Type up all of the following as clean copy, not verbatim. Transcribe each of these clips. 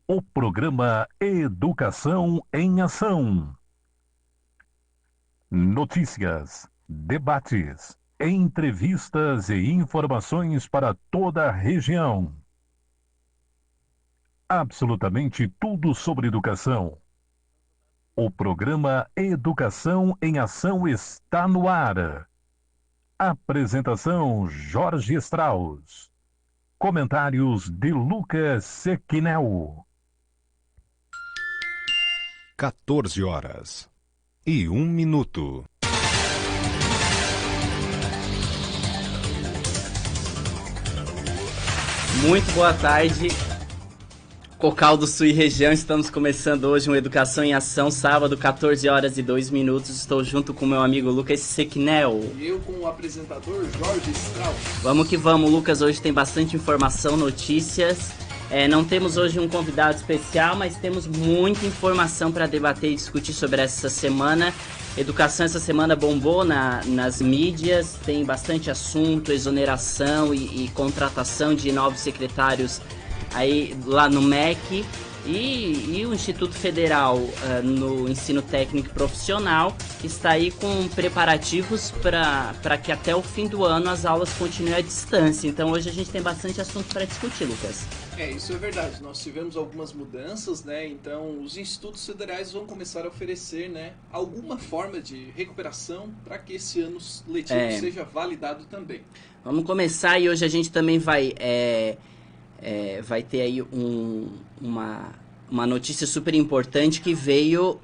O programa Educação em Ação. Notícias, debates, entrevistas e informações para toda a região. Absolutamente tudo sobre educação. O programa Educação em Ação está no ar. Apresentação: Jorge Strauss. Comentários de Lucas Sequinel. 14 horas e 1 minuto. Muito boa tarde, Cocal do Sul e região. Estamos começando hoje um Educação em Ação, sábado, 14 horas e 2 minutos. Estou junto com meu amigo Lucas Sequinel. E eu com o apresentador Jorge Strauss. Vamos que vamos, Lucas. Hoje tem bastante informação, notícias. Não temos hoje um convidado especial, mas temos muita informação para debater e discutir sobre essa semana. Educação essa semana bombou nas mídias, tem bastante assunto, exoneração e contratação de novos secretários aí lá no MEC e o Instituto Federal no ensino técnico e profissional está aí com preparativos para que até o fim do ano as aulas continuem à distância. Então hoje a gente tem bastante assunto para discutir, Lucas. Isso é verdade. Nós tivemos algumas mudanças, né? Então os institutos federais vão começar a oferecer, né, alguma forma de recuperação para que esse ano letivo seja validado também. Vamos começar e hoje a gente também vai ter aí uma notícia super importante que veio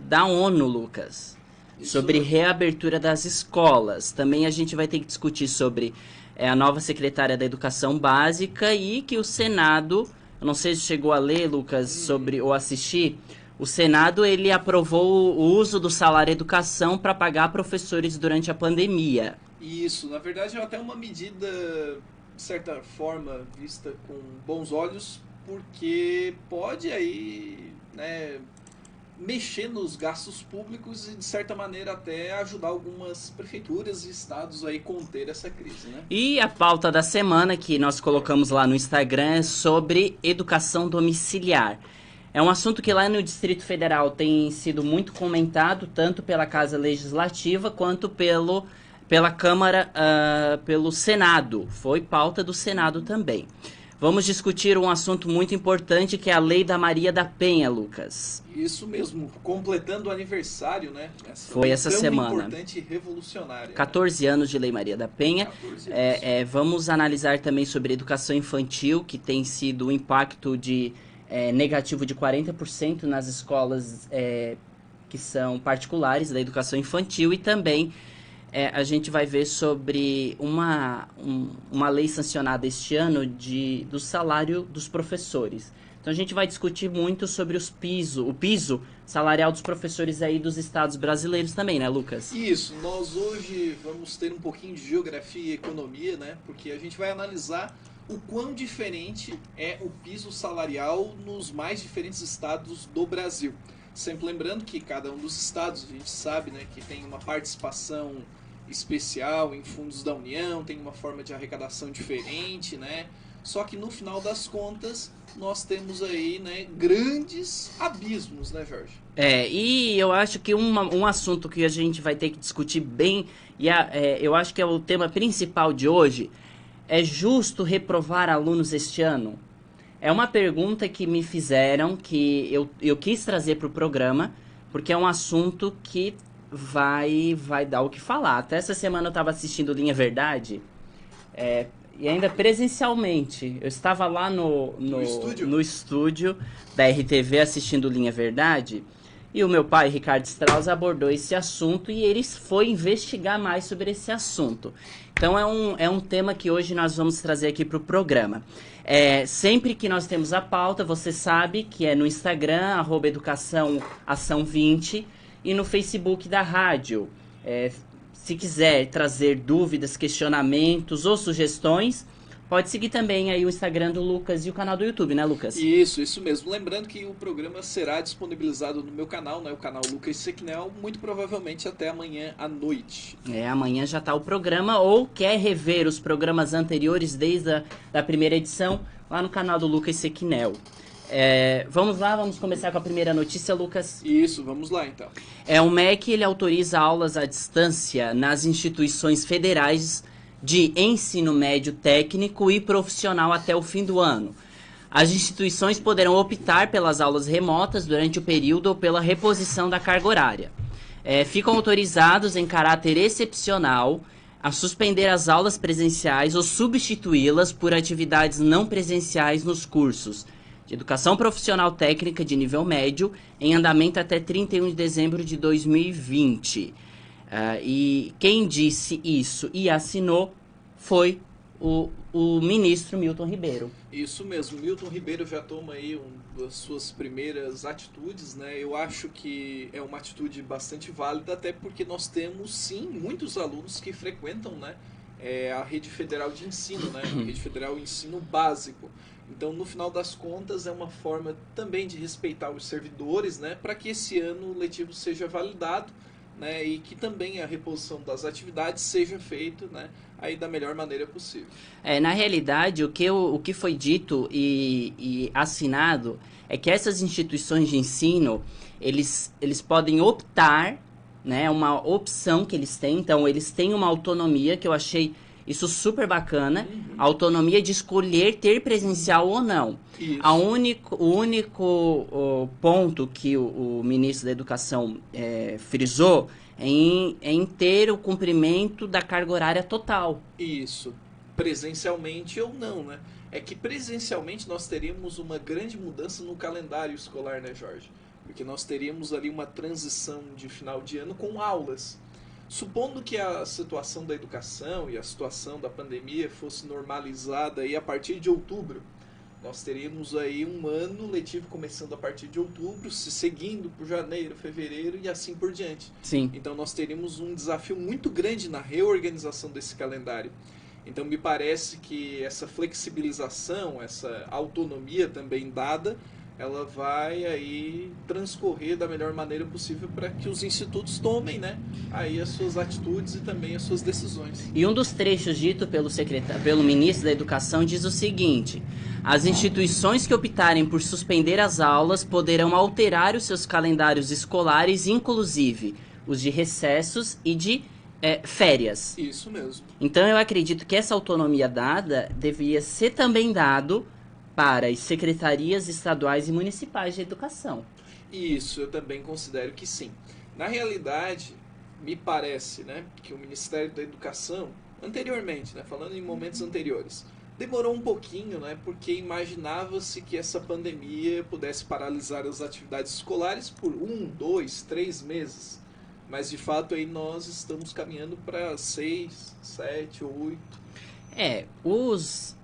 da ONU, Lucas, sobre reabertura das escolas. Também a gente vai ter que discutir sobre a nova secretária da Educação Básica e que o Senado, eu não sei se chegou a ler, Lucas, sobre ou assistir, o Senado ele aprovou o uso do salário educação para pagar professores durante a pandemia. Isso, na verdade é até uma medida, de certa forma, vista com bons olhos, porque pode aí, né, mexer nos gastos públicos e de certa maneira até ajudar algumas prefeituras e estados aí conter essa crise, né? E a pauta da semana que nós colocamos lá no Instagram é sobre educação domiciliar. É um assunto que lá no Distrito Federal tem sido muito comentado, tanto pela Casa Legislativa quanto pela Câmara, pelo Senado. Foi pauta do Senado também. Vamos discutir um assunto muito importante que é a Lei da Maria da Penha, Lucas. Isso mesmo, completando o aniversário, né? Foi essa semana. Importante e revolucionária. 14 anos de Lei Maria da Penha. Vamos analisar também sobre educação infantil, que tem sido um impacto negativo de 40% nas escolas que são particulares da educação infantil e também a gente vai ver sobre uma lei sancionada este ano do salário dos professores. Então a gente vai discutir muito sobre o piso salarial dos professores aí dos estados brasileiros também, né, Lucas? Isso, nós hoje vamos ter um pouquinho de geografia e economia, né? Porque a gente vai analisar o quão diferente é o piso salarial nos mais diferentes estados do Brasil. Sempre lembrando que cada um dos estados, a gente sabe, né, que tem uma participação especial em fundos da União, tem uma forma de arrecadação diferente, né? Só que no final das contas, nós temos aí, né, grandes abismos, né, Jorge? E eu acho que um assunto que a gente vai ter que discutir bem, eu acho que é o tema principal de hoje, é justo reprovar alunos este ano? É uma pergunta que me fizeram, que eu quis trazer para o programa, porque é um assunto que vai dar o que falar. Até essa semana eu estava assistindo Linha Verdade, e ainda presencialmente. Eu estava lá no estúdio da RTV assistindo Linha Verdade, e o meu pai, Ricardo Strauss, abordou esse assunto e ele foi investigar mais sobre esse assunto. Então é um tema que hoje nós vamos trazer aqui para o programa. Sempre que nós temos a pauta, você sabe que é no Instagram, @educaçãoação20, e no Facebook da rádio. Se quiser trazer dúvidas, questionamentos ou sugestões, pode seguir também aí o Instagram do Lucas e o canal do YouTube, né, Lucas? Isso mesmo. Lembrando que o programa será disponibilizado no meu canal, né, o canal Lucas Sequinel, muito provavelmente até amanhã à noite. Amanhã já está o programa, ou quer rever os programas anteriores desde a primeira edição, lá no canal do Lucas Sequinel. Vamos lá, vamos começar com a primeira notícia, Lucas. Isso, vamos lá então. O MEC ele autoriza aulas à distância nas instituições federais de ensino médio técnico e profissional até o fim do ano. As instituições poderão optar pelas aulas remotas durante o período ou pela reposição da carga horária. Ficam autorizados em caráter excepcional a suspender as aulas presenciais ou substituí-las por atividades não presenciais nos cursos de educação profissional técnica de nível médio em andamento até 31 de dezembro de 2020. E quem disse isso e assinou foi o ministro Milton Ribeiro. Isso mesmo, Milton Ribeiro já toma aí das suas primeiras atitudes, né? Eu acho que é uma atitude bastante válida, até porque nós temos sim muitos alunos que frequentam, né, a rede federal de ensino, né, a rede federal de ensino básico. Então, no final das contas, é uma forma também de respeitar os servidores, né, para que esse ano letivo seja validado, né, e que também a reposição das atividades seja feita, né, aí da melhor maneira possível. Na realidade, o que foi dito e assinado é que essas instituições de ensino, eles podem optar, né, uma opção que eles têm, então eles têm uma autonomia que eu achei isso super bacana, a autonomia de escolher ter presencial ou não. O único ponto que o ministro da Educação frisou é em ter o cumprimento da carga horária total. Isso, presencialmente ou não, né? É que presencialmente nós teríamos uma grande mudança no calendário escolar, né, Jorge? Porque nós teríamos ali uma transição de final de ano com aulas. Supondo que a situação da educação e a situação da pandemia fosse normalizada aí a partir de outubro, nós teríamos aí um ano letivo começando a partir de outubro, se seguindo por janeiro, fevereiro e assim por diante. Sim. Então nós teríamos um desafio muito grande na reorganização desse calendário. Então me parece que essa flexibilização, essa autonomia também dada, ela vai aí transcorrer da melhor maneira possível para que os institutos tomem, né, aí as suas atitudes e também as suas decisões. E um dos trechos dito pelo ministro da Educação diz o seguinte: as instituições que optarem por suspender as aulas poderão alterar os seus calendários escolares, inclusive os de recessos e de férias. Isso mesmo. Então eu acredito que essa autonomia dada devia ser também dado para as secretarias estaduais e municipais de educação. Isso, eu também considero que sim. Na realidade, me parece, né, que o Ministério da Educação, anteriormente, né, falando em momentos anteriores, demorou um pouquinho, né, porque imaginava-se que essa pandemia pudesse paralisar as atividades escolares por 1, 2, 3 meses. Mas, de fato, aí nós estamos caminhando para 6, 7, 8...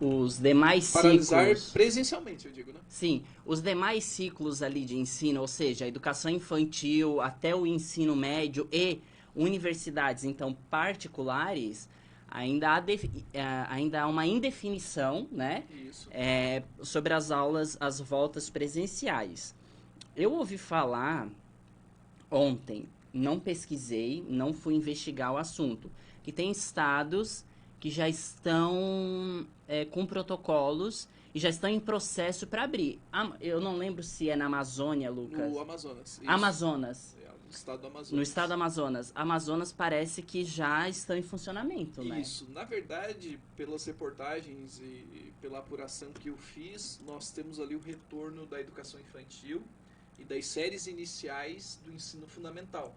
os demais paralisar ciclos... presencialmente, eu digo, né? Sim, os demais ciclos ali de ensino, ou seja, a educação infantil até o ensino médio e universidades, então, particulares, ainda há uma indefinição, né? Isso. Sobre as aulas, as voltas presenciais. Eu ouvi falar ontem, não pesquisei, não fui investigar o assunto, que tem estados que já estão com protocolos e já estão em processo para abrir. Eu não lembro se é na Amazônia, Lucas. No Amazonas. Isso. Amazonas. No estado do Amazonas. No estado do Amazonas. Amazonas parece que já estão em funcionamento, né? Isso. Na verdade, pelas reportagens e pela apuração que eu fiz, nós temos ali o retorno da educação infantil e das séries iniciais do ensino fundamental.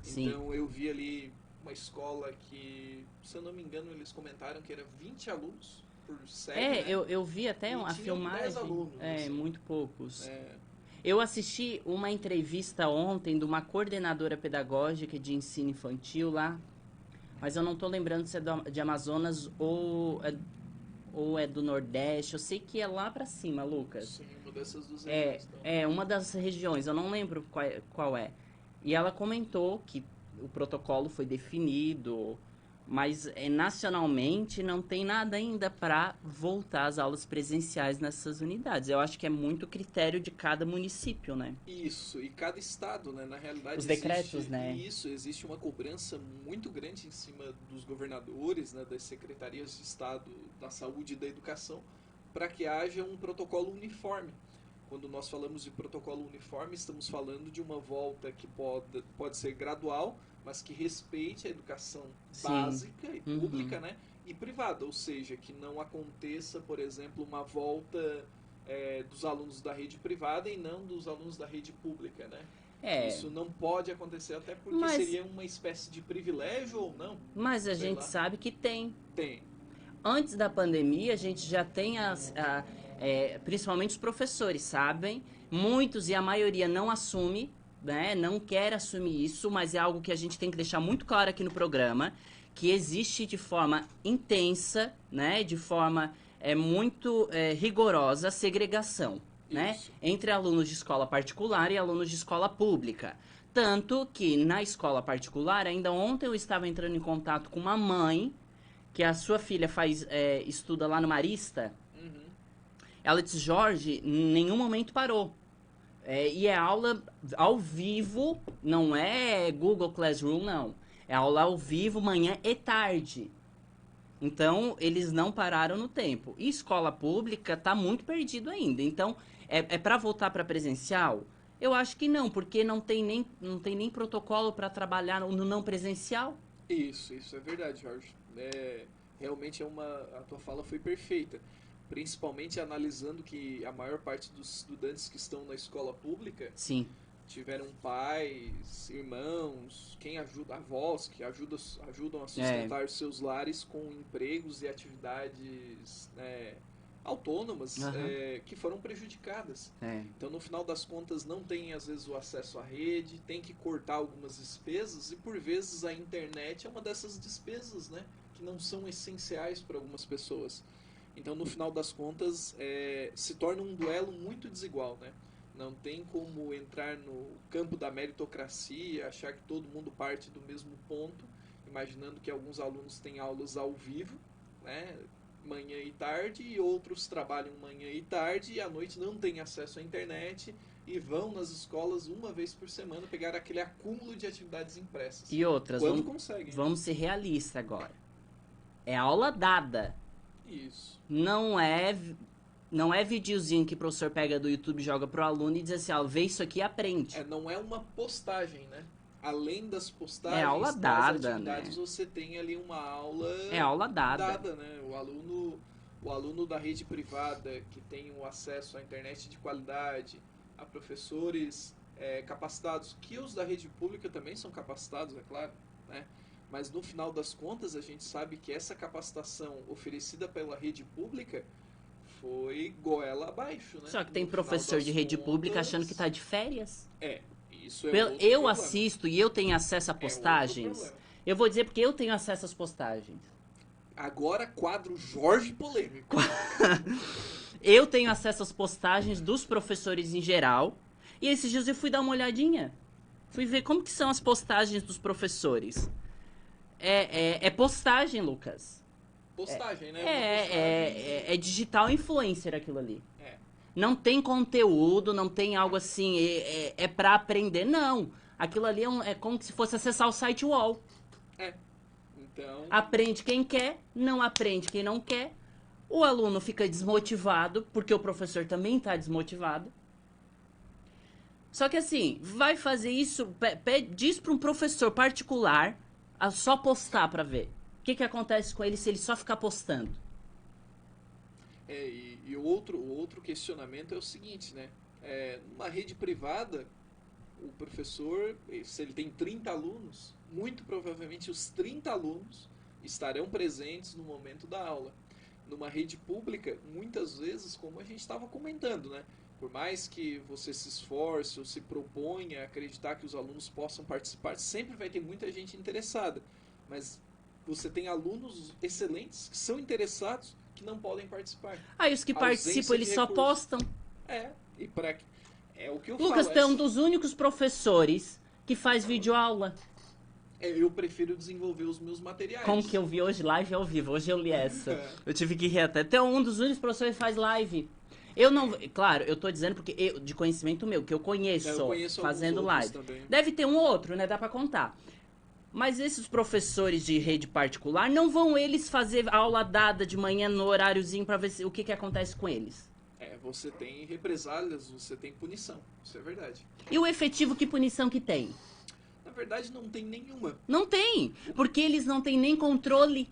Sim. Então eu vi ali uma escola que, se eu não me engano, eles comentaram que era 20 alunos por série, né? eu vi até uma filmagem. 10 alunos, assim. Muito poucos. Eu assisti uma entrevista ontem de uma coordenadora pedagógica de ensino infantil lá, mas eu não tô lembrando se é de Amazonas ou é do Nordeste. Eu sei que é lá pra cima, Lucas. Sim, uma dessas duas regiões. Uma das regiões, eu não lembro qual é. E ela comentou que o protocolo foi definido, mas nacionalmente não tem nada ainda para voltar às aulas presenciais nessas unidades. Eu acho que é muito critério de cada município, né? Isso, e cada estado, né? Na realidade, os decretos, né? Isso, existe uma cobrança muito grande em cima dos governadores, né, das secretarias de estado da saúde e da educação, para que haja um protocolo uniforme. Quando nós falamos de protocolo uniforme, estamos falando de uma volta que pode ser gradual, mas que respeite a educação Sim. básica e Uhum. pública, né? E privada, ou seja, que não aconteça, por exemplo, uma volta dos alunos da rede privada e não dos alunos da rede pública, né? É, Isso não pode acontecer, até porque Mas- seria uma espécie de privilégio ou não. mas a Sei gente lá. sabe que tem. Tem. Antes da pandemia, a gente já tem principalmente os professores sabem, muitos e a maioria não assume, né, não quer assumir isso, mas é algo que a gente tem que deixar muito claro aqui no programa, que existe de forma intensa, né, de forma muito rigorosa a segregação, né, Isso. entre alunos de escola particular e alunos de escola pública. Tanto que na escola particular, ainda ontem eu estava entrando em contato com uma mãe que a sua filha estuda lá no Marista. Uhum. Ela disse, Jorge, em nenhum momento parou. E é aula ao vivo, não é Google Classroom, não. É aula ao vivo, manhã e tarde. Então, eles não pararam no tempo. E escola pública tá muito perdido ainda. Então, é para voltar para presencial? Eu acho que não, porque não tem nem protocolo para trabalhar no não presencial. Isso é verdade, Jorge. Realmente a tua fala foi perfeita. Principalmente analisando que a maior parte dos estudantes que estão na escola pública Sim. tiveram pais, irmãos, quem ajuda, avós que ajudam a sustentar os seus lares com empregos e atividades autônomas Aham. que foram prejudicadas. É. Então, no final das contas, não tem às vezes o acesso à rede, tem que cortar algumas despesas e por vezes a internet é uma dessas despesas, né, que não são essenciais para algumas pessoas. Então, no final das contas, se torna um duelo muito desigual, né? Não tem como entrar no campo da meritocracia, achar que todo mundo parte do mesmo ponto, imaginando que alguns alunos têm aulas ao vivo, né, manhã e tarde, e outros trabalham manhã e tarde, e à noite não têm acesso à internet e vão nas escolas uma vez por semana pegar aquele acúmulo de atividades impressas. E outras, Quando conseguem. vamos ser realistas agora. É aula dada. Isso. Não é videozinho que o professor pega do YouTube, joga pro aluno e diz assim, ó, vê isso aqui e aprende. Não é uma postagem, né? Além das postagens, É aula das dada, atividades, né? você tem ali uma aula É aula dada. né? O aluno da rede privada que tem o acesso à internet de qualidade, a professores capacitados, que os da rede pública também são capacitados, é claro, né? Mas no final das contas, a gente sabe que essa capacitação oferecida pela rede pública foi goela abaixo, né? Só que tem No final professor das de rede contas, pública achando que tá de férias. Isso é Eu outro problema. assisto e eu tenho acesso a É outro postagens. problema. Eu vou dizer porque eu tenho acesso às postagens. Agora, quadro Jorge Polêmico. Eu tenho acesso às postagens dos professores em geral. E esses dias eu fui dar uma olhadinha. Fui ver como que são as postagens dos professores. É postagem, Lucas. Postagem, né? Uma postagem. É digital influencer aquilo ali. É. Não tem conteúdo, não tem algo assim, é pra aprender, não. Aquilo ali é como se fosse acessar o site UOL. Então, Aprende quem quer, não aprende quem não quer. O aluno fica desmotivado, porque o professor também está desmotivado. Só que assim, vai fazer isso, diz para um professor particular a só postar para ver. O que acontece com ele se ele só ficar postando? e o outro questionamento é o seguinte, né? Numa rede privada, o professor, se ele tem 30 alunos, muito provavelmente os 30 alunos estarão presentes no momento da aula. Numa rede pública, muitas vezes, como a gente estava comentando, né? Por mais que você se esforce ou se proponha a acreditar que os alunos possam participar, sempre vai ter muita gente interessada. Mas você tem alunos excelentes que são interessados que não podem participar. Aí os que Ausência participam, eles de só recurso. postam. E para o que eu Lucas, falo. tu é um dos únicos professores que faz videoaula. Eu prefiro desenvolver os meus materiais. Como que eu vi hoje live ao vivo? Hoje eu li essa. Eu tive que rir até. Até um dos únicos professores que faz live. Eu não. Claro, eu tô dizendo porque de conhecimento meu, que eu conheço, Eu conheço fazendo alguns outros live. também. Deve ter um outro, né? Dá pra contar. Mas esses professores de rede particular, não vão eles fazer aula dada de manhã no horáriozinho pra ver o que acontece com eles? Você tem represálias, você tem punição. Isso é verdade. E o efetivo, que punição que tem? Na verdade, não tem nenhuma. Não tem, porque eles não têm nem controle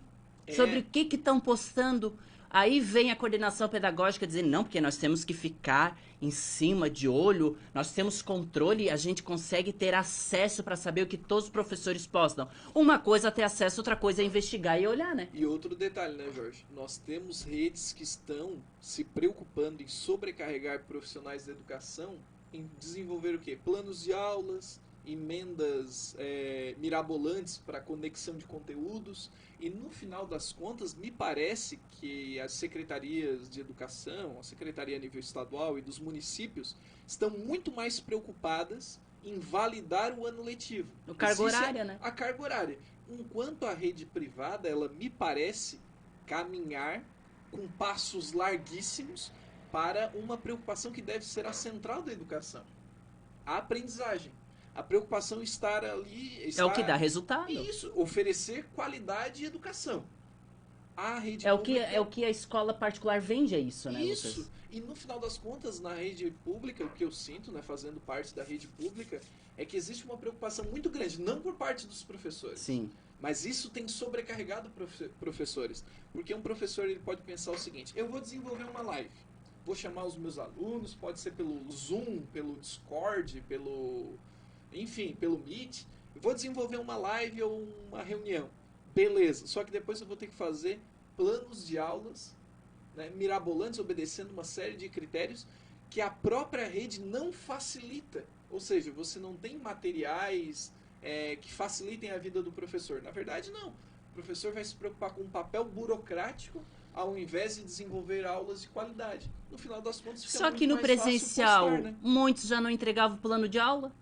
sobre É. o que estão postando. Aí vem a coordenação pedagógica dizendo, não, porque nós temos que ficar em cima, de olho, nós temos controle, a gente consegue ter acesso para saber o que todos os professores postam. Uma coisa é ter acesso, outra coisa é investigar e olhar, né? E outro detalhe, né, Jorge? Nós temos redes que estão se preocupando em sobrecarregar profissionais da educação em desenvolver o quê? Planos de aulas, emendas mirabolantes para conexão de conteúdos, e no final das contas me parece que as secretarias de educação, a secretaria a nível estadual e dos municípios estão muito mais preocupadas em validar o ano letivo. O carga Existe horária, né? A carga horária. Enquanto a rede privada, ela me parece caminhar com passos larguíssimos para uma preocupação que deve ser a central da educação: a aprendizagem. A preocupação estar ali... É o que dá resultado. Isso, oferecer qualidade e educação. A rede É pública... o que a escola particular vende, é isso, né, Isso. Lucas? E no final das contas, na rede pública, o que eu sinto, né, fazendo parte da rede pública, é que existe uma preocupação muito grande, não por parte dos professores. Sim. Mas isso tem sobrecarregado professores. Porque um professor ele pode pensar o seguinte: eu vou desenvolver uma live, vou chamar os meus alunos, pode ser pelo Zoom, pelo Discord, enfim, pelo Meet. Eu vou desenvolver uma live ou uma reunião. Beleza, só que depois eu vou ter que fazer planos de aulas, né, mirabolantes, obedecendo uma série de critérios que a própria rede não facilita. Ou seja, você não tem materiais que facilitem a vida do professor. Na verdade, não. O professor vai se preocupar com um papel burocrático ao invés de desenvolver aulas de qualidade. No final das contas, fica Só que muito no mais fácil presencial, postar, né? muitos já não entregavam o plano de aula.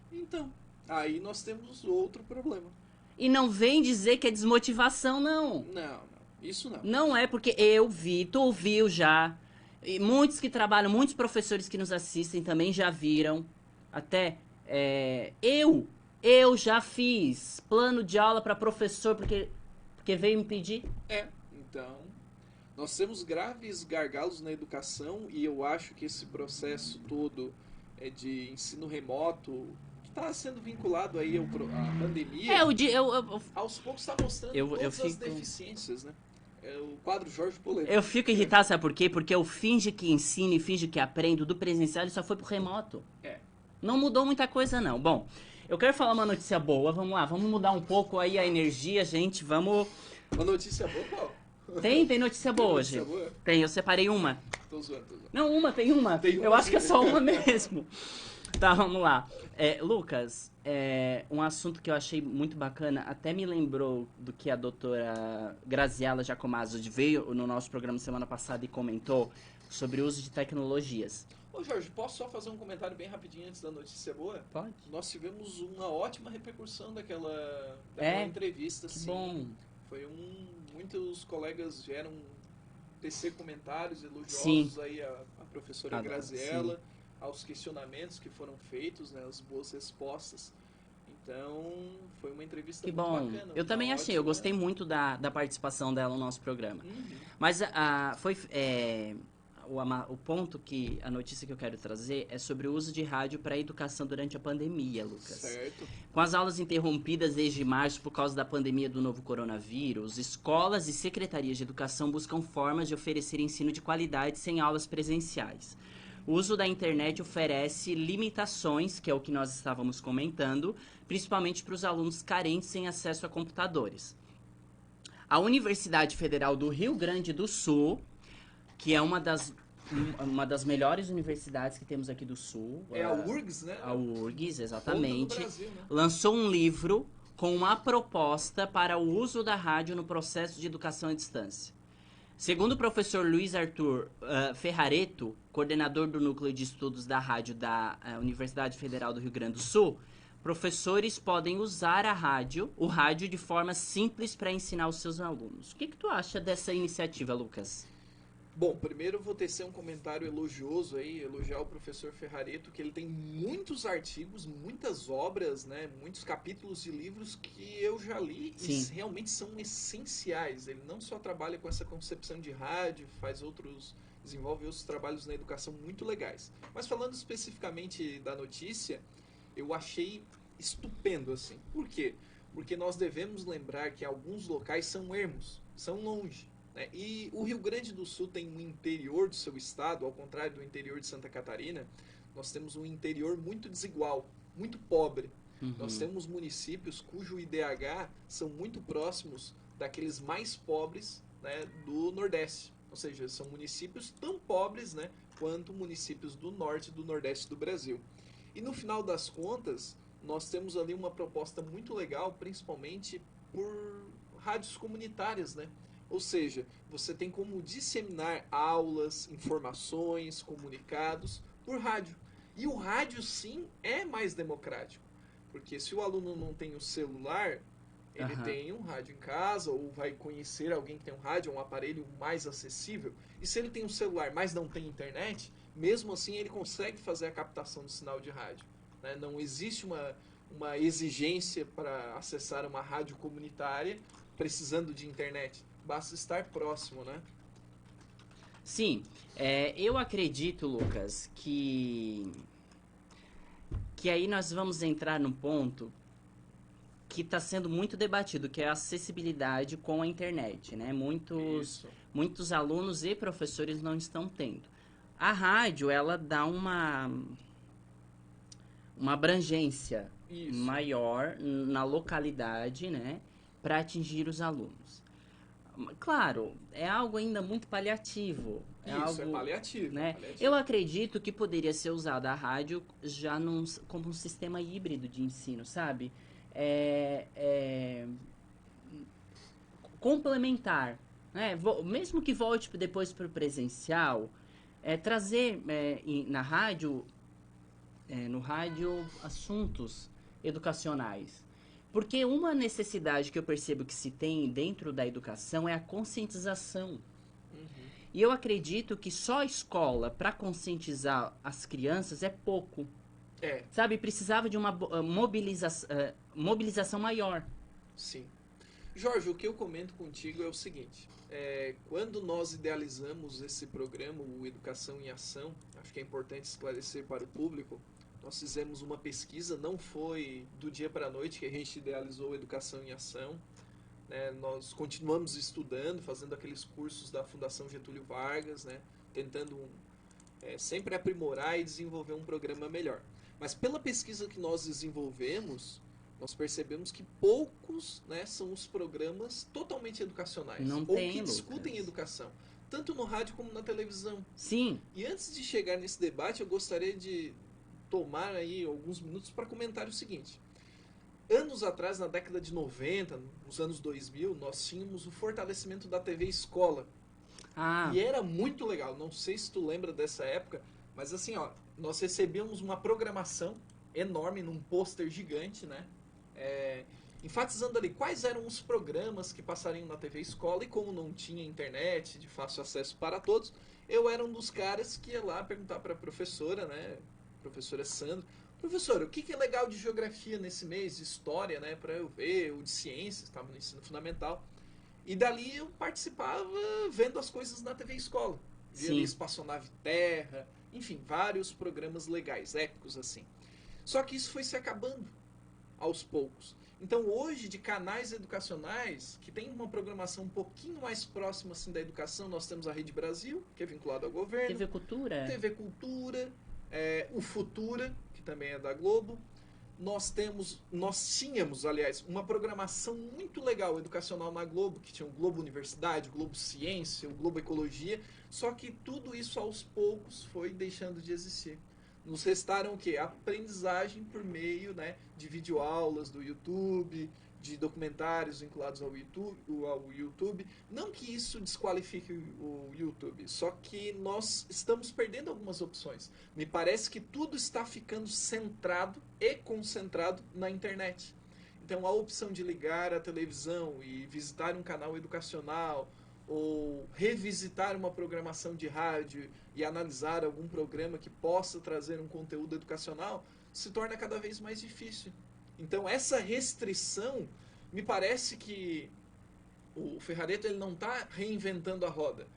Então, aí nós temos outro problema. E não vem dizer que é desmotivação, não. Não, isso não. Não é, porque eu vi, tu ouviu já. E muitos que trabalham, muitos professores que nos assistem também já viram. Até eu já fiz plano de aula para professor porque veio me pedir. Então, nós temos graves gargalos na educação, e eu acho que esse processo todo de ensino remoto, que está sendo vinculado aí à pandemia, aos poucos está mostrando todas as deficiências, né? É o quadro Jorge Polêmico. Eu fico irritado, sabe por quê? Porque eu finge que ensino e finge que aprendo do presencial e só foi pro remoto. Não mudou muita coisa, não. Bom, eu quero falar uma notícia boa. Vamos lá, vamos mudar um pouco aí a energia, gente. Vamos... Uma notícia boa, qual? Tem notícia boa hoje. Boa? Tem, eu separei uma. Tô zoando. Não, tem uma. Eu acho que é só uma mesmo. Tá, vamos lá. Lucas, um assunto que eu achei muito bacana, até me lembrou do que a doutora Graziela Giacomazzo veio no nosso programa semana passada e comentou sobre o uso de tecnologias. Ô Jorge, posso só fazer um comentário bem rapidinho antes da notícia boa? Pode. Nós tivemos uma ótima repercussão daquela entrevista. Que sim. bom. Muitos colegas vieram tecer comentários elogiosos Sim. aí a professora Graziella, aos questionamentos que foram feitos, né, as boas respostas. Então, foi uma entrevista que muito bom. bacana. Eu também achei, eu gostei muito da participação dela no nosso programa. Mas o ponto que a notícia que eu quero trazer é sobre o uso de rádio para a educação durante a pandemia, Lucas. Certo. Com as aulas interrompidas desde março por causa da pandemia do novo coronavírus, escolas e secretarias de educação buscam formas de oferecer ensino de qualidade sem aulas presenciais. O uso da internet oferece limitações, que é o que nós estávamos comentando, principalmente para os alunos carentes sem acesso a computadores. A Universidade Federal do Rio Grande do Sul, que é uma das melhores universidades que temos aqui do Sul. É a URGS, né? A URGS, exatamente. Do Brasil, né? Lançou um livro com uma proposta para o uso da rádio no processo de educação à distância. Segundo o professor Luiz Arthur Ferrareto, coordenador do Núcleo de Estudos da Rádio da Universidade Federal do Rio Grande do Sul, professores podem usar o rádio de forma simples para ensinar os seus alunos. O que tu acha dessa iniciativa, Lucas? Bom, primeiro eu vou tecer um comentário elogioso aí, elogiar o professor Ferrareto, que ele tem muitos artigos, muitas obras, né, muitos capítulos de livros que eu já li. Sim. E realmente são essenciais. Ele não só trabalha com essa concepção de rádio, faz outros desenvolve outros trabalhos na educação muito legais. Mas falando especificamente da notícia, eu achei estupendo, assim. Por quê? Porque nós devemos lembrar que alguns locais são ermos, são longe. Né? E o Rio Grande do Sul tem um interior do seu estado, ao contrário do interior de Santa Catarina, nós temos um interior muito desigual, muito pobre. Nós temos municípios cujo IDH são muito próximos daqueles mais pobres, né, do Nordeste. Ou seja, são municípios tão pobres, né, quanto municípios do Norte e do Nordeste do Brasil. E no final das contas, nós temos ali uma proposta muito legal, principalmente por rádios comunitárias, né? Ou seja, você tem como disseminar aulas, informações, comunicados por rádio. E o rádio, sim, é mais democrático. Porque se o aluno não tem o celular, ele tem um rádio em casa, ou vai conhecer alguém que tem um rádio, um aparelho mais acessível. E se ele tem um celular, mas não tem internet, mesmo assim ele consegue fazer a captação do sinal de rádio. Né? Não existe uma exigência para acessar uma rádio comunitária precisando de internet. Basta estar próximo, né? Sim, eu acredito, Lucas, que aí nós vamos entrar num ponto que está sendo muito debatido, que é a acessibilidade com a internet, né? Muitos alunos e professores não estão tendo. A rádio, ela dá uma abrangência maior na localidade, né? Para atingir os alunos. Claro, é algo ainda muito paliativo. É paliativo, né? paliativo. Eu acredito que poderia ser usada a rádio já como um sistema híbrido de ensino, sabe? Complementar. Né? Mesmo que volte depois para o presencial, trazer na rádio, no rádio, assuntos educacionais. Porque uma necessidade que eu percebo que se tem dentro da educação é a conscientização. E eu acredito que só a escola, para conscientizar as crianças, é pouco. Sabe, precisava de uma mobilização maior. Sim. Jorge, o que eu comento contigo é o seguinte. Quando nós idealizamos esse programa, o Educação em Ação, acho que é importante esclarecer para o público, nós fizemos uma pesquisa, não foi do dia para a noite que a gente idealizou Educação em Ação. Né? Nós continuamos estudando, fazendo aqueles cursos da Fundação Getúlio Vargas, né? Tentando sempre aprimorar e desenvolver um programa melhor. Mas pela pesquisa que nós desenvolvemos, nós percebemos que poucos, né, são os programas totalmente educacionais. Não ou tem, que Lucas. Discutem educação. Tanto no rádio como na televisão. Sim. E antes de chegar nesse debate, eu gostaria de tomar aí alguns minutos para comentar o seguinte. Anos atrás, na década de 90, nos anos 2000, nós tínhamos o fortalecimento da TV Escola. E era muito legal. Não sei se tu lembra dessa época, mas assim, ó, nós recebíamos uma programação enorme num pôster gigante, né? Enfatizando ali quais eram os programas que passariam na TV Escola, e como não tinha internet de fácil acesso para todos, eu era um dos caras que ia lá perguntar para a professora, né? Professora Sandra, professora, o que é legal de geografia nesse mês, de história, né? Para eu ver, ou de ciências, estava no ensino fundamental. E dali eu participava vendo as coisas na TV Escola. Via ali Espaçonave Terra, enfim, vários programas legais, épicos assim. Só que isso foi se acabando aos poucos. Então hoje, de canais educacionais que tem uma programação um pouquinho mais próxima assim, da educação, nós temos a Rede Brasil, que é vinculada ao governo. TV Cultura. TV Cultura, o Futura, que também é da Globo. Nós tínhamos, aliás, uma programação muito legal educacional na Globo, que tinha o Globo Universidade, o Globo Ciência, o Globo Ecologia, só que tudo isso aos poucos foi deixando de existir. Nos restaram o quê? Aprendizagem por meio, né, de videoaulas do YouTube, de documentários vinculados ao YouTube. Não que isso desqualifique o YouTube, só que nós estamos perdendo algumas opções. Me parece que tudo está ficando centrado e concentrado na internet. Então a opção de ligar a televisão e visitar um canal educacional, ou revisitar uma programação de rádio e analisar algum programa que possa trazer um conteúdo educacional, se torna cada vez mais difícil. Então essa restrição, me parece que o Ferrareto ele não está reinventando a roda,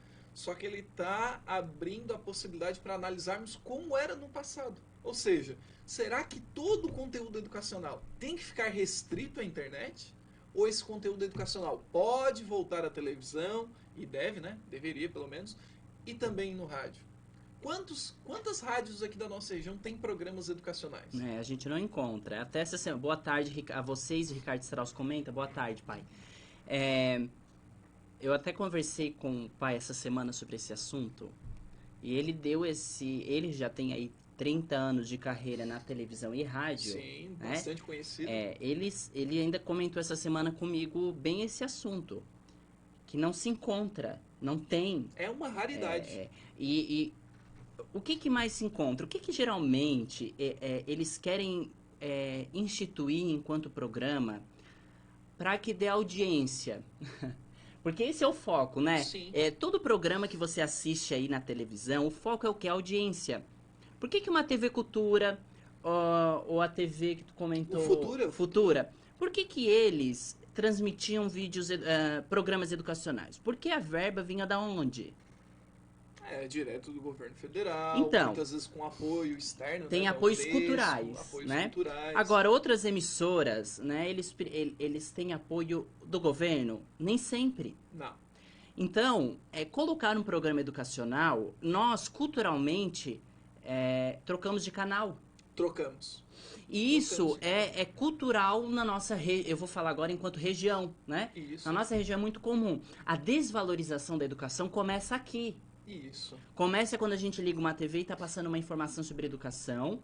só que ele está abrindo a possibilidade para analisarmos como era no passado. Ou seja, será que todo o conteúdo educacional tem que ficar restrito à internet? Ou esse conteúdo educacional pode voltar à televisão, e deve, né? Deveria, pelo menos, e também no rádio? Quantas rádios aqui da nossa região têm programas educacionais? A gente não encontra. Até essa semana. Boa tarde a vocês, o Ricardo Strauss comenta. Boa tarde, pai. Eu até conversei com o pai essa semana sobre esse assunto. E ele deu ele já tem aí 30 anos de carreira na televisão e rádio. Sim, bastante conhecido. Ele ainda comentou essa semana comigo bem esse assunto. Que não se encontra, não tem. É uma raridade. E o que mais se encontra? O que geralmente eles querem instituir enquanto programa para que dê audiência? Porque esse é o foco, né? Sim. Todo programa que você assiste aí na televisão, o foco é o que? A audiência. Por que uma TV Cultura ou a TV que tu comentou? Futura. Por que eles transmitiam programas educacionais? Porque a verba vinha da onde? Direto do governo federal, então, muitas vezes com apoio externo. Tem apoios culturais, né? Agora, outras emissoras, né, eles têm apoio do governo? Nem sempre. Não. Então, colocar um programa educacional, nós, culturalmente, trocamos de canal. Trocamos. E isso é cultural na nossa região. Eu vou falar agora enquanto região, né? Isso. Na nossa região é muito comum. A desvalorização da educação começa aqui. Isso. Começa quando a gente liga uma TV e tá passando uma informação sobre educação.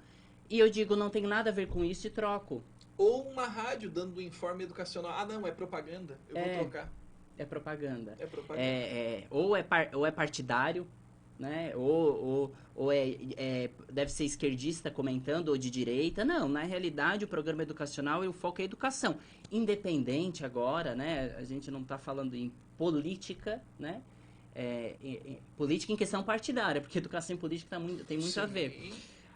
E eu digo, não tem nada a ver com isso e troco. Ou uma rádio dando um informe educacional. Ah, não, é propaganda. Eu vou trocar. É propaganda. É propaganda. Ou é partidário, né? Ou deve ser esquerdista comentando, ou de direita. Não, na realidade o programa educacional e o foco é a educação. Independente agora, né? A gente não tá falando em política, né? Política em questão partidária, porque educação e política tem muito a ver.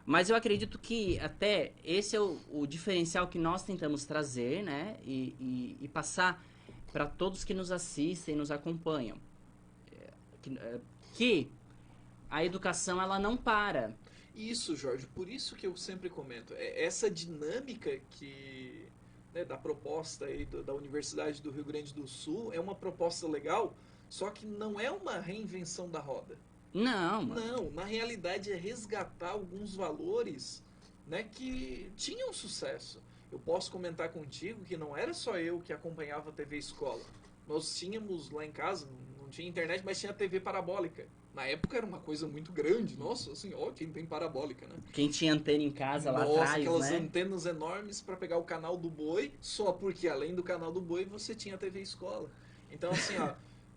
Mas eu acredito que até esse é o diferencial que nós tentamos trazer, né? E passar para todos que nos assistem, nos acompanham. Que a educação, ela não para. Isso, Jorge, por isso que eu sempre comento. Essa dinâmica da proposta aí da Universidade do Rio Grande do Sul é uma proposta legal, só que não é uma reinvenção da roda. Não, mano. Não, na realidade é resgatar alguns valores, né, que tinham sucesso. Eu posso comentar contigo que não era só eu que acompanhava a TV Escola. Nós tínhamos lá em casa, não tinha internet, mas tinha TV parabólica. Na época era uma coisa muito grande. Nossa, assim, quem tem parabólica, né? Quem tinha antena em casa lá atrás, aquelas né? antenas enormes para pegar o canal do Boi, só porque além do canal do Boi você tinha a TV Escola. Então, assim,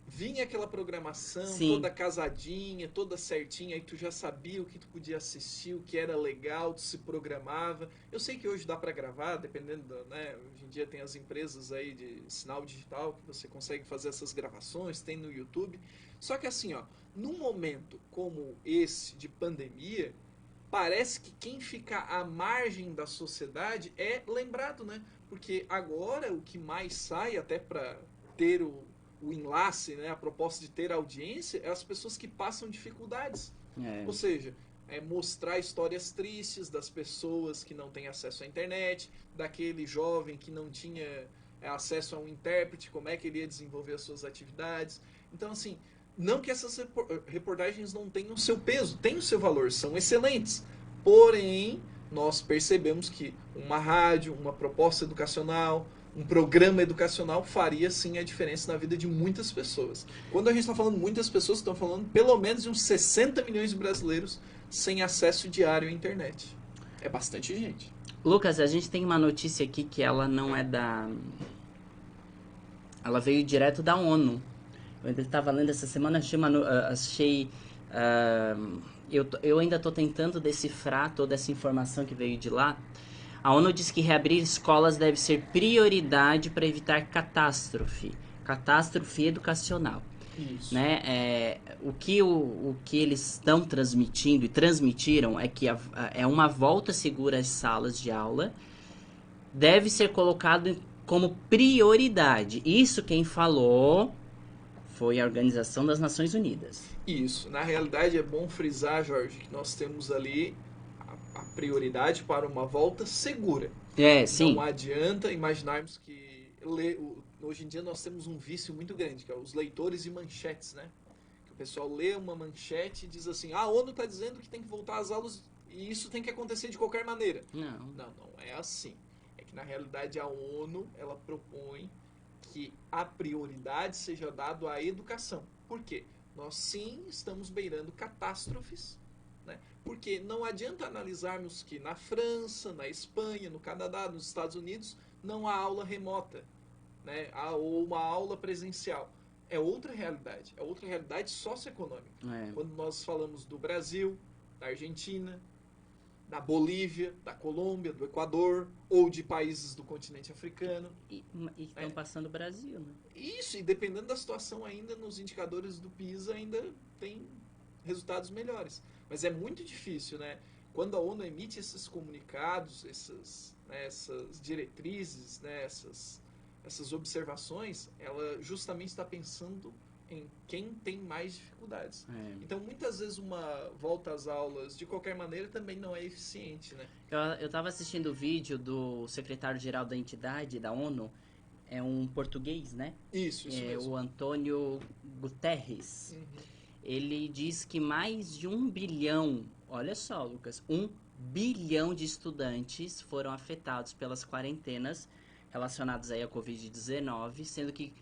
vinha aquela programação, Sim. toda casadinha, toda certinha, aí tu já sabia o que tu podia assistir, o que era legal, tu se programava. Eu sei que hoje dá para gravar, dependendo, né? Hoje em dia tem as empresas aí de sinal digital que você consegue fazer essas gravações, tem no YouTube. Só que assim, num momento como esse de pandemia, parece que quem fica à margem da sociedade é lembrado, né? Porque agora o que mais sai, até para ter o enlace, né, a proposta de ter audiência, é as pessoas que passam dificuldades. Ou seja, mostrar histórias tristes das pessoas que não têm acesso à internet, daquele jovem que não tinha acesso a um intérprete, como é que ele ia desenvolver as suas atividades. Então, assim, não que essas reportagens não tenham o seu peso, têm o seu valor, são excelentes. Porém, nós percebemos que uma rádio, uma proposta educacional, um programa educacional faria sim a diferença na vida de muitas pessoas. Quando a gente está falando muitas pessoas, estão falando pelo menos de uns 60 milhões de brasileiros sem acesso diário à internet. É bastante gente. Lucas, a gente tem uma notícia aqui que ela não é da... Ela veio direto da ONU. Eu ainda estava lendo essa semana, eu ainda estou tentando decifrar toda essa informação que veio de lá. A ONU diz que reabrir escolas deve ser prioridade para evitar catástrofe educacional. Isso. Né? O que eles estão transmitindo e transmitiram é que é uma volta segura às salas de aula, deve ser colocado como prioridade. Isso quem falou Foi a Organização das Nações Unidas. Isso. Na realidade, é bom frisar, Jorge, que nós temos ali a prioridade para uma volta segura. Sim. Não adianta imaginarmos que hoje em dia nós temos um vício muito grande, que é os leitores de manchetes, né? Que o pessoal lê uma manchete e diz assim, a ONU está dizendo que tem que voltar às aulas e isso tem que acontecer de qualquer maneira. Não é assim. É que na realidade a ONU, ela propõe que a prioridade seja dada à educação. Por quê? Nós sim estamos beirando catástrofes, né? Porque não adianta analisarmos que na França, na Espanha, no Canadá, nos Estados Unidos, não há aula remota, né? Ou uma aula presencial. É outra realidade socioeconômica. Quando nós falamos do Brasil, da Argentina, da Bolívia, da Colômbia, do Equador, ou de países do continente africano. E estão passando o Brasil, né? Isso, e dependendo da situação ainda, nos indicadores do PISA ainda tem resultados melhores. Mas é muito difícil, né? Quando a ONU emite esses comunicados, essas diretrizes, né? essas observações, ela justamente está pensando em quem tem mais dificuldades. Então, muitas vezes, uma volta às aulas, de qualquer maneira, também não é eficiente, né? Eu estava assistindo o vídeo do secretário-geral da entidade, da ONU, é um português, né? Isso mesmo. O Antônio Guterres. Ele diz que mais de 1 bilhão, olha só, Lucas, 1 bilhão de estudantes foram afetados pelas quarentenas relacionadas aí à Covid-19, sendo que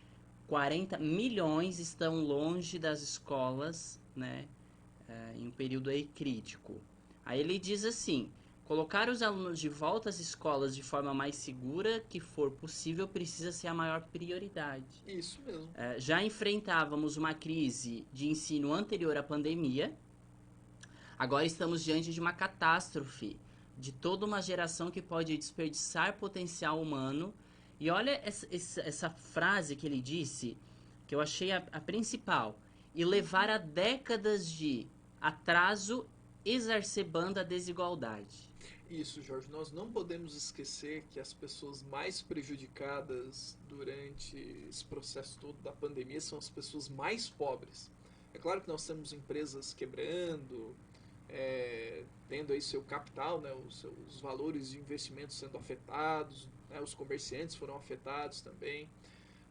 40 milhões estão longe das escolas, né, em um período aí crítico. Aí ele diz assim, colocar os alunos de volta às escolas de forma mais segura que for possível precisa ser a maior prioridade. Isso mesmo. Já enfrentávamos uma crise de ensino anterior à pandemia, agora estamos diante de uma catástrofe, de toda uma geração que pode desperdiçar potencial humano. E olha essa frase que ele disse, que eu achei a principal. E levar a décadas de atraso exacerbando a desigualdade. Isso, Jorge. Nós não podemos esquecer que as pessoas mais prejudicadas durante esse processo todo da pandemia são as pessoas mais pobres. É claro que nós temos empresas quebrando, tendo aí seu capital, né, os valores de investimento sendo afetados, né, os comerciantes foram afetados também,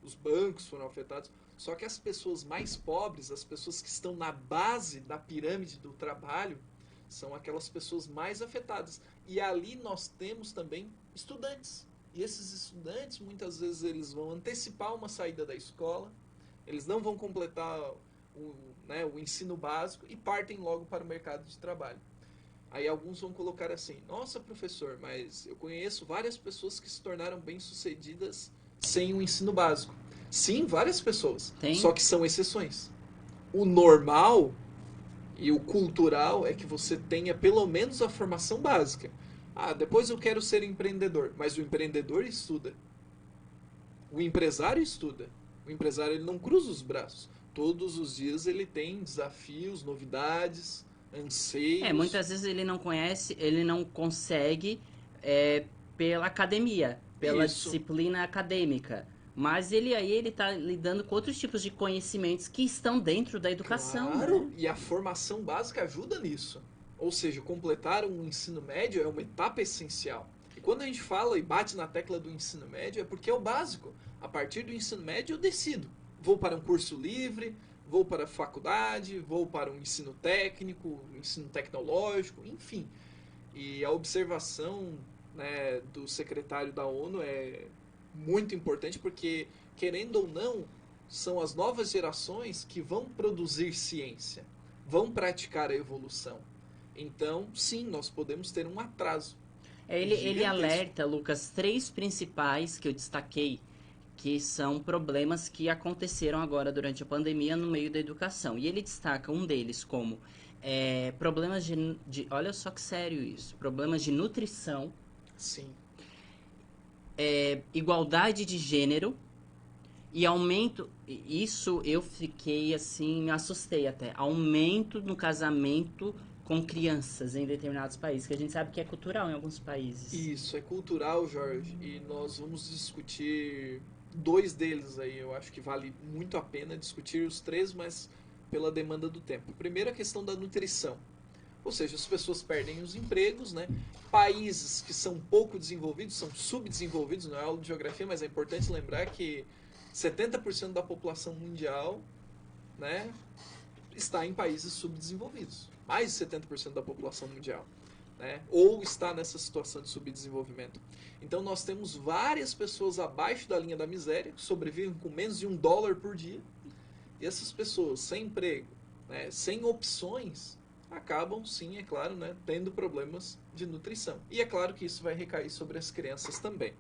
os bancos foram afetados. Só que as pessoas mais pobres, as pessoas que estão na base da pirâmide do trabalho, são aquelas pessoas mais afetadas. E ali nós temos também estudantes. E esses estudantes, muitas vezes, eles vão antecipar uma saída da escola, eles não vão completar o ensino básico e partem logo para o mercado de trabalho. Aí alguns vão colocar assim, nossa, professor, mas eu conheço várias pessoas que se tornaram bem-sucedidas sem o ensino básico. Sim, várias pessoas. Só que são exceções. O normal e o cultural é que você tenha pelo menos a formação básica. Depois eu quero ser empreendedor. Mas o empreendedor estuda. O empresário estuda. O empresário ele não cruza os braços. Todos os dias ele tem desafios, novidades, anseios. Muitas vezes ele não conhece, ele não consegue pela academia, pela disciplina acadêmica. Mas ele está lidando com outros tipos de conhecimentos que estão dentro da educação. Claro, né? E a formação básica ajuda nisso. Ou seja, completar um ensino médio é uma etapa essencial. E quando a gente fala e bate na tecla do ensino médio, é porque é o básico. A partir do ensino médio eu decido. Vou para um curso livre, vou para a faculdade, vou para um ensino técnico, um ensino tecnológico, enfim. E a observação, né, do secretário da ONU é muito importante porque, querendo ou não, são as novas gerações que vão produzir ciência, vão praticar a evolução. Então, sim, nós podemos ter um atraso. Ele alerta, Lucas, 3 principais que eu destaquei, que são problemas que aconteceram agora durante a pandemia no meio da educação. E ele destaca um deles como problemas de... Olha só que sério isso. Problemas de nutrição. Sim. Igualdade de gênero e aumento... Isso eu fiquei assim, me assustei até. Aumento no casamento com crianças em determinados países, que a gente sabe que é cultural em alguns países. Isso, é cultural, Jorge. E nós vamos discutir dois deles aí eu acho que vale muito a pena discutir os três, mas pela demanda do tempo. Primeiro, a questão da nutrição. Ou seja, as pessoas perdem os empregos, né? Países que são pouco desenvolvidos, são subdesenvolvidos, não é aula de geografia, mas é importante lembrar que 70% da população mundial, né, está em países subdesenvolvidos. Mais de 70% da população mundial. Né? Ou está nessa situação de subdesenvolvimento. Então nós temos várias pessoas abaixo da linha da miséria, que sobrevivem com menos de $1 por dia, e essas pessoas sem emprego, né, sem opções, acabam sim, é claro, né, tendo problemas de nutrição. E é claro que isso vai recair sobre as crianças também.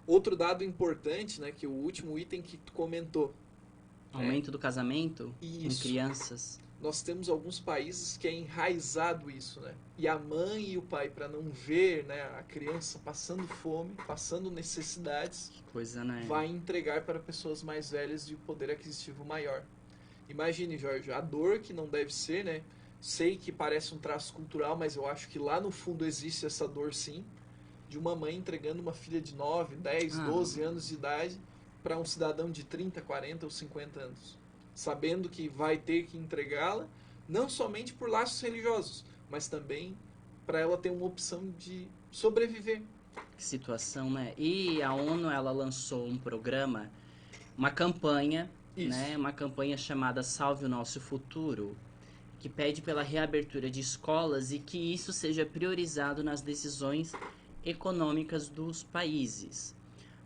Outro dado importante, né, que o último item que tu comentou. Aumento do casamento em Isso. crianças. Nós temos alguns países que é enraizado isso, né? E a mãe e o pai, para não ver, né, a criança passando fome, passando necessidades, Que coisa, né? vai entregar para pessoas mais velhas de poder aquisitivo maior. Imagine, Jorge, a dor que não deve ser, né? Sei que parece um traço cultural, mas eu acho que lá no fundo existe essa dor sim, de uma mãe entregando uma filha de 9, 10, 12 anos de idade para um cidadão de 30, 40 ou 50 anos. Sabendo que vai ter que entregá-la, não somente por laços religiosos, mas também para ela ter uma opção de sobreviver. Que situação, né? E a ONU, ela lançou um programa, uma campanha, Isso. né? Uma campanha chamada Salve o Nosso Futuro, que pede pela reabertura de escolas e que isso seja priorizado nas decisões econômicas dos países.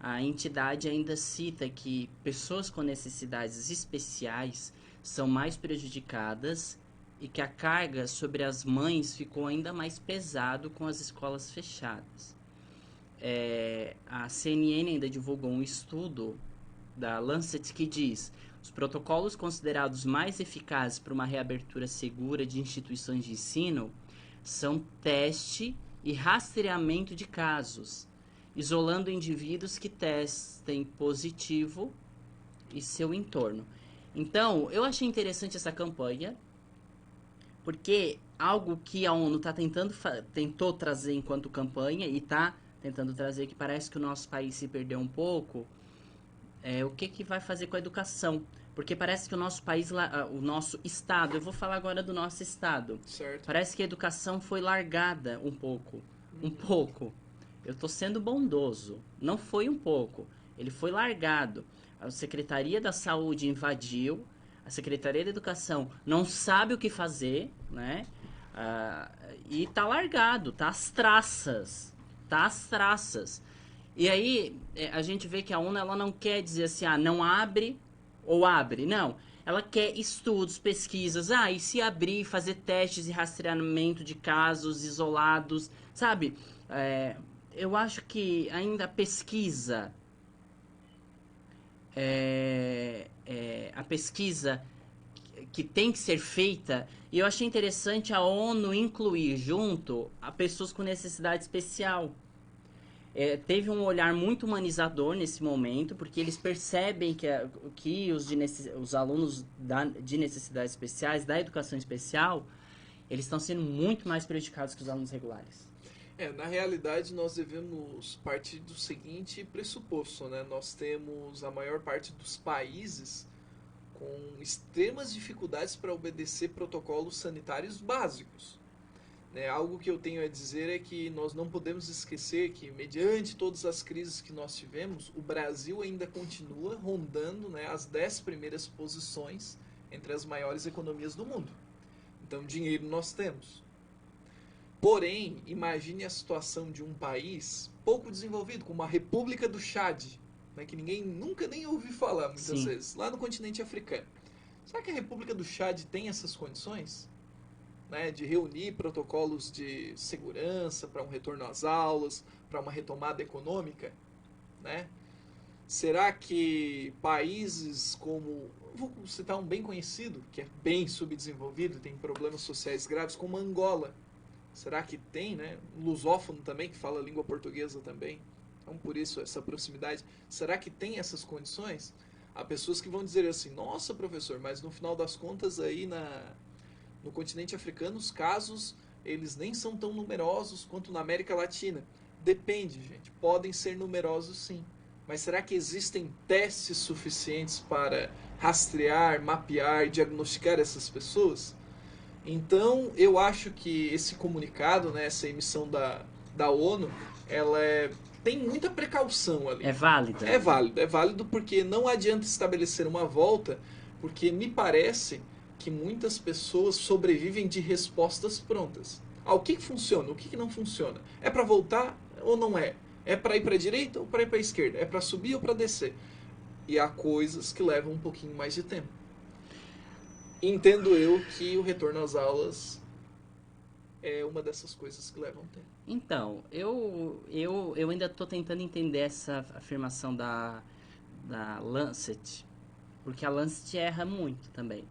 A entidade ainda cita que pessoas com necessidades especiais são mais prejudicadas e que a carga sobre as mães ficou ainda mais pesado com as escolas fechadas. A CNN ainda divulgou um estudo da Lancet que diz: os protocolos considerados mais eficazes para uma reabertura segura de instituições de ensino são teste e rastreamento de casos, isolando indivíduos que testem positivo e seu entorno. Então, eu achei interessante essa campanha, porque algo que a ONU tentou trazer enquanto campanha e está tentando trazer, que parece que o nosso país se perdeu um pouco, o que vai fazer com a educação. Porque parece que o nosso país, o nosso estado, eu vou falar agora do nosso estado. Certo. Parece que a educação foi largada um pouco. Um pouco. Eu estou sendo bondoso. Não foi um pouco. Ele foi largado. A Secretaria da Saúde invadiu. A Secretaria da Educação não sabe o que fazer, né? E tá largado, tá às traças. Tá às traças. E aí, a gente vê que a ONU, ela não quer dizer assim, não abre ou abre. Não. Ela quer estudos, pesquisas. E se abrir, fazer testes e rastreamento de casos isolados, sabe? Eu acho que ainda a pesquisa... a pesquisa que tem que ser feita, e eu achei interessante a ONU incluir junto a pessoas com necessidade especial. Teve um olhar muito humanizador nesse momento, porque eles percebem que os alunos de necessidades especiais, da educação especial, eles estão sendo muito mais prejudicados que os alunos regulares. Na realidade, nós devemos partir do seguinte pressuposto, né? Nós temos a maior parte dos países com extremas dificuldades para obedecer protocolos sanitários básicos. Algo que eu tenho a dizer é que nós não podemos esquecer que, mediante todas as crises que nós tivemos, o Brasil ainda continua rondando, né, as 10 primeiras posições entre as maiores economias do mundo. Então, dinheiro nós temos. Porém, imagine a situação de um país pouco desenvolvido, como a República do Chad, né, que ninguém nunca nem ouviu falar muitas vezes, lá no continente africano. Será que a República do Chad tem essas condições? Né, de reunir protocolos de segurança para um retorno às aulas, para uma retomada econômica? Né? Será que países como, vou citar um bem conhecido, que é bem subdesenvolvido, tem problemas sociais graves, como Angola, será que tem, né? Lusófono também, que fala a língua portuguesa também, então por isso essa proximidade, será que tem essas condições? Há pessoas que vão dizer assim, nossa professor, mas no final das contas aí no continente africano os casos eles nem são tão numerosos quanto na América Latina. Depende, gente, podem ser numerosos sim, mas será que existem testes suficientes para rastrear, mapear, diagnosticar essas pessoas? Então, eu acho que esse comunicado, né, essa emissão da ONU, tem muita precaução ali. É válida? É válido porque não adianta estabelecer uma volta, porque me parece que muitas pessoas sobrevivem de respostas prontas. O que funciona, o que não funciona? É para voltar ou não é? É para ir para a direita ou para ir para a esquerda? É para subir ou para descer? E há coisas que levam um pouquinho mais de tempo. Entendo eu que o retorno às aulas é uma dessas coisas que levam tempo. Então, eu ainda estou tentando entender essa afirmação da Lancet, porque a Lancet erra muito também.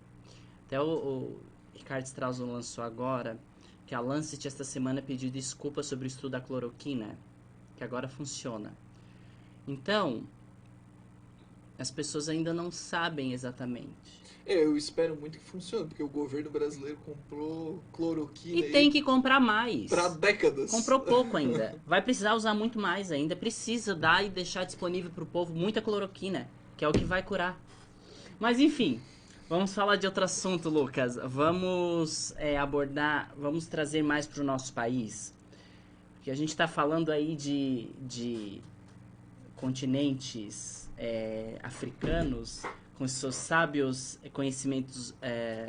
Até o Ricardo Strauss lançou agora que a Lancet esta semana pediu desculpa sobre o estudo da cloroquina, que agora funciona. Então, as pessoas ainda não sabem exatamente. Eu espero muito que funcione, porque o governo brasileiro comprou cloroquina E tem que comprar mais. para décadas. Comprou pouco ainda. Vai precisar usar muito mais ainda. Precisa dar e deixar disponível para o povo muita cloroquina, que é o que vai curar. Mas enfim, vamos falar de outro assunto, Lucas. Vamos vamos trazer mais para o nosso país. Porque a gente está falando aí de continentes africanos, com seus sábios conhecimentos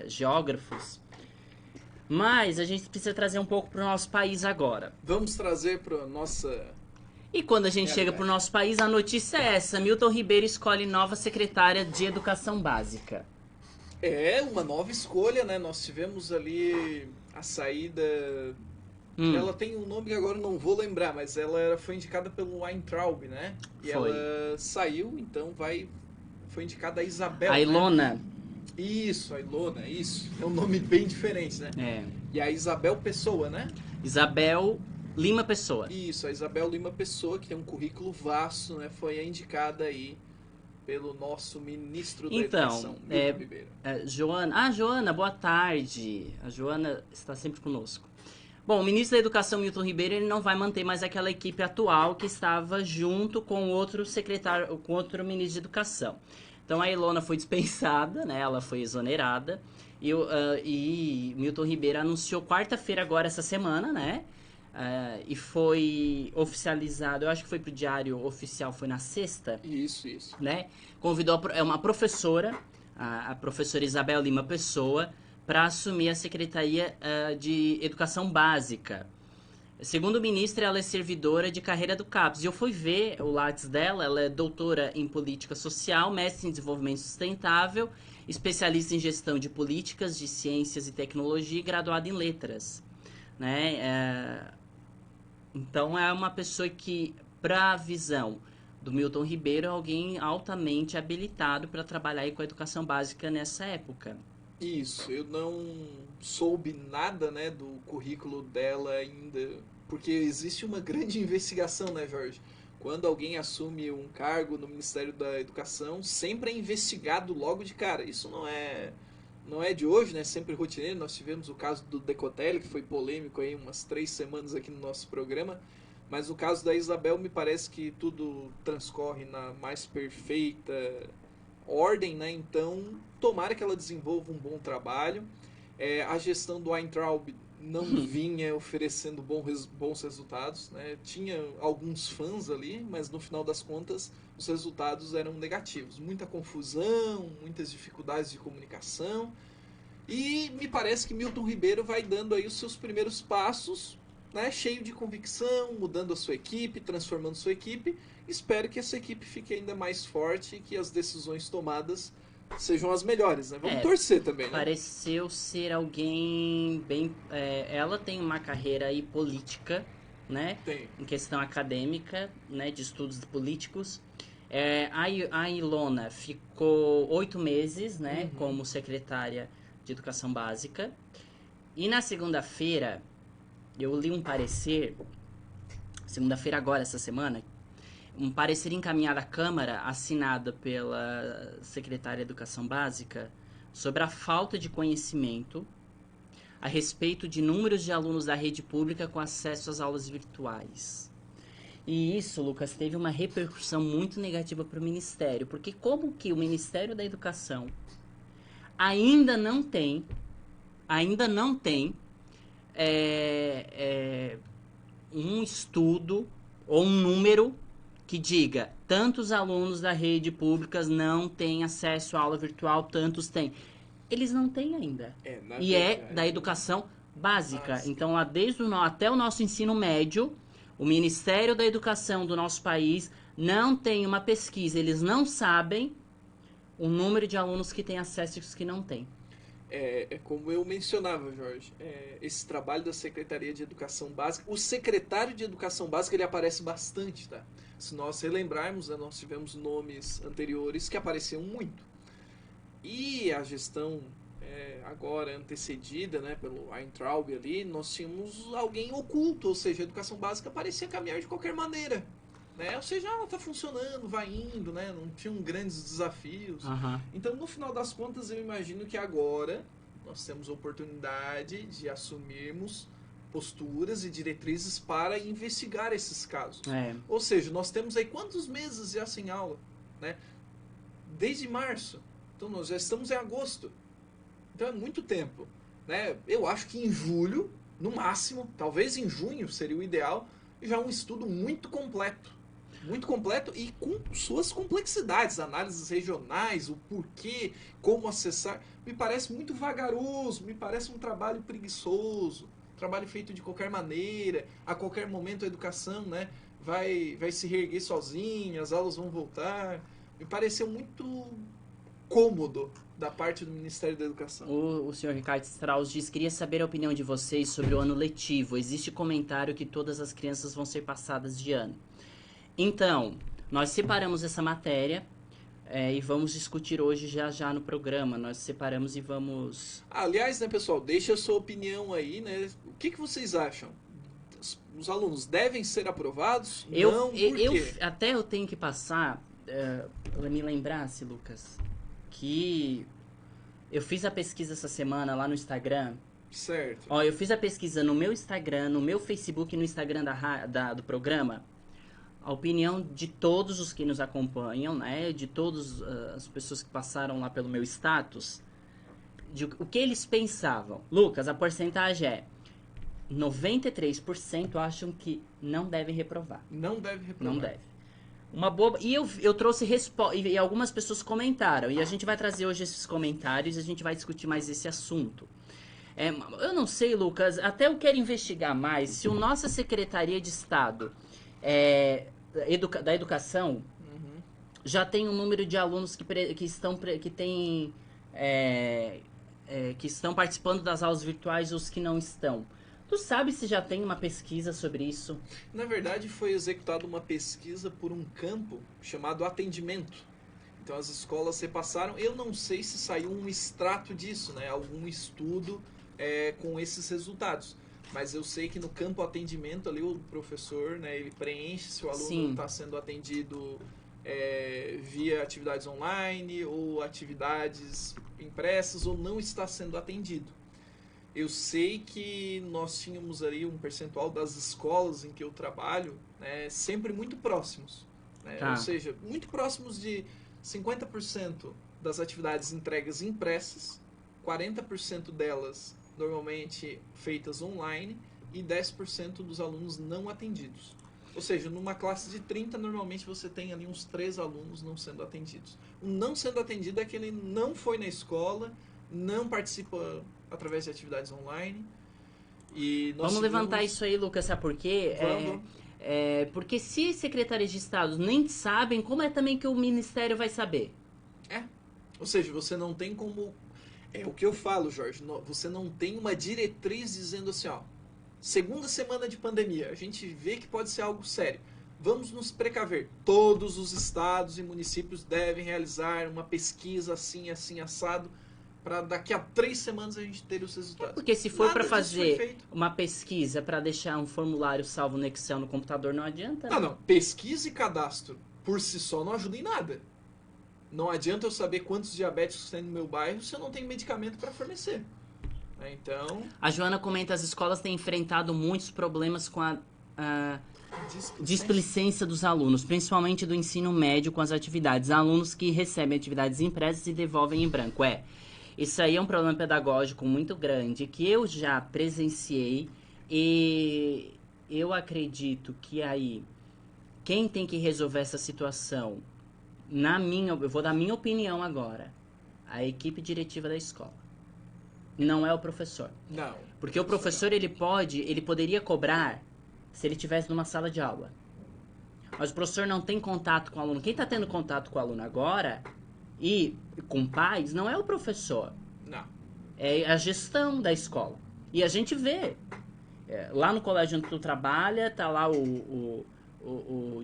geógrafos. Mas a gente precisa trazer um pouco para o nosso país agora. Vamos trazer para nossa... E quando a gente chega para o nosso país, a notícia é essa. Milton Ribeiro escolhe nova secretária de Educação Básica. É uma nova escolha, né? Nós tivemos ali a saída... Ela tem um nome que agora eu não vou lembrar, mas ela foi indicada pelo Weintraub, né? E Foi. ela saiu, então foi indicada a Isabel. A Ilona. Né? Isso, a Ilona, isso. É um nome bem diferente, né? É. E a Isabel Pessoa, né? Isabel Lima Pessoa. Isso, a Isabel Lima Pessoa, que tem um currículo vasto, né? Foi indicada aí pelo nosso ministro da Educação, Milton Ribeiro. Joana, boa tarde. A Joana está sempre conosco. Bom, o ministro da Educação, Milton Ribeiro, ele não vai manter mais aquela equipe atual que estava junto com outro secretário, com outro ministro de Educação. Então, a Ilona foi dispensada, né? Ela foi exonerada. E Milton Ribeiro anunciou quarta-feira agora, essa semana, né? E foi oficializado, eu acho que foi pro Diário Oficial, foi na sexta. Isso. Né? Convidou uma professora, a professora Isabel Lima Pessoa, para assumir a Secretaria de Educação Básica. Segundo o ministro, ela é servidora de carreira do CAPES. E eu fui ver o Lattes dela, ela é doutora em Política Social, mestre em Desenvolvimento Sustentável, especialista em Gestão de Políticas, de Ciências e Tecnologia e graduada em Letras. Né? Então, é uma pessoa que, para a visão do Milton Ribeiro, é alguém altamente habilitado para trabalhar aí com a educação básica nessa época. Isso, eu não soube nada, né, do currículo dela ainda, porque existe uma grande investigação, né, Jorge? Quando alguém assume um cargo no Ministério da Educação, sempre é investigado logo de cara. Isso não é de hoje, né? Sempre rotineiro. Nós tivemos o caso do Decotelli, que foi polêmico aí umas 3 semanas aqui no nosso programa. Mas o caso da Isabel, me parece que tudo transcorre na mais perfeita ordem, né? Então, tomara que ela desenvolva um bom trabalho. A gestão do Weintraub não vinha oferecendo bons resultados, né? Tinha alguns fãs ali, mas no final das contas os resultados eram negativos. Muita confusão, muitas dificuldades de comunicação. E me parece que Milton Ribeiro vai dando aí os seus primeiros passos, né? Cheio de convicção, mudando a sua equipe, transformando sua equipe. Espero que essa equipe fique ainda mais forte e que as decisões tomadas sejam as melhores, né? Vamos torcer também, né? Pareceu ser alguém bem... ela tem uma carreira aí política, né? Tem. Em questão acadêmica, né? De estudos políticos. A Ilona ficou 8 meses, né? Como secretária de Educação Básica. E na segunda-feira, eu li um parecer... Segunda-feira agora, essa semana... Um parecer encaminhado à Câmara, assinado pela secretária de Educação Básica, sobre a falta de conhecimento a respeito de números de alunos da rede pública com acesso às aulas virtuais. E isso, Lucas, teve uma repercussão muito negativa para o Ministério, porque como que o Ministério da Educação ainda não tem um estudo ou um número que diga tantos alunos da rede pública não têm acesso à aula virtual, tantos têm. Eles não têm ainda. E é da educação básica. Então, lá até o nosso ensino médio, o Ministério da Educação do nosso país não tem uma pesquisa. Eles não sabem o número de alunos que têm acesso e os que não têm. É como eu mencionava, Jorge, esse trabalho da Secretaria de Educação Básica, o secretário de Educação Básica, ele aparece bastante, tá? Se nós relembrarmos, né, nós tivemos nomes anteriores que apareciam muito. E a gestão agora antecedida, né, pelo Weintraub ali, nós tínhamos alguém oculto, ou seja, a Educação Básica parecia caminhar de qualquer maneira. Né? Ou seja, ela está funcionando, vai indo, né? Não tinham grandes desafios. Então, no final das contas, eu imagino que agora nós temos a oportunidade de assumirmos posturas e diretrizes para investigar esses casos. Ou seja, nós temos aí quantos meses já sem aula? Né? Desde março. Então, nós já estamos em agosto. Então, é muito tempo. Né? Eu acho que em julho, no máximo, talvez em junho seria o ideal, já um estudo muito completo. Muito completo e com suas complexidades, análises regionais, o porquê, como acessar. Me parece muito vagaroso, me parece um trabalho preguiçoso, trabalho feito de qualquer maneira, a qualquer momento a educação, né, vai se reerguer sozinha, as aulas vão voltar. Me pareceu muito cômodo da parte do Ministério da Educação. O senhor Ricardo Strauss diz: queria saber a opinião de vocês sobre o ano letivo. Existe comentário que todas as crianças vão ser passadas de ano. Então, nós separamos essa matéria e vamos discutir hoje já no programa. Nós separamos e vamos... Aliás, né, pessoal, deixa a sua opinião aí, né? O que vocês acham? Os alunos devem ser aprovados? Não, por quê? Até eu tenho que passar, me lembrasse, Lucas, que eu fiz a pesquisa essa semana lá no Instagram. Certo. Ó, eu fiz a pesquisa no meu Instagram, no meu Facebook e no Instagram do programa. A opinião de todos os que nos acompanham, né, de todas as pessoas que passaram lá pelo meu status, de o que eles pensavam. Lucas, a porcentagem é 93% acham que não devem reprovar. Não deve reprovar. Não deve. Uma boa... E eu trouxe resposta, e algumas pessoas comentaram, e a gente vai trazer hoje esses comentários e a gente vai discutir mais esse assunto. Eu não sei, Lucas, até eu quero investigar mais se a nossa Secretaria de Estado... da educação já tem um número de alunos que estão participando das aulas virtuais e os que não estão. Tu sabe se já tem uma pesquisa sobre isso? Na verdade, foi executada uma pesquisa por um campo chamado atendimento. Então as escolas repassaram. Eu não sei se saiu um extrato disso, né? Algum estudo com esses resultados. Mas eu sei que no campo atendimento ali o professor, né, ele preenche se o aluno está sendo atendido via atividades online ou atividades impressas ou não está sendo atendido. Eu sei que nós tínhamos ali um percentual das escolas em que eu trabalho, né, sempre muito próximos. Né? Ou seja, muito próximos de 50% das atividades entregas impressas, 40% delas normalmente feitas online e 10% dos alunos não atendidos. Ou seja, numa classe de 30, normalmente você tem ali uns 3 alunos não sendo atendidos. O não sendo atendido é que ele não foi na escola, não participa através de atividades online. E nós Vamos levantar isso aí, Lucas, sabe por quê? Porque se secretarias de Estado nem sabem, como é também que o Ministério vai saber? Ou seja, você não tem como... É o que eu falo, Jorge, você não tem uma diretriz dizendo assim, ó, segunda semana de pandemia, a gente vê que pode ser algo sério. Vamos nos precaver. Todos os estados e municípios devem realizar uma pesquisa assim, assim, assado, para daqui a 3 semanas a gente ter os resultados. Porque se for para fazer uma pesquisa para deixar um formulário salvo no Excel no computador, não adianta. Não. Pesquisa e cadastro por si só não ajuda em nada. Não adianta eu saber quantos diabéticos tem no meu bairro se eu não tenho medicamento para fornecer. Então... A Joana comenta: as escolas têm enfrentado muitos problemas com Displicência dos alunos, principalmente do ensino médio com as atividades. Alunos que recebem atividades impressas e devolvem em branco. Isso aí é um problema pedagógico muito grande que eu já presenciei e eu acredito que aí quem tem que resolver essa situação, eu vou dar minha opinião agora, a equipe diretiva da escola. Não é o professor. Não. Porque o professor, ele poderia cobrar se ele estivesse numa sala de aula. Mas o professor não tem contato com o aluno. Quem está tendo contato com o aluno agora e com pais não é o professor. Não. É a gestão da escola. E a gente vê. Lá no colégio onde tu trabalha, tá lá o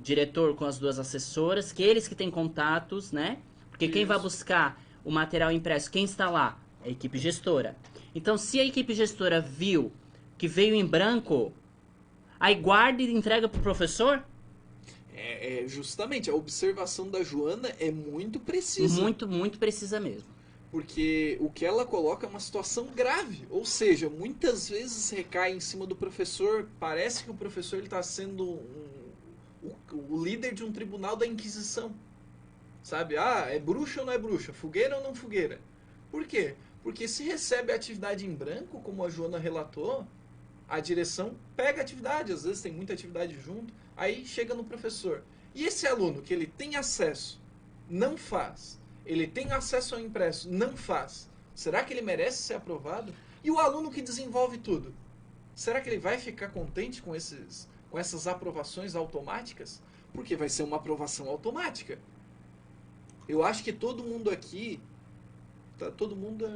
diretor com as duas assessoras, que eles que têm contatos, né? Porque quem vai buscar o material impresso, quem está lá? A equipe gestora. Então, se a equipe gestora viu que veio em branco, aí guarda e entrega pro professor? Justamente, a observação da Joana é muito precisa. Muito, muito precisa mesmo. Porque o que ela coloca é uma situação grave. Ou seja, muitas vezes recai em cima do professor. Parece que o professor está sendo o líder de um tribunal da Inquisição. Sabe? É bruxa ou não é bruxa? Fogueira ou não fogueira? Por quê? Porque se recebe a atividade em branco, como a Joana relatou, a direção pega a atividade, às vezes tem muita atividade junto, aí chega no professor. E esse aluno que ele tem acesso, não faz. Ele tem acesso ao impresso, não faz. Será que ele merece ser aprovado? E o aluno que desenvolve tudo? Será que ele vai ficar contente com essas aprovações automáticas? Porque vai ser uma aprovação automática. Eu acho que todo mundo aqui... todo mundo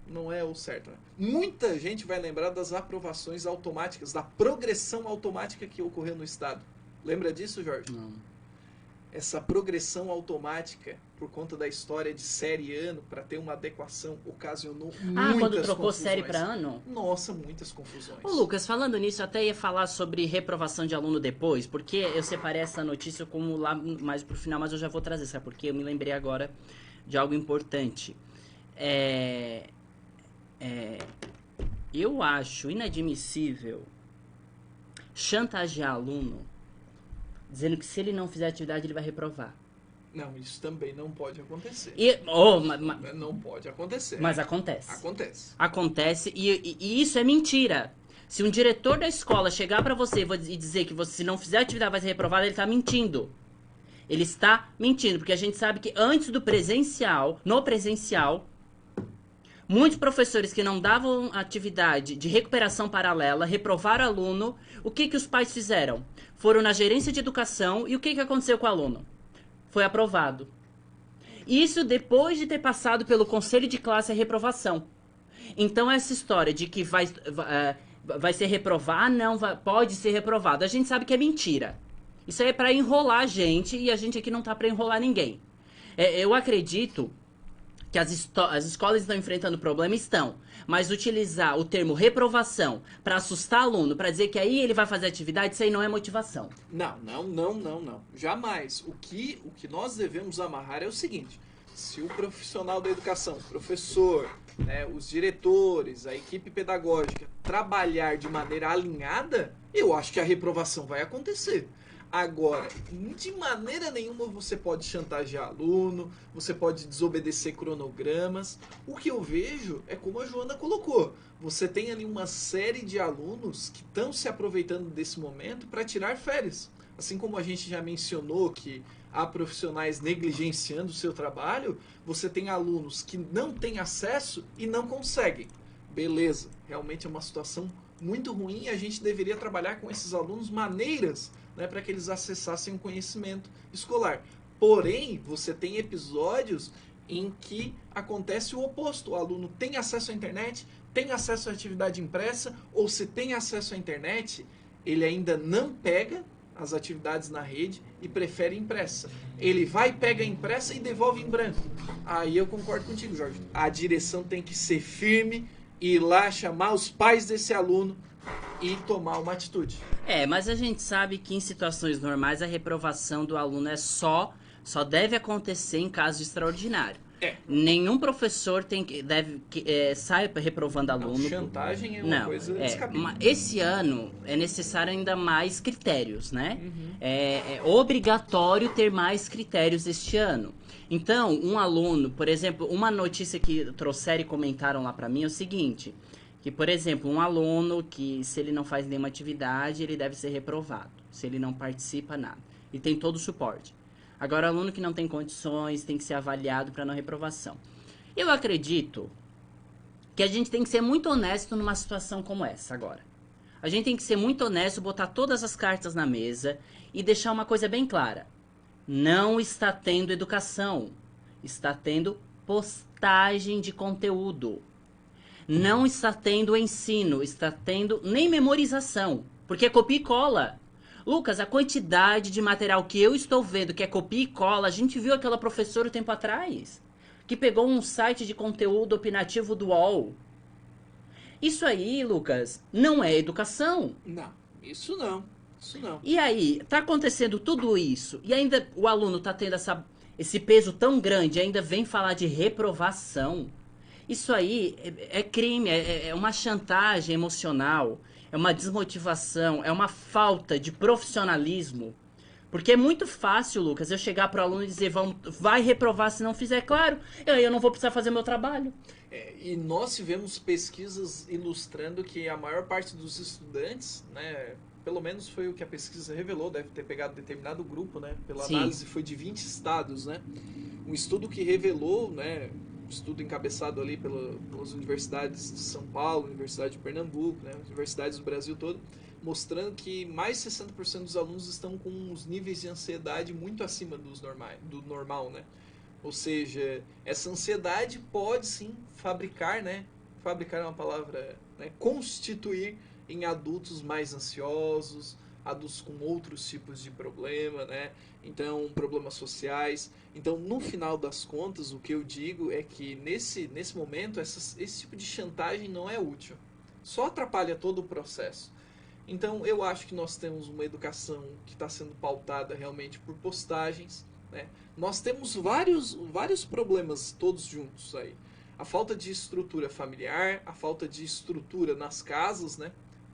não é o certo, né? Muita gente vai lembrar das aprovações automáticas, da progressão automática que ocorreu no Estado. Lembra disso, Jorge? Não. Essa progressão automática, por conta da história de série e ano, para ter uma adequação, ocasionou muitas quando trocou confusões. série para ano? Nossa, muitas confusões. Ô Lucas, falando nisso, eu até ia falar sobre reprovação de aluno depois, porque eu separei essa notícia como lá mais pro final, mas eu já vou trazer, sabe? Porque eu me lembrei agora de algo importante. Eu acho inadmissível chantagear aluno dizendo que se ele não fizer atividade ele vai reprovar. Não, isso também não pode acontecer. Não pode acontecer. Mas acontece. Acontece e isso é mentira. Se um diretor da escola chegar pra você e dizer que você, se não fizer atividade vai ser reprovado, ele tá mentindo. Ele está mentindo, porque a gente sabe que antes do presencial, no presencial, muitos professores que não davam atividade de recuperação paralela reprovaram o aluno. O que os pais fizeram? Foram na gerência de educação e o que aconteceu com o aluno? Foi aprovado. Isso depois de ter passado pelo conselho de classe a reprovação. Então essa história de que vai ser reprovado, pode ser reprovado. A gente sabe que é mentira. Isso aí é para enrolar a gente e a gente aqui não tá para enrolar ninguém. Eu acredito que as escolas estão enfrentando problema, mas utilizar o termo reprovação para assustar aluno, para dizer que aí ele vai fazer atividade, isso aí não é motivação. Não. Jamais. O que nós devemos amarrar é o seguinte: se o profissional da educação, professor, os diretores, a equipe pedagógica, trabalhar de maneira alinhada, eu acho que a reprovação vai acontecer. Agora, de maneira nenhuma você pode chantagear aluno, você pode desobedecer cronogramas. O que eu vejo é como a Joana colocou. Você tem ali uma série de alunos que estão se aproveitando desse momento para tirar férias. Assim como a gente já mencionou que há profissionais negligenciando o seu trabalho, você tem alunos que não têm acesso e não conseguem. Beleza, realmente é uma situação muito ruim e a gente deveria trabalhar com esses alunos maneiras para que eles acessassem o conhecimento escolar. Porém, você tem episódios em que acontece o oposto. O aluno tem acesso à internet, tem acesso à atividade impressa, ou se tem acesso à internet, ele ainda não pega as atividades na rede e prefere impressa. Ele vai, pega a impressa e devolve em branco. Aí eu concordo contigo, Jorge. A direção tem que ser firme, ir lá chamar os pais desse aluno e tomar uma atitude. Mas a gente sabe que em situações normais a reprovação do aluno só deve acontecer em caso extraordinário. Nenhum professor sai reprovando aluno. Não, chantagem é uma coisa descabida. Esse ano é necessário ainda mais critérios, né? É obrigatório ter mais critérios este ano. Então, um aluno, por exemplo, uma notícia que trouxeram e comentaram lá pra mim é o seguinte, que, por exemplo, um aluno que, se ele não faz nenhuma atividade, ele deve ser reprovado. Se ele não participa, nada. E tem todo o suporte. Agora, o aluno que não tem condições tem que ser avaliado para não reprovação. Eu acredito que a gente tem que ser muito honesto numa situação como essa agora. A gente tem que ser muito honesto, botar todas as cartas na mesa e deixar uma coisa bem clara. Não está tendo educação. Está tendo postagem de conteúdo. Não está tendo ensino. Está tendo nem memorização. Porque é copia e cola. Lucas, a quantidade de material que eu estou vendo que é copia e cola, a gente viu aquela professora um tempo atrás, que pegou um site de conteúdo opinativo do UOL. Isso aí, Lucas, não é educação. Não, isso não. Isso não. E aí, tá acontecendo tudo isso, e ainda o aluno tá tendo esse peso tão grande, ainda vem falar de reprovação. Isso aí é crime, é uma chantagem emocional, é uma desmotivação, é uma falta de profissionalismo. Porque é muito fácil, Lucas, eu chegar pro aluno e dizer, vai reprovar se não fizer, claro, eu não vou precisar fazer meu trabalho. E nós tivemos pesquisas ilustrando que a maior parte dos estudantes, né, pelo menos foi o que a pesquisa revelou, deve ter pegado determinado grupo, né, pela Sim. análise foi de 20 estados, né, um estudo que revelou, né, um estudo encabeçado ali pelas universidades de São Paulo, Universidade de Pernambuco, né, universidades do Brasil todo, mostrando que mais de 60% dos alunos estão com os níveis de ansiedade muito acima do normal, né? Ou seja, essa ansiedade pode sim fabricar, né? Fabricar é uma palavra, né? Constituir em adultos mais ansiosos, adultos com outros tipos de problema, né? Então, problemas sociais. Então, no final das contas, o que eu digo é que nesse momento, esse tipo de chantagem não é útil. Só atrapalha todo o processo. Então, eu acho que nós temos uma educação que está sendo pautada realmente por postagens, né? Nós temos vários problemas todos juntos aí. A falta de estrutura familiar, a falta de estrutura nas casas, né?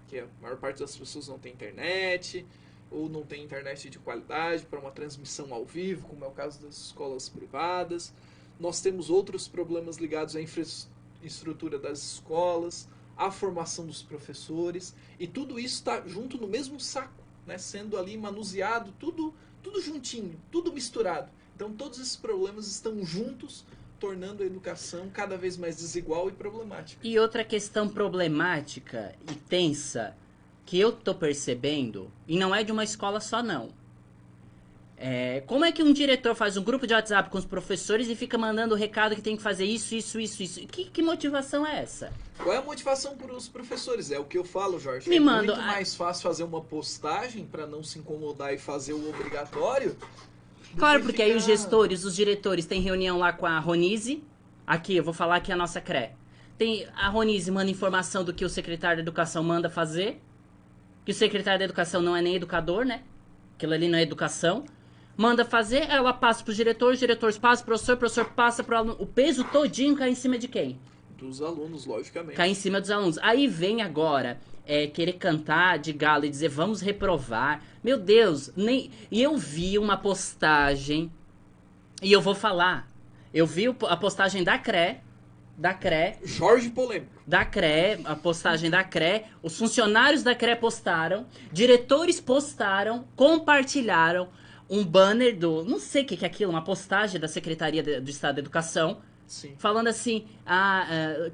Que a maior parte das pessoas não tem internet, ou não tem internet de qualidade para uma transmissão ao vivo, como é o caso das escolas privadas. Nós temos outros problemas ligados à infraestrutura das escolas, a formação dos professores, e tudo isso está junto no mesmo saco, né? Sendo ali manuseado, tudo juntinho, tudo misturado. Então todos esses problemas estão juntos, tornando a educação cada vez mais desigual e problemática. E outra questão problemática e tensa que eu tô percebendo, e não é de uma escola só não, como é que um diretor faz um grupo de WhatsApp com os professores e fica mandando o recado que tem que fazer isso? Que motivação é essa? Qual é a motivação para os professores? É o que eu falo, Jorge. Me manda, muito mais fácil fazer uma postagem para não se incomodar e fazer o obrigatório. Claro, porque aí os gestores, os diretores têm reunião lá com a Ronise. Aqui, eu vou falar aqui a nossa CRE. A Ronise manda informação do que o secretário da Educação manda fazer. Que o secretário da Educação não é nem educador, né? Aquilo ali não é educação. Manda fazer, ela passa para os diretores passa para o professor passa para o aluno. O peso todinho cai em cima de quem? Dos alunos, logicamente. Cai em cima dos alunos. Aí vem agora querer cantar de galo e dizer vamos reprovar. Meu Deus, E eu vi uma postagem, e eu vou falar. Eu vi a postagem da CRE. Jorge Polêmico. Da CRE, a postagem da CRE. Os funcionários da CRE postaram, diretores postaram, compartilharam um banner não sei o que é aquilo, uma postagem da Secretaria do Estado da Educação, Sim. falando assim,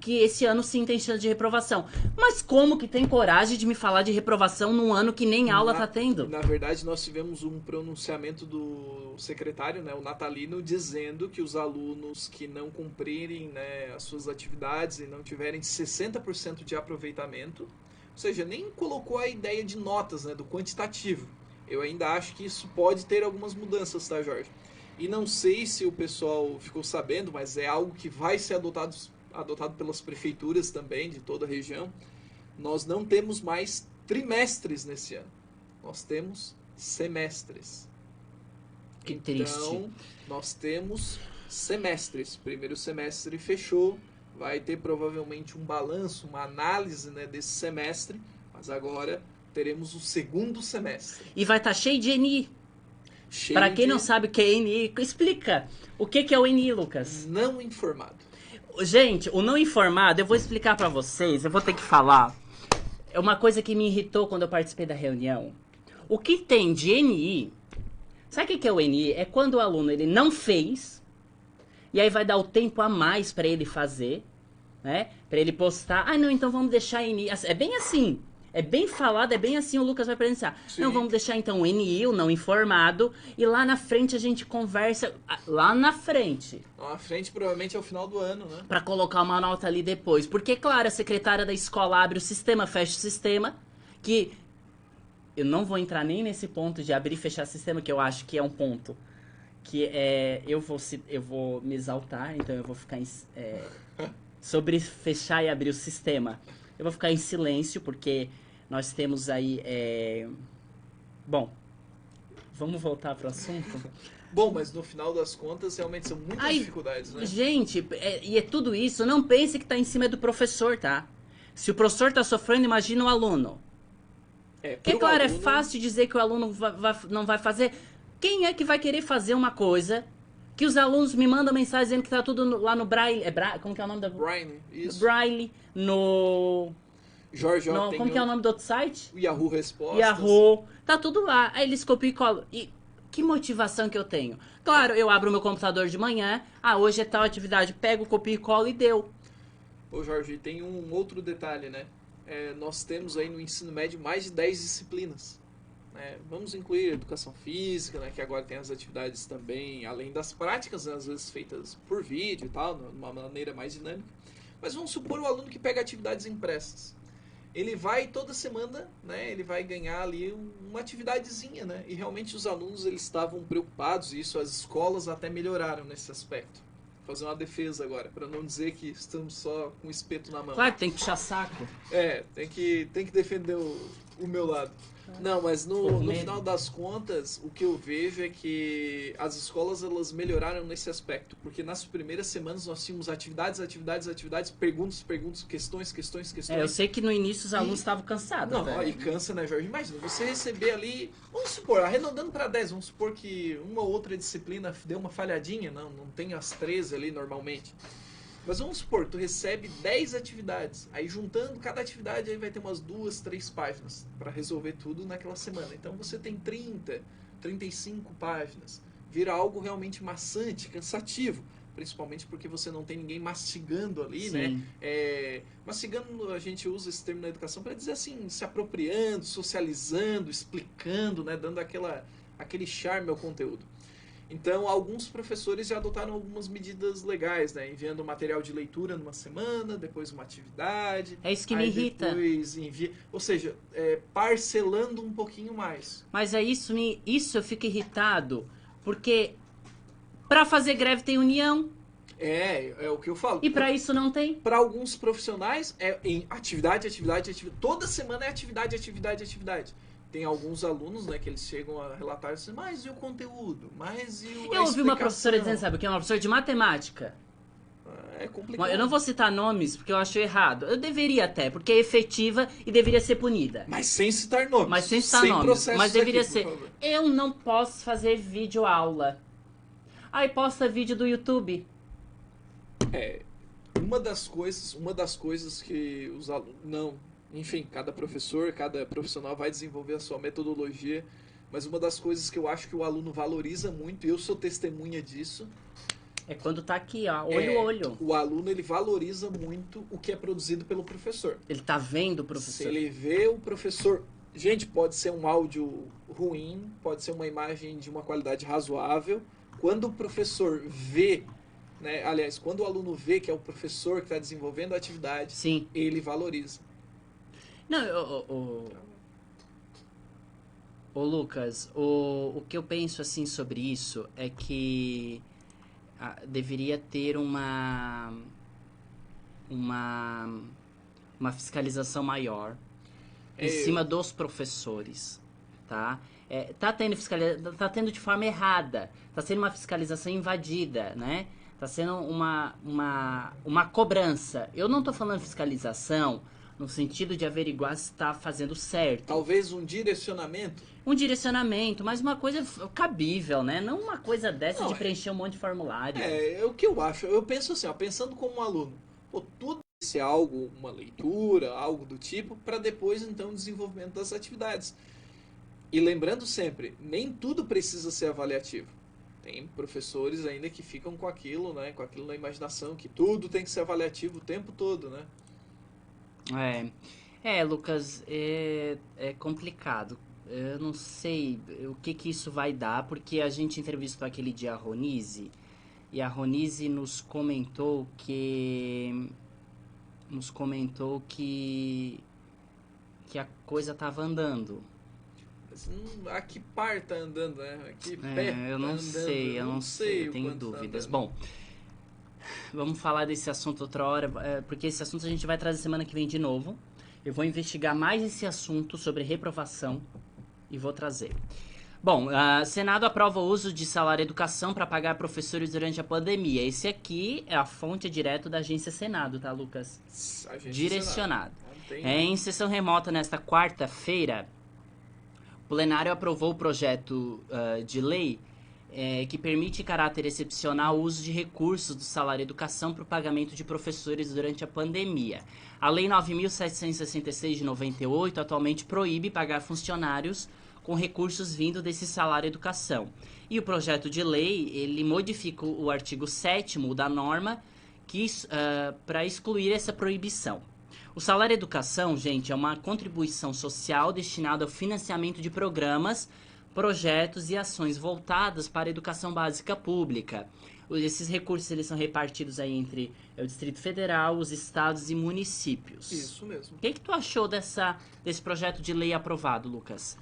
que esse ano sim tem chance de reprovação. Mas como que tem coragem de me falar de reprovação num ano que nem aula tá tendo? Na verdade, nós tivemos um pronunciamento do secretário, né, o Natalino, dizendo que os alunos que não cumprirem, né, as suas atividades e não tiverem 60% de aproveitamento, ou seja, nem colocou a ideia de notas, né, do quantitativo. Eu ainda acho que isso pode ter algumas mudanças, tá, Jorge? E não sei se o pessoal ficou sabendo, mas é algo que vai ser adotado pelas prefeituras também, de toda a região. Nós não temos mais trimestres nesse ano. Nós temos semestres. Que então, triste. nós temos semestres. Primeiro semestre fechou, vai ter provavelmente um balanço, uma análise, né, desse semestre, mas agora teremos o segundo semestre. E vai estar cheio de NI. Cheio Pra quem de não sabe o que é NI, explica. O que é o NI, Lucas? não informado. Gente, o não informado, eu vou explicar pra vocês, eu vou ter que falar. É uma coisa que me irritou quando eu participei da reunião. O que tem de NI... Sabe o que é o NI? É quando o aluno ele não fez, e aí vai dar o tempo a mais pra ele fazer, né? Pra ele postar. Ah, não, então vamos deixar NI. É bem assim. É bem falado, é bem assim, o Lucas vai pensar. Sim. Não, vamos deixar então o NI, o não informado, e lá na frente a gente conversa. Lá na frente. Lá na frente provavelmente é o final do ano, né? Pra colocar uma nota ali depois. Porque, claro, a secretária da escola abre o sistema, fecha o sistema, que eu não vou entrar nem nesse ponto de abrir e fechar o sistema, que eu acho que é um ponto que é... Eu vou me exaltar, então eu vou ficar sobre fechar e abrir o sistema. Eu vou ficar em silêncio, porque nós temos aí... Bom, vamos voltar pro assunto? Bom, mas no final das contas, realmente são muitas dificuldades, né? Gente, e é tudo isso. Não pense que tá em cima do professor, tá? Se o professor tá sofrendo, imagina o aluno. Porque, pro claro, aluno, é fácil dizer que o aluno não vai fazer. Quem é que vai querer fazer uma coisa que os alunos me mandam mensagem dizendo que tá tudo lá no Braille... como que é o nome da... Brian, isso. Braille, no... Jorge, ó, tem como que é o nome do outro site? o Yahoo Respostas. Yahoo. Tá tudo lá. Aí eles copiam e colam. E que motivação que eu tenho? Claro, eu abro meu computador de manhã. Ah, hoje é tal atividade. Pego, copio e colo e deu. Ô Jorge, tem um outro detalhe, né? Nós temos aí no ensino médio mais de 10 disciplinas. Né? Vamos incluir educação física, né? Que agora tem as atividades também, além das práticas, né? Às vezes feitas por vídeo e tal, de uma maneira mais dinâmica. Mas vamos supor o aluno que pega atividades impressas. Ele vai toda semana, né? Ele vai ganhar ali uma atividadezinha, né? E realmente os alunos eles estavam preocupados, e isso as escolas até melhoraram nesse aspecto. Vou fazer uma defesa agora, para não dizer que estamos só com o espeto na mão. Claro, tem que puxar saco. Tem que defender o meu lado. Não, mas no final das contas, o que eu vejo é que as escolas elas melhoraram nesse aspecto, porque nas primeiras semanas nós tínhamos atividades, perguntas, questões. Eu sei que no início os alunos estavam cansados. Não, velho. e cansa, né, Jorge? Imagina, você receber ali, vamos supor, arredondando para 10, vamos supor que uma ou outra disciplina deu uma falhadinha, não tem as 13 ali normalmente. Mas vamos supor, tu recebe 10 atividades, aí juntando cada atividade aí vai ter umas 2, 3 páginas para resolver tudo naquela semana. Então você tem 30, 35 páginas. Vira algo realmente maçante, cansativo. Principalmente porque você não tem ninguém mastigando ali, Sim. né? Mastigando, a gente usa esse termo na educação para dizer assim, se apropriando, socializando, explicando, né? Dando aquele charme ao conteúdo. Então, alguns professores já adotaram algumas medidas legais, né? Enviando material de leitura numa semana, depois uma atividade. É isso que me irrita. Depois ou seja, parcelando um pouquinho mais. Mas isso eu fico irritado, porque pra fazer greve tem união. É o que eu falo. E pra isso não tem? Para alguns profissionais, em atividade. Toda semana é atividade. Tem alguns alunos, né, que eles chegam a relatar assim, mas e o conteúdo? Mas e Eu ouvi uma professora dizendo, sabe o que? Uma professora de matemática. É complicado. Eu não vou citar nomes, porque eu acho errado. Eu deveria até, porque é efetiva e deveria ser punida. Mas sem citar nomes. Mas deveria aqui, ser. Eu não posso fazer vídeo aula. Aí posta vídeo do YouTube. Uma das coisas que os alunos... Enfim, cada professor, cada profissional vai desenvolver a sua metodologia, mas uma das coisas que eu acho que o aluno valoriza muito, e eu sou testemunha disso... É quando tá aqui, ó, olho. O aluno, ele valoriza muito o que é produzido pelo professor. Ele tá vendo o professor. Se ele vê o professor... Gente, pode ser um áudio ruim, pode ser uma imagem de uma qualidade razoável. Quando o professor vê... Né, aliás, quando o aluno vê que é o professor que está desenvolvendo a atividade, Sim. Ele valoriza. Não, Lucas, o que eu penso assim sobre isso é que deveria ter uma fiscalização maior em cima dos professores. tá? Tá tendo tá tendo de forma errada, tá sendo uma fiscalização invadida, né? Tá sendo uma cobrança. Eu não tô falando fiscalização no sentido de averiguar se está fazendo certo. Talvez um direcionamento. Um direcionamento, mas uma coisa cabível, né? Não uma coisa dessa Não, de preencher um monte de formulário. É o que eu acho. Eu penso assim, ó, pensando como um aluno. Pô, tudo isso é algo, uma leitura, algo do tipo, para depois então o desenvolvimento das atividades. E lembrando sempre, nem tudo precisa ser avaliativo. Tem professores ainda que ficam com aquilo, né? Com aquilo na imaginação, que tudo tem que ser avaliativo o tempo todo, né? Lucas, é complicado. Eu não sei o que isso vai dar, porque a gente entrevistou aquele dia a Ronise, e a Ronise nos comentou que a coisa tava andando. Mas, a que par tá andando, né? A que pé Eu tá não andando? sei, eu não sei, eu tenho dúvidas. Bom, vamos falar desse assunto outra hora, porque esse assunto a gente vai trazer semana que vem de novo. Eu vou investigar mais esse assunto sobre reprovação e vou trazer. Bom, Senado aprova o uso de salário educação para pagar professores durante a pandemia. Esse aqui é a fonte direto da agência Senado, tá, Lucas? Agência Direcionado. Senado. Em sessão remota nesta quarta-feira, o plenário aprovou o projeto de lei que permite, em caráter excepcional, o uso de recursos do salário educação para o pagamento de professores durante a pandemia. A Lei 9.766 de 98 atualmente proíbe pagar funcionários com recursos vindo desse salário educação. E o projeto de lei, ele modifica o artigo 7º da norma para excluir essa proibição. O salário educação, gente, é uma contribuição social destinada ao financiamento de programas, projetos e ações voltadas para a educação básica pública. Esses recursos eles são repartidos aí entre o Distrito Federal, os estados e municípios. Isso mesmo. O que tu achou desse projeto de lei aprovado, Lucas?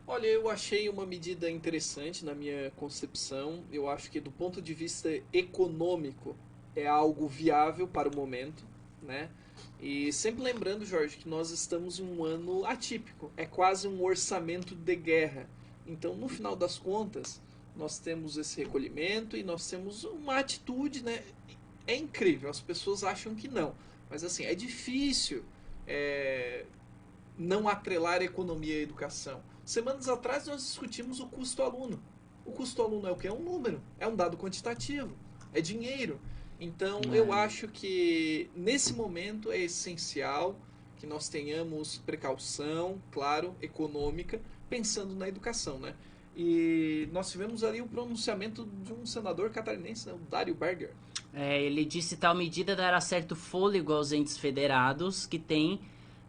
Olha, eu achei uma medida interessante na minha concepção. Eu acho que do ponto de vista econômico é algo viável para o momento, né? E sempre lembrando, Jorge, que nós estamos em um ano atípico. É quase um orçamento de guerra. Então, no final das contas, nós temos esse recolhimento e nós temos uma atitude, né? É incrível, as pessoas acham que não. Mas assim, é difícil não atrelar a economia à educação. Semanas atrás nós discutimos o custo aluno. O custo aluno é o que? É um número, é um dado quantitativo, é dinheiro. Então eu acho que nesse momento é essencial que nós tenhamos precaução, claro, econômica, pensando na educação, né? E nós tivemos ali o pronunciamento de um senador catarinense, né, o Dário Berger. Ele disse que tal medida dará certo fôlego aos entes federados que têm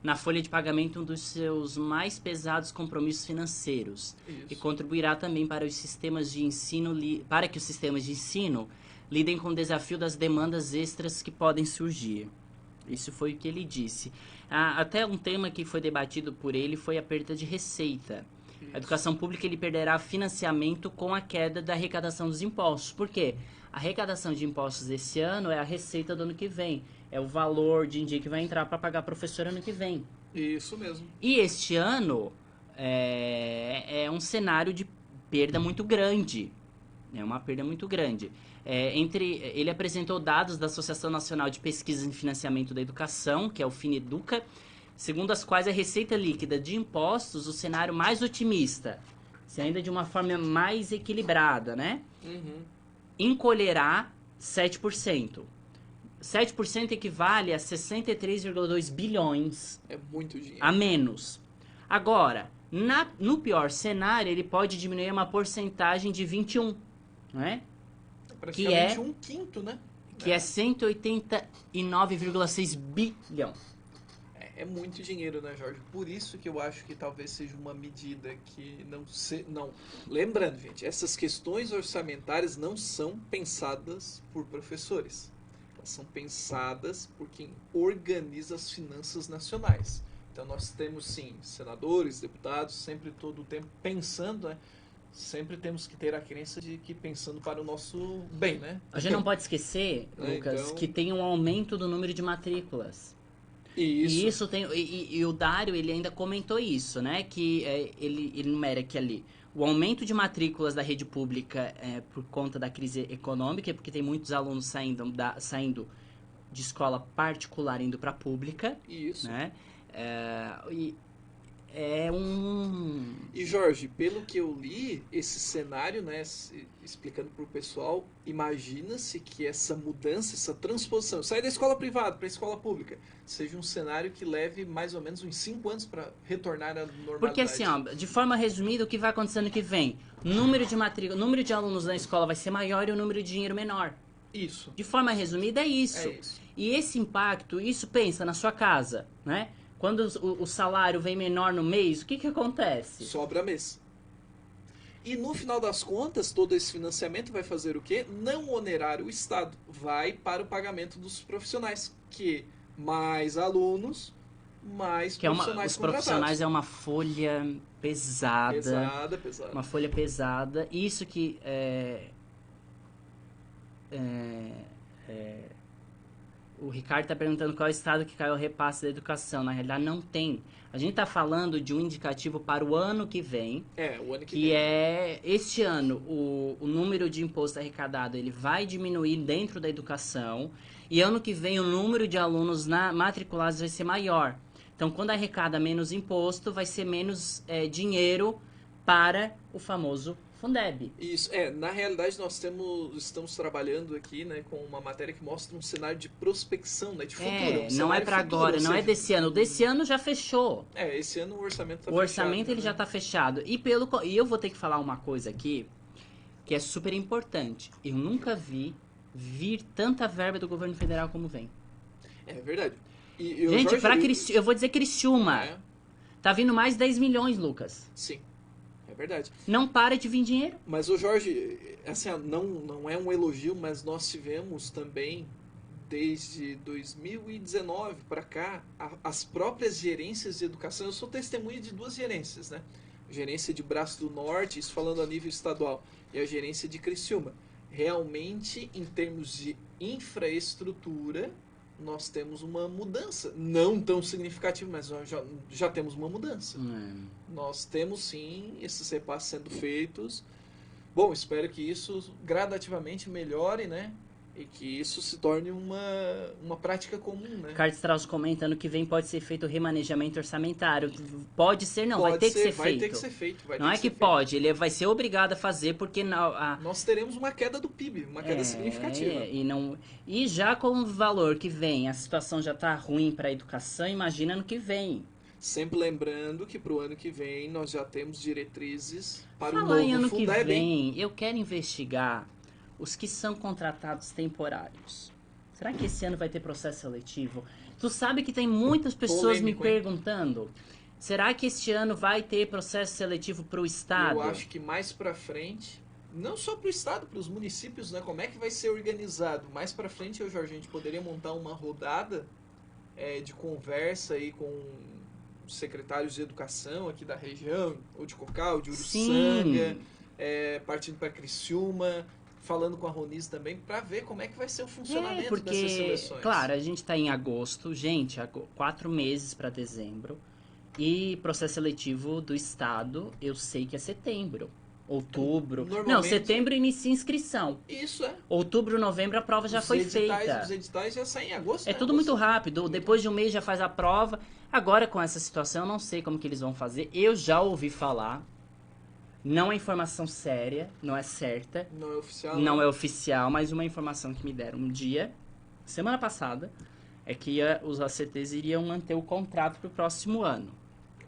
na folha de pagamento um dos seus mais pesados compromissos financeiros. Isso. E contribuirá também para os sistemas de ensino para que os sistemas de ensino lidem com o desafio das demandas extras que podem surgir. Isso foi o que ele disse. Até um tema que foi debatido por ele foi a perda de receita. Isso. A educação pública ele perderá financiamento com a queda da arrecadação dos impostos. Por quê? A arrecadação de impostos desse ano é a receita do ano que vem. É o valor de dia que vai entrar para pagar professor ano que vem. Isso mesmo. E este ano é um cenário de perda muito grande. É uma perda muito grande. Ele apresentou dados da Associação Nacional de Pesquisa em Financiamento da Educação, que é o FINEDUCA, segundo as quais a receita líquida de impostos, o cenário mais otimista, se ainda de uma forma mais equilibrada, né? Uhum. Encolherá 7%. 7% equivale a 63,2 bilhões. É muito dinheiro. A menos. Agora, no pior cenário, ele pode diminuir uma porcentagem de 21%. Não é? Praticamente um quinto, né? Que é 189,6 bilhão. É muito dinheiro, né, Jorge? Por isso que eu acho que talvez seja uma medida que não. Lembrando, gente, essas questões orçamentárias não são pensadas por professores. Elas são pensadas por quem organiza as finanças nacionais. Então nós temos, sim, senadores, deputados, sempre todo o tempo pensando, né? Sempre temos que ter a crença de que pensando para o nosso bem, né? A gente não pode esquecer, Lucas, então... que tem um aumento do número de matrículas. E isso tem. E o Dário, ele ainda comentou isso, né? Que ele numera aqui ali. O aumento de matrículas da rede pública por conta da crise econômica, porque tem muitos alunos saindo de escola particular indo para pública. Isso. Né? E Jorge, pelo que eu li, esse cenário, né, explicando para o pessoal, imagina-se que essa mudança, essa transposição, sair da escola privada para a escola pública, seja um cenário que leve mais ou menos uns 5 anos para retornar à normalidade. Porque assim, ó, de forma resumida, o que vai acontecer ano que vem? Número de alunos na escola vai ser maior e o número de dinheiro menor. Isso. De forma resumida, é isso. É isso. E esse impacto, isso pensa na sua casa, né? Quando o salário vem menor no mês, o que acontece? Sobra mês. E no final das contas, todo esse financiamento vai fazer o quê? Não onerar o Estado. Vai para o pagamento dos profissionais. Que mais alunos, mais profissionais os contratados. profissionais é uma folha pesada. Pesada. Uma folha pesada. Isso que o Ricardo está perguntando qual é o estado que caiu o repasse da educação. Na realidade, não tem. A gente está falando de um indicativo para o ano que vem. O ano que vem. É, este ano, o número de imposto arrecadado ele vai diminuir dentro da educação. E ano que vem, o número de alunos matriculados vai ser maior. Então, quando arrecada menos imposto, vai ser menos dinheiro para o famoso Fundeb. Isso, na realidade nós estamos trabalhando aqui, né, com uma matéria que mostra um cenário de prospecção, né, de futuro. Não é para agora, não é desse ano. O desse ano já fechou. Esse ano o orçamento está fechado. O orçamento ele já está fechado. E eu vou ter que falar uma coisa aqui que é super importante. Eu nunca vi vir tanta verba do governo federal como vem. É verdade. Gente, eu vou dizer Criciúma. Tá vindo mais 10 milhões, Lucas. Sim. É verdade. Não para de vir dinheiro. Mas o Jorge, assim, não é um elogio, mas nós tivemos também, desde 2019 para cá, as próprias gerências de educação. Eu sou testemunha de 2 gerências, né? A gerência de Braço do Norte, isso falando a nível estadual, e a gerência de Criciúma. Realmente, em termos de infraestrutura, nós temos uma mudança. Não tão significativa, mas nós já temos uma mudança. Nós temos, sim, esses repasses sendo feitos. Bom, espero que isso gradativamente melhore, né? E que isso se torne uma prática comum, né? Carlos Strauss comentando que vem pode ser feito o remanejamento orçamentário. Pode ser, não, vai ter que ser feito. Vai ter que ser feito. Não é que pode, ele vai ser obrigado a fazer porque nós teremos uma queda do PIB, uma queda significativa. E já com o valor que vem, a situação já está ruim para a educação, imagina no que vem. Sempre lembrando que para o ano que vem nós já temos diretrizes para o novo Fundeb. Ano que vem, eu quero investigar os que são contratados temporários. Será que esse ano vai ter processo seletivo? Tu sabe que tem muitas pessoas me perguntando, será que este ano vai ter processo seletivo para o Estado? Eu acho que mais para frente, não só para o Estado, para os municípios, né? Como é que vai ser organizado? Mais para frente, Jorge, a gente poderia montar uma rodada de conversa aí com secretários de educação aqui da região, ou de Cocal, de Uruçanga, partindo para Criciúma, falando com a Ronis também, para ver como é que vai ser o funcionamento dessas seleções. Claro, a gente está em agosto, gente, 4 meses para dezembro, e processo seletivo do Estado, eu sei que é setembro. Outubro. Não, setembro inicia inscrição. Isso é. Outubro, novembro, a prova já foi feita. Os editais já saem em agosto. É tudo muito rápido. Depois de um mês já faz a prova. Agora, com essa situação, eu não sei como que eles vão fazer. Eu já ouvi falar. Não é informação séria, não é certa. Não é oficial. Não é oficial, mas uma informação que me deram um dia, semana passada, é que os ACTs iriam manter o contrato para o próximo ano.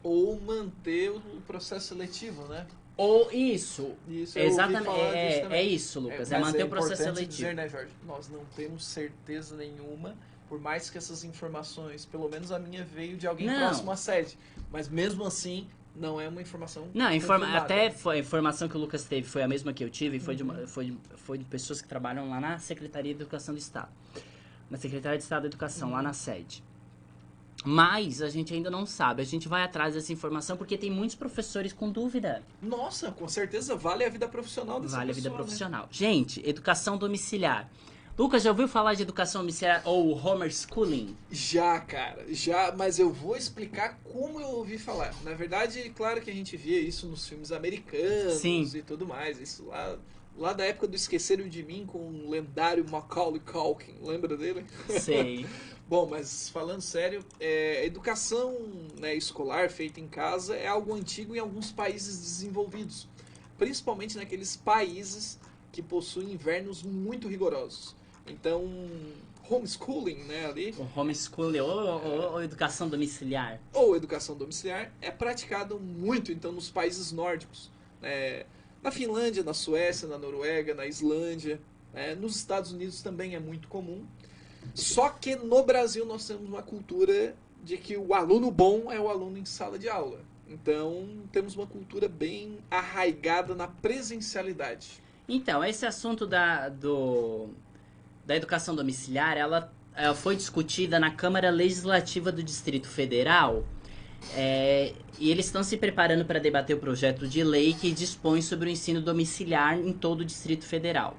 Ou manter o processo seletivo, né? Ou isso exatamente, é isso, Lucas, é manter o processo seletivo. Dizer, né, Jorge? Nós não temos certeza nenhuma, por mais que essas informações, pelo menos a minha veio de alguém próximo à sede, mas mesmo assim não é uma informação. Não, até a informação que o Lucas teve foi a mesma que eu tive, foi de pessoas que trabalham lá na Secretaria de Educação do Estado, na Secretaria de Estado da Educação, lá na sede. Mas a gente ainda não sabe, a gente vai atrás dessa informação porque tem muitos professores com dúvida. Nossa, com certeza vale a vida profissional dessa pessoa. Vale a vida profissional. Né? Gente, educação domiciliar. Lucas, já ouviu falar de educação domiciliar ou homeschooling? Já, cara, já, mas eu vou explicar como eu ouvi falar. Na verdade, claro que a gente via isso nos filmes americanos Sim. e tudo mais. Isso lá da época do Esqueceram de Mim com o lendário Macaulay Culkin, lembra dele? Sei. Bom, mas falando sério, a educação, né, escolar feita em casa é algo antigo em alguns países desenvolvidos, principalmente naqueles países que possuem invernos muito rigorosos. Então, homeschooling, né, ali, O homeschooling ou educação domiciliar. ou educação domiciliar, é praticado muito então nos países nórdicos, né, na Finlândia, na Suécia, na Noruega, na Islândia, né, nos Estados Unidos também é muito comum. Só que no Brasil nós temos uma cultura de que o aluno bom é o aluno em sala de aula. Então temos uma cultura bem arraigada na presencialidade. Então, esse assunto da educação domiciliar, ela foi discutida na Câmara Legislativa do Distrito Federal, e eles estão se preparando para debater o projeto de lei que dispõe sobre o ensino domiciliar em todo o Distrito Federal.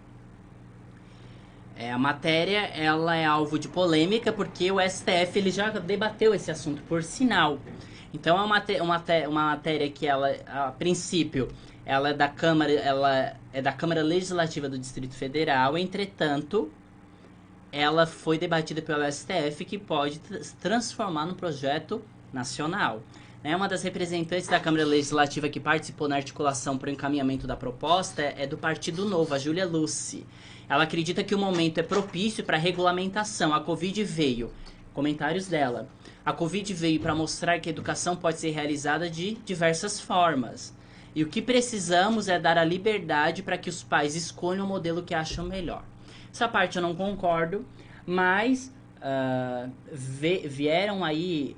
A matéria ela é alvo de polêmica porque o STF ele já debateu esse assunto, por sinal. Então é uma matéria que ela, a princípio, ela é da Câmara Legislativa do Distrito Federal, entretanto, ela foi debatida pelo STF que pode transformar num projeto nacional. Uma das representantes da Câmara Legislativa que participou na articulação para o encaminhamento da proposta é do Partido Novo, a Júlia Luce. Ela acredita que o momento é propício para a regulamentação. A Covid veio. Comentários dela. A Covid veio para mostrar que a educação pode ser realizada de diversas formas. E o que precisamos é dar a liberdade para que os pais escolham o modelo que acham melhor. Essa parte eu não concordo, mas vieram aí...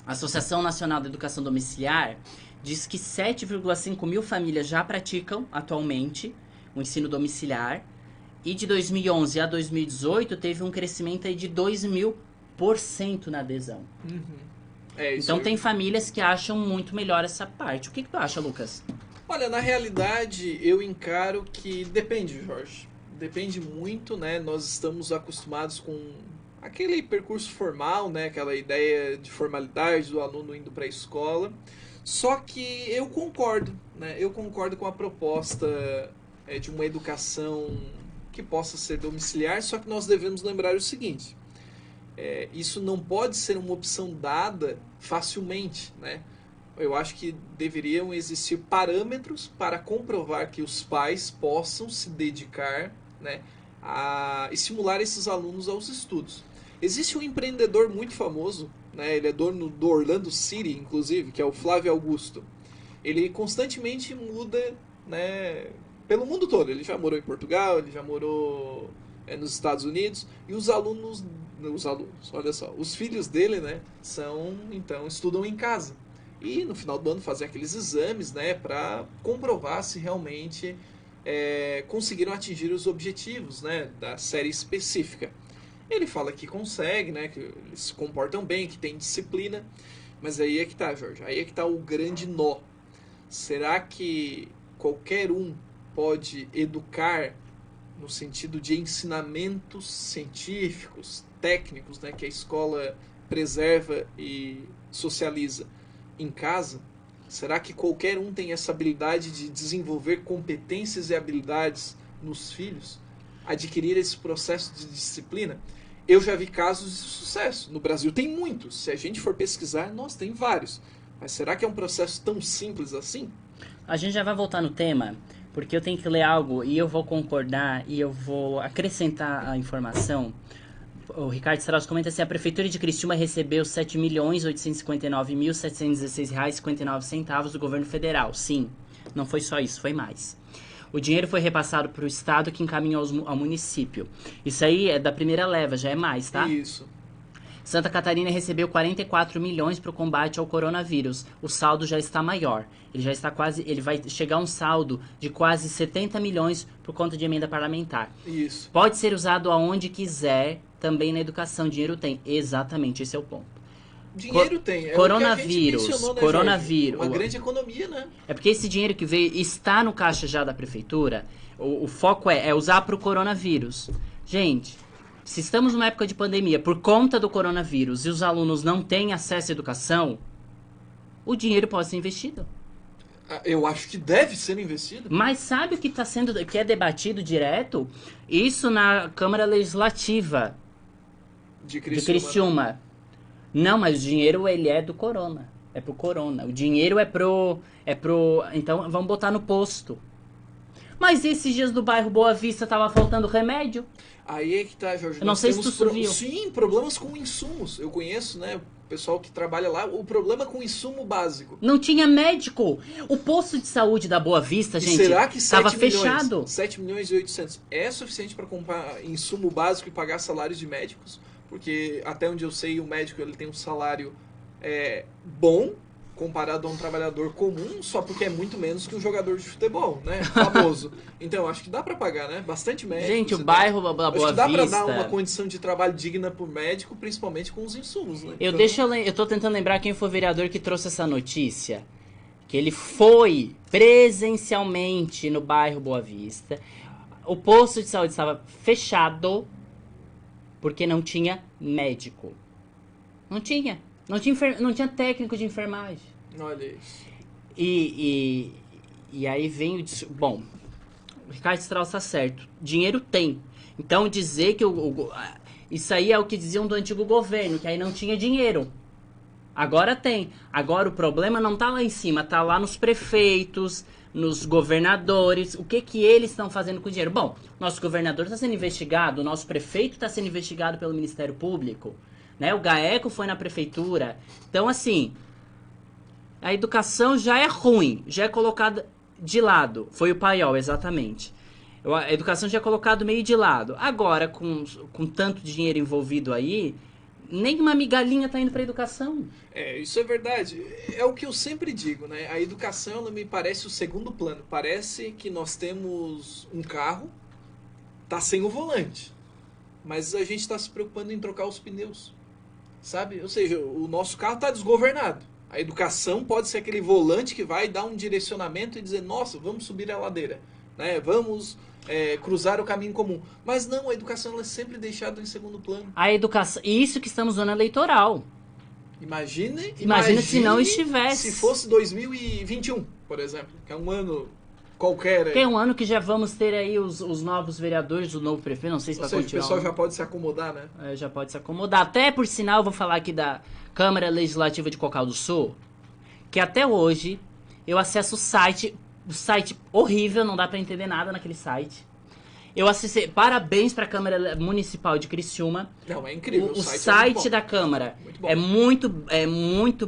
A Associação Nacional da Educação Domiciliar diz que 7,5 mil famílias já praticam atualmente o ensino domiciliar, e de 2011 a 2018 teve um crescimento aí de 2.000% na adesão. Então tem famílias que acham muito melhor essa parte. O que tu acha, Lucas? Olha, na realidade eu encaro que depende, Jorge. Depende muito, né? Nós estamos acostumados com aquele percurso formal, né? Aquela ideia de formalidade do aluno indo para a escola. Só que eu concordo, né? Eu concordo com a proposta de uma educação que possa ser domiciliar, só que nós devemos lembrar o seguinte: isso não pode ser uma opção dada facilmente, né? Eu acho que deveriam existir parâmetros para comprovar que os pais possam se dedicar, né, a estimular esses alunos aos estudos. Existe um empreendedor muito famoso, né, ele é dono do Orlando City, inclusive, que é o Flávio Augusto. Ele constantemente muda, né, pelo mundo todo. Ele já morou em Portugal, ele já morou nos Estados Unidos, e os alunos, olha só, os filhos dele, né, estudam em casa. E no final do ano fazer aqueles exames, né, para comprovar se realmente conseguiram atingir os objetivos, né, da série específica. Ele fala que consegue, né, que eles se comportam bem, que tem disciplina, mas aí é que tá, Jorge, aí é que tá o grande nó. Será que qualquer um pode educar no sentido de ensinamentos científicos, técnicos, né, que a escola preserva e socializa em casa? Será que qualquer um tem essa habilidade de desenvolver competências e habilidades nos filhos? Adquirir esse processo de disciplina? Eu já vi casos de sucesso. No Brasil tem muitos. Se a gente for pesquisar, tem vários. Mas será que é um processo tão simples assim? A gente já vai voltar no tema, porque eu tenho que ler algo e eu vou concordar e eu vou acrescentar a informação. O Ricardo Strauss comenta assim: a Prefeitura de Criciúma recebeu R$ 7.859.716,59 do governo federal. Sim, não foi só isso, foi mais. O dinheiro foi repassado para o Estado, que encaminhou ao município. Isso aí é da primeira leva, já é mais, tá? Isso. Santa Catarina recebeu 44 milhões para o combate ao coronavírus. O saldo já está maior. Ele vai chegar a um saldo de quase 70 milhões por conta de emenda parlamentar. Isso. Pode ser usado aonde quiser, também na educação. Dinheiro tem. Exatamente, esse é o ponto. Dinheiro tem. É Coronavírus, o que a gente mencionou, né, coronavírus. Jorge? Uma grande economia, né? É porque esse dinheiro que veio está no caixa já da prefeitura. O foco é usar para o coronavírus. Gente, se estamos numa época de pandemia por conta do coronavírus e os alunos não têm acesso à educação, o dinheiro pode ser investido. Eu acho que deve ser investido. Mas sabe o que está sendo, que é debatido direto? Isso na Câmara Legislativa De de Criciúma. Não, mas o dinheiro ele é do corona. É pro corona. O dinheiro é pro. Então vamos botar no posto. Mas esses dias do bairro Boa Vista tava faltando remédio. Aí é que tá, Jorge. Eu não sei se tu viu. Sim, problemas com insumos. Eu conheço, né, o pessoal que trabalha lá, o problema com insumo básico. Não tinha médico. O posto de saúde da Boa Vista, gente, será que tava fechado. 7 milhões e 800 é suficiente para comprar insumo básico e pagar salários de médicos? Porque até onde eu sei, o médico ele tem um salário bom comparado a um trabalhador comum, só porque é muito menos que um jogador de futebol, né? Famoso. Então, eu acho que dá pra pagar, né? Bastante médico. Gente, o bairro da Boa Vista... Acho que dá pra dar uma condição de trabalho digna pro médico, principalmente com os insumos, né? Eu tô tentando lembrar quem foi o vereador que trouxe essa notícia. Que ele foi presencialmente no bairro Boa Vista. O posto de saúde estava fechado porque não tinha médico. Não tinha. Não tinha técnico de enfermagem. Olha isso. E aí vem o... Bom, o Ricardo Strauss tá certo. Dinheiro tem. Então dizer que isso aí é o que diziam do antigo governo, que aí não tinha dinheiro. Agora tem. Agora o problema não tá lá em cima, tá lá nos prefeitos, nos governadores. O que eles estão fazendo com o dinheiro? Bom, nosso governador está sendo investigado, o nosso prefeito está sendo investigado pelo Ministério Público. Né? O GAECO foi na prefeitura. Então, assim, a educação já é ruim, já é colocada de lado. Foi o Paiol, exatamente. A educação já é colocada meio de lado. Agora, com tanto dinheiro envolvido aí, nem uma migalhinha tá indo para educação. Isso é verdade. É o que eu sempre digo, né? A educação ela me parece o segundo plano. Parece que nós temos um carro, tá sem o volante, mas a gente está se preocupando em trocar os pneus. Sabe? Ou seja, o nosso carro está desgovernado. A educação pode ser aquele volante que vai dar um direcionamento e dizer, nossa, vamos subir a ladeira, né? Vamos cruzar o caminho comum. Mas não, a educação ela é sempre deixada em segundo plano. A educação... Isso que estamos no ano eleitoral. Imagine se não estivesse. Se fosse 2021, por exemplo, que é um ano qualquer. Que é um ano que já vamos ter aí os novos vereadores, o novo prefeito, não sei se vai continuar. O pessoal já pode se acomodar, né? Já pode se acomodar. Até, por sinal, eu vou falar aqui da Câmara Legislativa de Cocal do Sul, que até hoje eu acesso o site horrível, não dá pra entender nada naquele site. Eu acessei, parabéns pra Câmara Municipal de Criciúma. Não, é incrível. O site da Câmara é muito,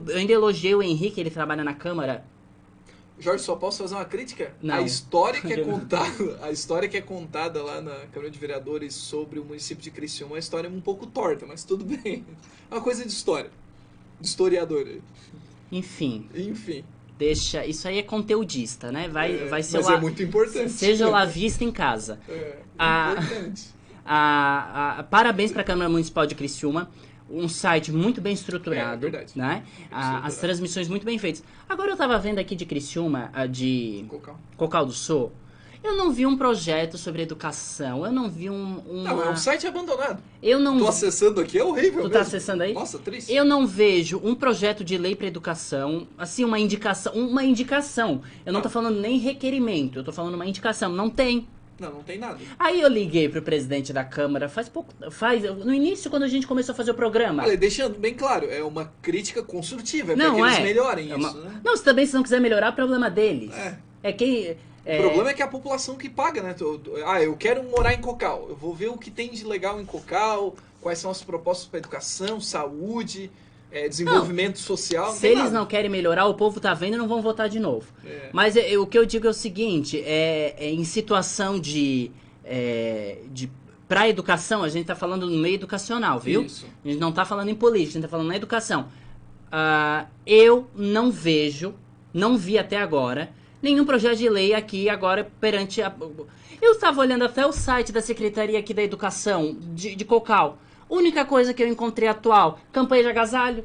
eu ainda elogiei o Henrique, ele trabalha na Câmara. Jorge, só posso fazer uma crítica? Não. A história que é contada lá na Câmara de Vereadores sobre o município de Criciúma é uma história um pouco torta, mas tudo bem. É uma coisa de história. De historiador. Enfim. Enfim. Deixa, isso aí é conteudista, né? Vai ser mas é muito importante. Seja lá vista em casa. Importante. Parabéns para a Câmara Municipal de Criciúma. Um site muito bem estruturado, verdade. né? As transmissões muito bem feitas. Agora eu tava vendo aqui de Criciúma, de Cocal do Sul, eu não vi um projeto sobre educação, eu não vi Não, é um site abandonado. Tô acessando aqui, é horrível. Tu tá acessando aí? Nossa, triste. Eu não vejo um projeto de lei para educação, assim, uma indicação. Eu não tô falando nem requerimento, eu tô falando uma indicação. Não tem. Não tem nada. Aí eu liguei pro presidente da Câmara no início, quando a gente começou a fazer o programa. Olha, deixando bem claro, é uma crítica construtiva, para que eles melhorem isso, né? Não, também se não quiser melhorar, é problema deles. O problema é que é a população que paga, né? Eu quero morar em Cocal, eu vou ver o que tem de legal em Cocal, quais são as propostas para educação, saúde, desenvolvimento social. Se eles não querem melhorar, o povo tá vendo e não vão votar de novo. Mas o que eu digo é o seguinte, em situação para educação, a gente tá falando no meio educacional, viu? Isso. A gente não tá falando em política, a gente tá falando na educação. Eu não vi até agora, nenhum projeto de lei aqui agora perante a... Eu estava olhando até o site da Secretaria aqui da Educação, de Cocal. Única coisa que eu encontrei atual, campanha de agasalho.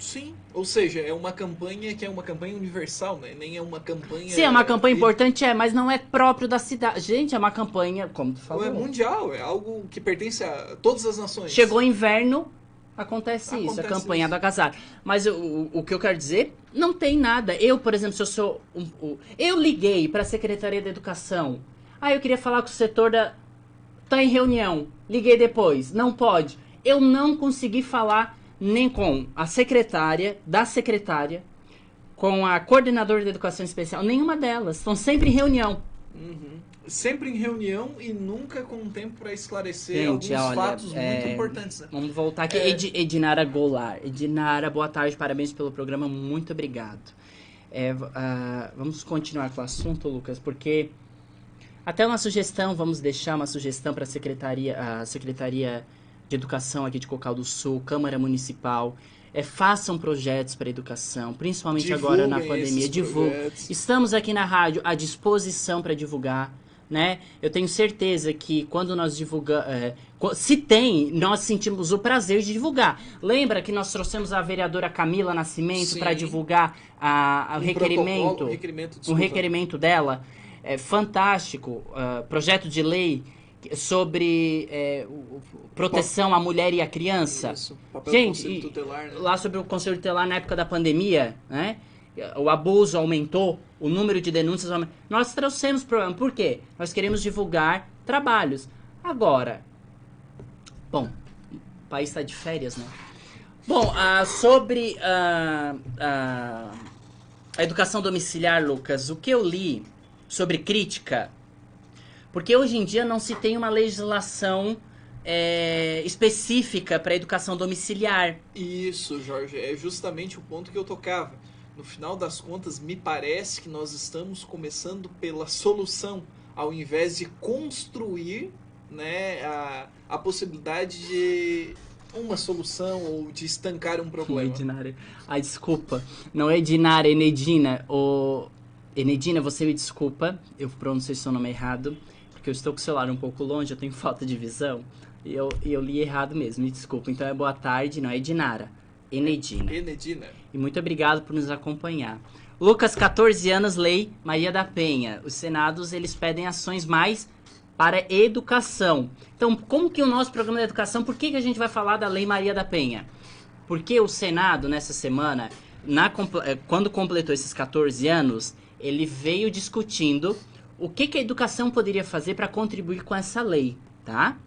Sim, ou seja, é uma campanha que é uma campanha universal, né? Nem é uma campanha... Sim, é uma campanha importante, mas não é próprio da cidade. Gente, é uma campanha, como tu falou. É mundial, é algo que pertence a todas as nações. Chegou inverno, acontece isso, a campanha isso. do agasalho. Mas o que eu quero dizer, não tem nada. Eu, por exemplo, se eu sou... eu liguei para a Secretaria da Educação. Eu queria falar com o setor da... Tá em reunião. Liguei depois. Não pode. Eu não consegui falar nem com a secretária, com a coordenadora de educação especial. Nenhuma delas. Estão sempre em reunião. Sempre em reunião e nunca com tempo para esclarecer Gente, alguns olha, fatos muito importantes. Né? Vamos voltar aqui. Edinara Goulart. Edinara, boa tarde. Parabéns pelo programa. Muito obrigado. Vamos continuar com o assunto, Lucas, porque até uma sugestão, vamos deixar uma sugestão para a Secretaria de Educação aqui de Cocal do Sul, Câmara Municipal. Façam projetos para educação, principalmente Divulguem agora na pandemia. Estamos aqui na rádio à disposição para divulgar, né? Eu tenho certeza que quando nós divulgamos, nós sentimos o prazer de divulgar. Lembra que nós trouxemos a vereadora Camila Nascimento para divulgar o requerimento dela? É fantástico, projeto de lei sobre proteção à mulher e à criança. Isso, papel gente, do Conselho Tutelar, né? Lá sobre o Conselho Tutelar na época da pandemia, né? O abuso aumentou, o número de denúncias aumentou. Nós trouxemos problema. Por quê? Nós queremos divulgar trabalhos. Agora, bom, o país está de férias, né? Bom, sobre a educação domiciliar, Lucas, o que eu li sobre crítica, porque hoje em dia não se tem uma legislação específica para a educação domiciliar. Isso, Jorge, é justamente o ponto que eu tocava. No final das contas, me parece que nós estamos começando pela solução, ao invés de construir, né, a possibilidade de uma solução ou de estancar um problema. Edinara. Desculpa. Não é Edinara, é Enedina. Enedina, você me desculpa, eu pronunciei seu nome errado, porque eu estou com o celular um pouco longe, eu tenho falta de visão, e eu li errado mesmo, me desculpa. Então é boa tarde, não é Edinara, Enedina. E muito obrigado por nos acompanhar. Lucas, 14 anos, Lei Maria da Penha. Os senados, eles pedem ações mais para educação. Então, como que o nosso programa de educação, por que a gente vai falar da Lei Maria da Penha? Porque o Senado, nessa semana, quando completou esses 14 anos, ele veio discutindo o que a educação poderia fazer para contribuir com essa lei, tá?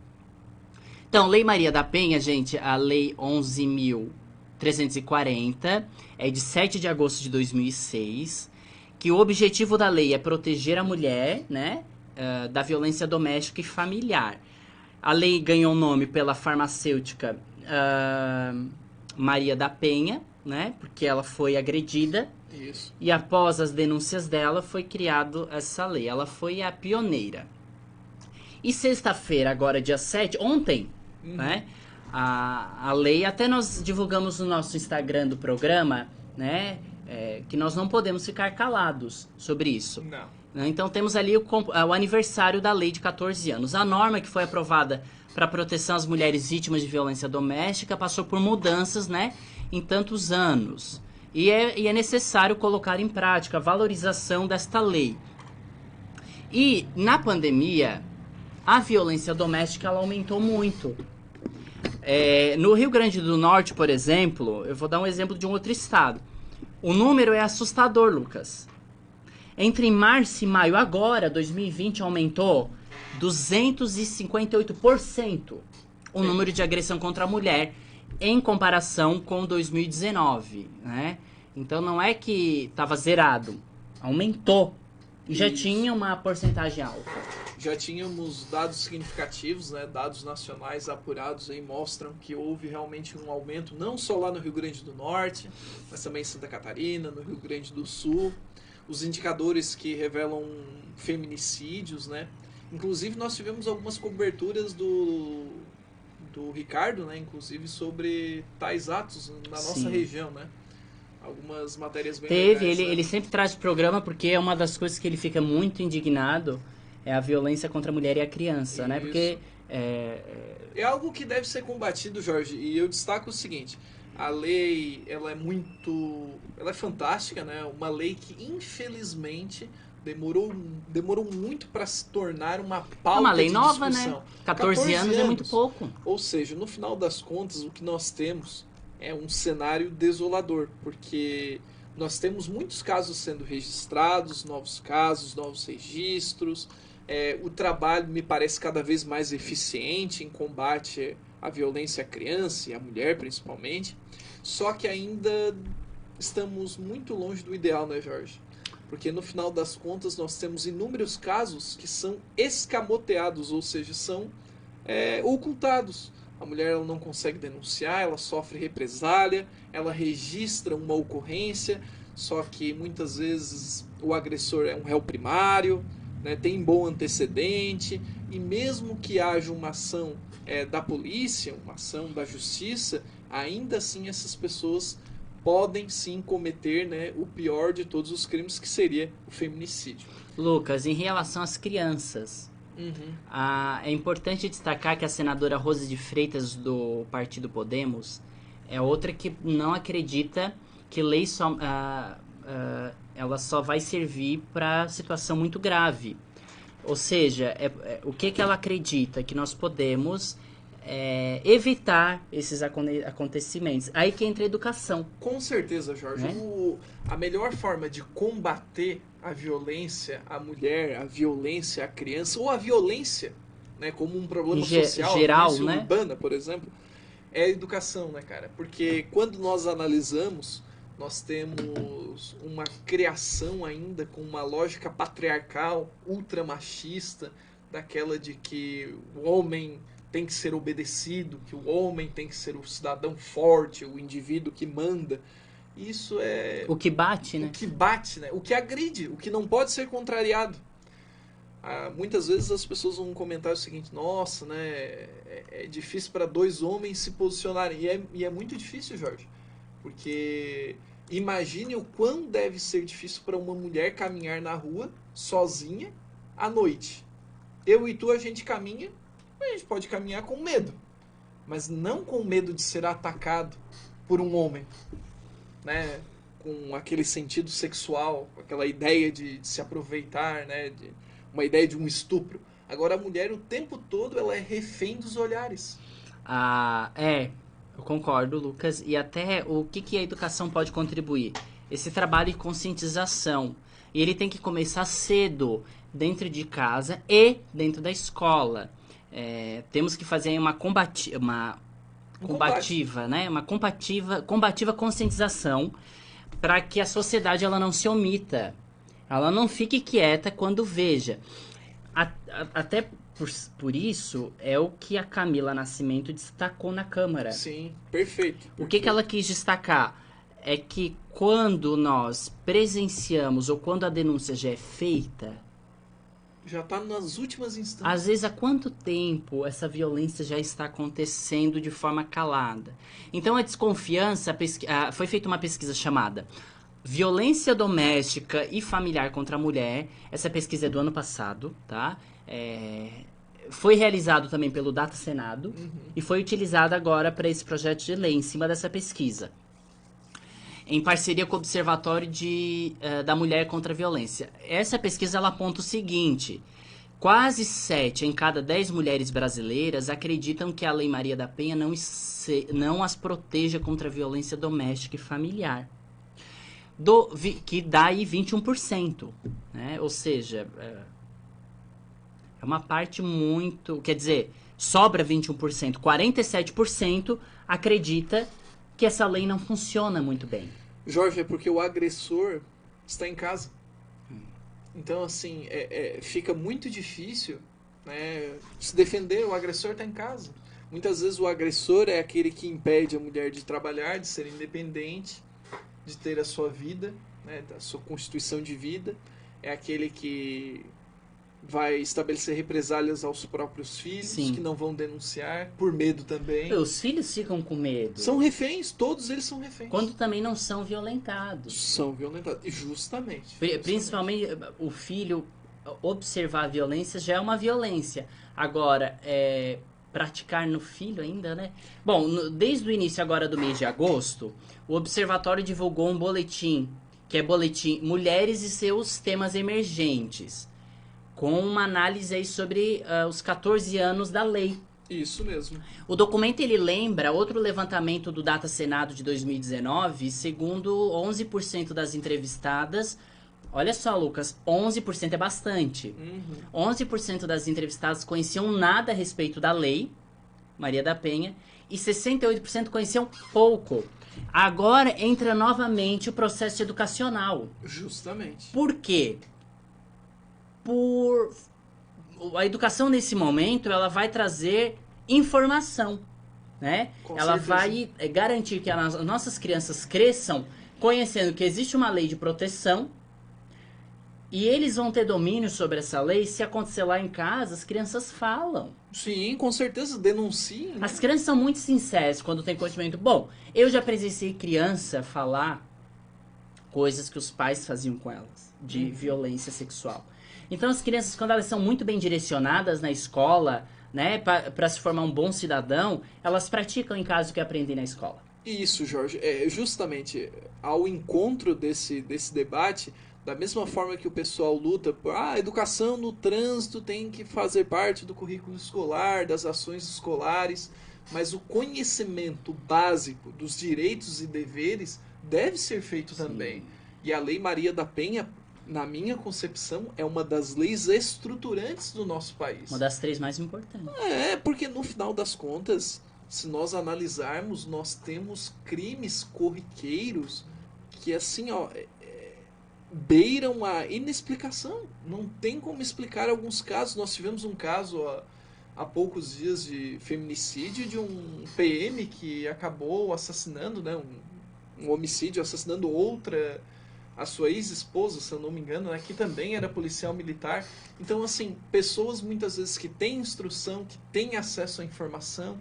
Então, Lei Maria da Penha, gente, a Lei 11.340, é de 7 de agosto de 2006, que o objetivo da lei é proteger a mulher, né, da violência doméstica e familiar. A lei ganhou nome pela farmacêutica Maria da Penha, né, porque ela foi agredida. Isso. E após as denúncias dela, foi criado essa lei. Ela foi a pioneira. E sexta-feira, agora dia 7, ontem, né, a lei, até nós divulgamos no nosso Instagram do programa, né, que nós não podemos ficar calados sobre isso. Não. Então temos ali o aniversário da lei de 14 anos. A norma que foi aprovada para proteção às mulheres vítimas de violência doméstica passou por mudanças, né, em tantos anos. E é necessário colocar em prática a valorização desta lei. E na pandemia, a violência doméstica ela aumentou muito. No Rio Grande do Norte, por exemplo, eu vou dar um exemplo de um outro estado. O número é assustador, Lucas. Entre março e maio, agora, 2020, aumentou 258% o número de agressão contra a mulher em comparação com 2019, né? Então não é que estava zerado, aumentou. E já tinha uma porcentagem alta. Já tínhamos dados significativos, né? Dados nacionais apurados aí mostram que houve realmente um aumento, não só lá no Rio Grande do Norte, mas também em Santa Catarina, no Rio Grande do Sul. Os indicadores que revelam feminicídios, né? Inclusive nós tivemos algumas coberturas do Ricardo, né? Inclusive sobre tais atos na nossa região, né? Algumas matérias bem legais, né? Ele sempre traz programa porque é uma das coisas que ele fica muito indignado, é a violência contra a mulher e a criança, né? Porque é algo que deve ser combatido, Jorge, e eu destaco o seguinte: A lei, ela é fantástica, né? Uma lei que infelizmente demorou muito para se tornar uma É pauta uma lei de nova, discussão. né? 14 anos é muito pouco. Ou seja, no final das contas, o que nós temos é um cenário desolador, porque nós temos muitos casos sendo registrados, novos casos, novos registros. O trabalho me parece cada vez mais eficiente em combate à violência à criança e à mulher, principalmente. Só que ainda estamos muito longe do ideal, né, Jorge? Porque no final das contas nós temos inúmeros casos que são escamoteados, ou seja, são ocultados. A mulher ela não consegue denunciar, ela sofre represália, ela registra uma ocorrência, só que muitas vezes o agressor é um réu primário, né, tem bom antecedente, e mesmo que haja uma ação da polícia, uma ação da justiça, ainda assim essas pessoas podem sim cometer, né, o pior de todos os crimes, que seria o feminicídio. Lucas, em relação às crianças, é importante destacar que a senadora Rose de Freitas, do Partido Podemos, é outra que não acredita que lei ela só vai servir para situação muito grave. Ou seja, o que ela acredita? Que nós podemos evitar esses acontecimentos. Aí que entra a educação. Com certeza, Jorge. Né? A melhor forma de combater a violência à mulher, a violência à criança, ou a violência, né, como um problema social, geral, a violência né? urbana, por exemplo, é a educação, né, cara? Porque quando nós analisamos, nós temos uma criação ainda com uma lógica patriarcal, ultramachista, daquela de que o homem tem que ser obedecido, que o homem tem que ser o cidadão forte, o indivíduo que manda. Isso é... O que bate, né? O que bate, né? O que agride, o que não pode ser contrariado. Muitas vezes as pessoas vão comentar o seguinte: nossa, né? É difícil para dois homens se posicionarem. E é muito difícil, Jorge. Porque imagine o quão deve ser difícil para uma mulher caminhar na rua sozinha à noite. Eu e tu, a gente caminha, a gente pode caminhar com medo, mas não com medo de ser atacado por um homem, né? Com aquele sentido sexual, aquela ideia de se aproveitar, né? Uma ideia de um estupro. Agora a mulher o tempo todo ela é refém dos olhares. Eu concordo, Lucas. E até o que a educação pode contribuir? Esse trabalho de conscientização. E ele tem que começar cedo, dentro de casa e dentro da escola. Temos que fazer uma combativa, né? Uma combativa conscientização, para que a sociedade ela não se omita. Ela não fique quieta quando veja. Até por isso é o que a Camila Nascimento destacou na Câmara. Sim, perfeito. O que ela quis destacar é que quando nós presenciamos ou quando a denúncia já é feita, já está nas últimas instâncias. Às vezes, há quanto tempo essa violência já está acontecendo de forma calada? Então, a desconfiança... foi feita uma pesquisa chamada Violência Doméstica e Familiar contra a Mulher. Essa pesquisa é do ano passado, tá? Foi realizado também pelo Data Senado e foi utilizado agora para esse projeto de lei em cima dessa pesquisa, em parceria com o Observatório da Mulher contra a Violência. Essa pesquisa ela aponta o seguinte: quase 7 em cada 10 mulheres brasileiras acreditam que a Lei Maria da Penha não as proteja contra a violência doméstica e familiar. Que dá aí 21%. Né? Ou seja, é uma parte muito... Quer dizer, sobra 21%. 47% acredita que essa lei não funciona muito bem. Jorge, é porque o agressor está em casa. Então, assim, fica muito difícil, né, se defender. O agressor está em casa. Muitas vezes o agressor é aquele que impede a mulher de trabalhar, de ser independente, de ter a sua vida, né, a sua constituição de vida. É aquele que vai estabelecer represálias aos próprios filhos, Sim. que não vão denunciar, por medo também. Os filhos ficam com medo. São reféns, todos eles são reféns. Quando também não são violentados. São violentados, justamente. Principalmente o filho observar a violência já é uma violência. Agora, praticar no filho ainda, né? Bom, desde o início agora do mês de agosto, o Observatório divulgou um boletim, que é Boletim Mulheres e seus Temas Emergentes, com uma análise aí sobre os 14 anos da lei. Isso mesmo. O documento ele lembra outro levantamento do Data Senado de 2019, segundo 11% das entrevistadas. Olha só, Lucas, 11% é bastante. 11% das entrevistadas conheciam nada a respeito da lei, Maria da Penha, e 68% conheciam pouco. Agora entra novamente o processo educacional. Justamente. Por quê? A educação nesse momento, ela vai trazer informação, né? Com Ela certeza. vai garantir que as nossas crianças cresçam conhecendo que existe uma lei de proteção e eles vão ter domínio sobre essa lei. Se acontecer lá em casa, as crianças falam. Sim, com certeza, denunciem. Né? As crianças são muito sinceras quando tem conhecimento. Bom, eu já presenciei criança falar coisas que os pais faziam com elas, de violência sexual. Então as crianças, quando elas são muito bem direcionadas na escola, né, para se formar um bom cidadão, elas praticam em casa o que aprendem na escola. Isso, Jorge. Justamente ao encontro desse debate, da mesma forma que o pessoal luta por a educação no trânsito tem que fazer parte do currículo escolar, das ações escolares, mas o conhecimento básico dos direitos e deveres deve ser feito também. E a Lei Maria da Penha, na minha concepção, é uma das leis estruturantes do nosso país. Uma das 3 mais importantes. Porque no final das contas, se nós analisarmos, nós temos crimes corriqueiros que, assim, beiram a inexplicação. Não tem como explicar alguns casos. Nós tivemos um caso há poucos dias de feminicídio de um PM que acabou assassinando, né, um homicídio, assassinando a sua ex-esposa, se eu não me engano, né, que também era policial militar. Então, assim, pessoas muitas vezes que têm instrução, que têm acesso à informação,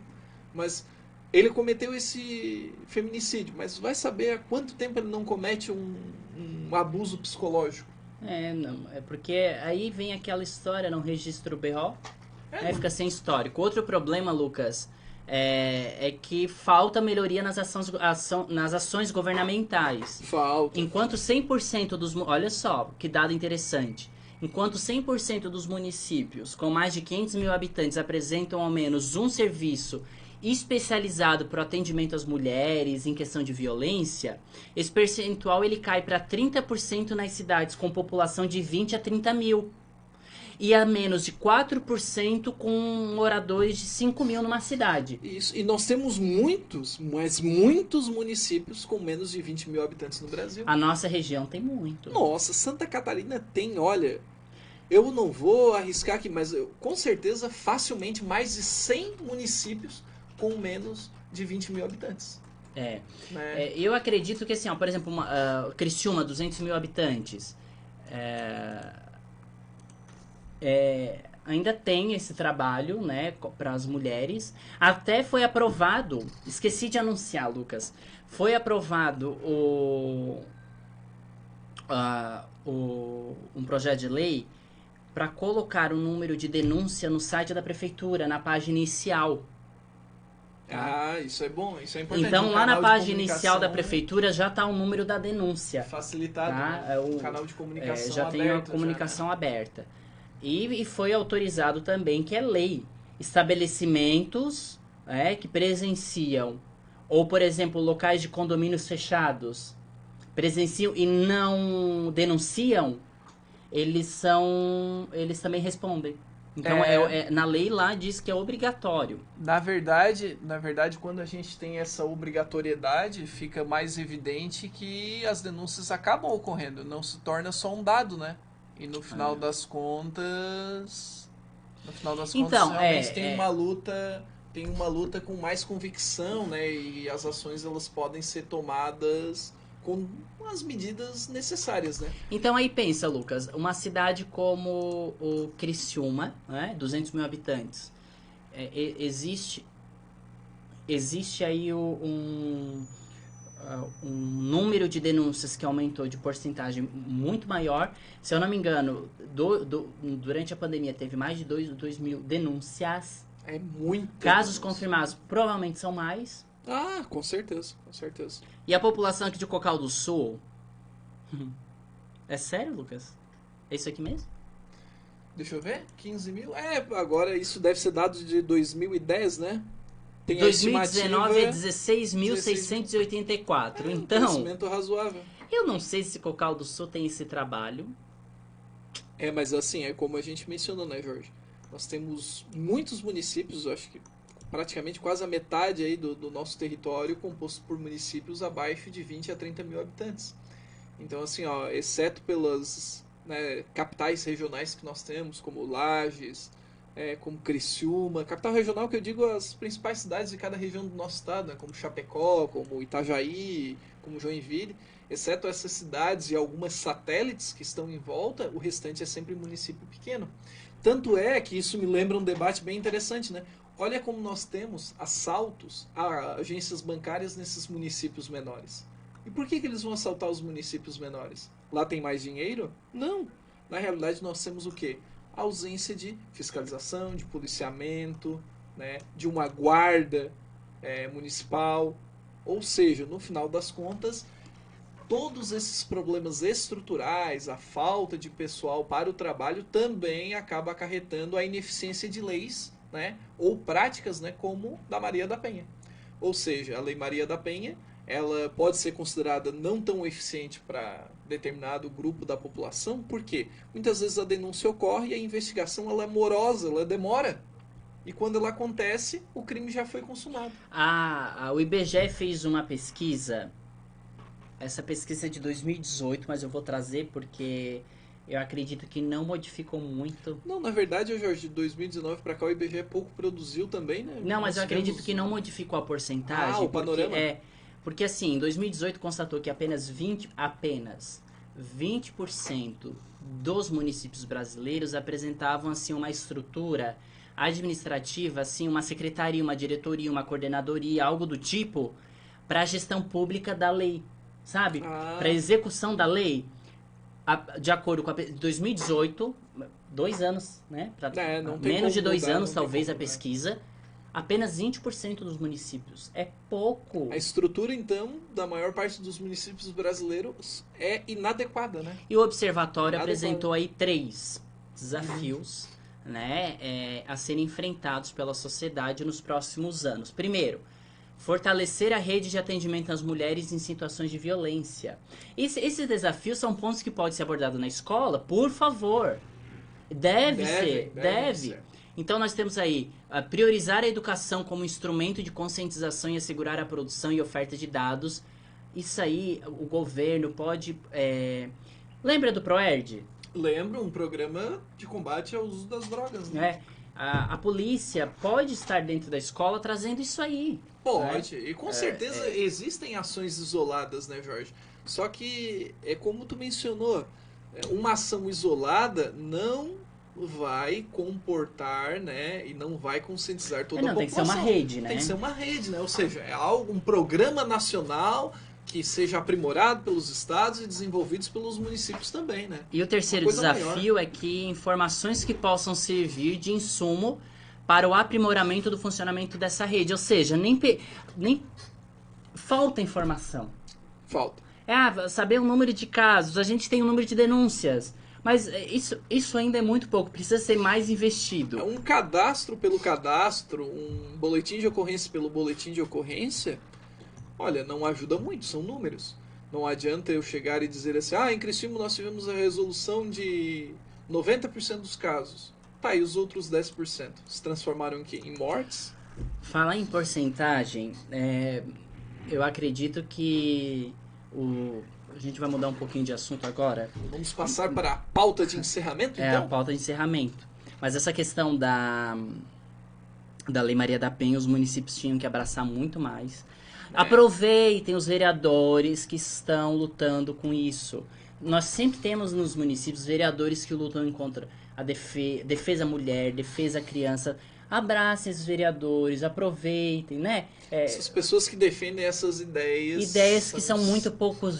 mas ele cometeu esse feminicídio, mas vai saber há quanto tempo ele não comete um abuso psicológico. Não, é porque aí vem aquela história, não registra o BO, aí fica sem histórico. Outro problema, Lucas, é que falta melhoria nas ações governamentais. Falta. Enquanto 100% dos... Olha só, que dado interessante. Enquanto 100% dos municípios com mais de 500 mil habitantes apresentam ao menos um serviço especializado para o atendimento às mulheres em questão de violência, esse percentual ele cai para 30% nas cidades com população de 20 a 30 mil. E a menos de 4% com moradores de 5 mil numa cidade. Isso. E nós temos muitos, mas muitos municípios com menos de 20 mil habitantes no Brasil. A nossa região tem muito. Nossa, Santa Catarina tem, olha, eu não vou arriscar aqui, mas com certeza facilmente mais de 100 municípios com menos de 20 mil habitantes. Né? Eu acredito que, assim, por exemplo, Criciúma, 200 mil habitantes, ainda tem esse trabalho, né, para as mulheres. Até foi aprovado, esqueci de anunciar, Lucas, foi aprovado um projeto de lei para colocar o número de denúncia no site da prefeitura, na página inicial. Isso é bom, isso é importante. Então, um lá na canal de página inicial da prefeitura já está o número da denúncia. Facilitado, tá? né? O canal de comunicação já aberto. tem a comunicação aberta. E foi autorizado também, que é lei, estabelecimentos que presenciam, ou, por exemplo, locais de condomínios fechados, presenciam e não denunciam, eles também respondem. Então, na lei lá diz que é obrigatório. Na verdade, quando a gente tem essa obrigatoriedade, fica mais evidente que as denúncias acabam ocorrendo, não se torna só um dado, né? E no final das contas, Então, realmente tem uma luta com mais convicção, né? E as ações elas podem ser tomadas com as medidas necessárias, né? Então aí pensa, Lucas, uma cidade como o Criciúma, né, 200 mil habitantes, existe aí um número de denúncias que aumentou de porcentagem muito maior. Se eu não me engano, durante a pandemia teve mais de 2 mil denúncias. É muito. Casos confirmados provavelmente são mais. Ah, com certeza, com certeza. E a população aqui de Cocal do Sul... É sério, Lucas? É isso aqui mesmo? Deixa eu ver, 15 mil? Agora isso deve ser dado de 2010, né? Tem a 2019 é estimativa... 16.684. Um Então, crescimento razoável. eu não sei se Cocal do Sul tem esse trabalho. Mas assim, é como a gente mencionou, né, Jorge? Nós temos muitos municípios, eu acho que praticamente quase a metade aí do nosso território composto por municípios abaixo de 20 a 30 mil habitantes. Então, assim, ó, exceto pelas, né, capitais regionais que nós temos, como Lages, como Criciúma, capital regional que eu digo as principais cidades de cada região do nosso estado, né, como Chapecó, como Itajaí, como Joinville, exceto essas cidades e algumas satélites que estão em volta, o restante é sempre município pequeno. Tanto é que isso me lembra um debate bem interessante, né? Olha como nós temos assaltos a agências bancárias nesses municípios menores. E por que eles vão assaltar os municípios menores? Lá tem mais dinheiro? Não. Na realidade, nós temos o quê? A ausência de fiscalização, de policiamento, né? De uma guarda municipal. Ou seja, no final das contas, todos esses problemas estruturais, a falta de pessoal para o trabalho, também acaba acarretando a ineficiência de leis, né? Ou práticas, né? Como da Maria da Penha. Ou seja, a Lei Maria da Penha, ela pode ser considerada não tão eficiente para determinado grupo da população, porque muitas vezes a denúncia ocorre e a investigação ela é morosa, ela demora. E quando ela acontece, o crime já foi consumado. O IBGE fez uma pesquisa, essa pesquisa é de 2018, mas eu vou trazer porque eu acredito que não modificou muito. Não, na verdade, Jorge, de 2019 para cá o IBGE pouco produziu também, né? Não, mas eu acredito que não modificou a porcentagem. O panorama? Porque assim, em 2018 constatou que apenas 20% dos municípios brasileiros apresentavam assim uma estrutura administrativa, assim, uma secretaria, uma diretoria, uma coordenadoria, algo do tipo, para a gestão pública da lei, sabe? Para a execução da lei, de acordo com a 2018, 2 anos, né? Não tem menos de 2 mudar, anos, talvez, a pesquisa. Apenas 20% dos municípios. É pouco. A estrutura, então, da maior parte dos municípios brasileiros é inadequada, né? E o Observatório apresentou aí 3 desafios, né, a serem enfrentados pela sociedade nos próximos anos. Primeiro, fortalecer a rede de atendimento às mulheres em situações de violência. Esses desafios são pontos que podem ser abordados na escola, por favor. Deve ser. Então nós temos aí priorizar a educação como instrumento de conscientização e assegurar a produção e oferta de dados. Isso aí o governo pode... Lembra do ProERD? Lembro, um programa de combate ao uso das drogas, né? A polícia pode estar dentro da escola trazendo isso aí. Pode, e com certeza existem ações isoladas, né, Jorge? Só que, é como tu mencionou, uma ação isolada não vai comportar, né, e não vai conscientizar toda a população. Tem que ser uma rede, né? Tem que ser uma rede, né? Ou seja, é um programa nacional que seja aprimorado pelos estados e desenvolvidos pelos municípios também, né? E o terceiro desafio é que informações que possam servir de insumo para o aprimoramento do funcionamento dessa rede. Ou seja, nem falta informação. Falta. Saber o número de casos, a gente tem o número de denúncias. Mas isso ainda é muito pouco, precisa ser mais investido. Um cadastro pelo cadastro, um boletim de ocorrência pelo boletim de ocorrência, olha, não ajuda muito, são números. Não adianta eu chegar e dizer assim, em Criciúma nós tivemos a resolução de 90% dos casos. Tá, e os outros 10%? Se transformaram em quê? Em mortes? Falar em porcentagem, eu acredito que a gente vai mudar um pouquinho de assunto agora. Vamos passar para a pauta de encerramento, então? A pauta de encerramento. Mas essa questão da Lei Maria da Penha, os municípios tinham que abraçar muito mais. Aproveitem os vereadores que estão lutando com isso. Nós sempre temos nos municípios vereadores que lutam contra a defesa à mulher, defesa à criança. Abracem esses vereadores, aproveitem, né? Essas pessoas que defendem essas ideias... Ideias que são muito poucos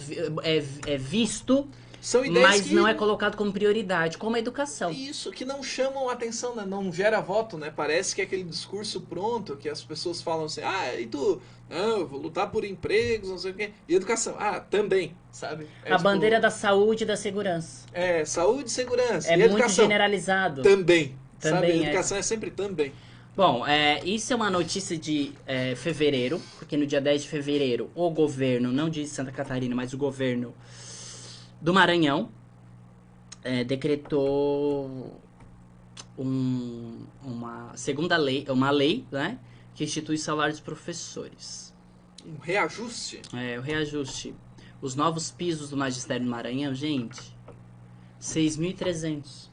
visto São ideias mas que não é colocado como prioridade, como a educação. Isso, que não chamam atenção, né? Não gera voto, né? Parece que é aquele discurso pronto, que as pessoas falam assim, e tu? Não, eu vou lutar por empregos, não sei o quê. E educação? Também, sabe? A bandeira da saúde e da segurança. Saúde e segurança. É e muito educação? generalizado. Também, sabe? Também A educação é sempre também. Bom, isso é uma notícia de fevereiro, porque no dia 10 de fevereiro o governo, não de Santa Catarina, mas o governo do Maranhão, decretou uma lei, né, que institui salários dos professores. Um reajuste? O reajuste. Os novos pisos do magistério do Maranhão, gente, 6.300.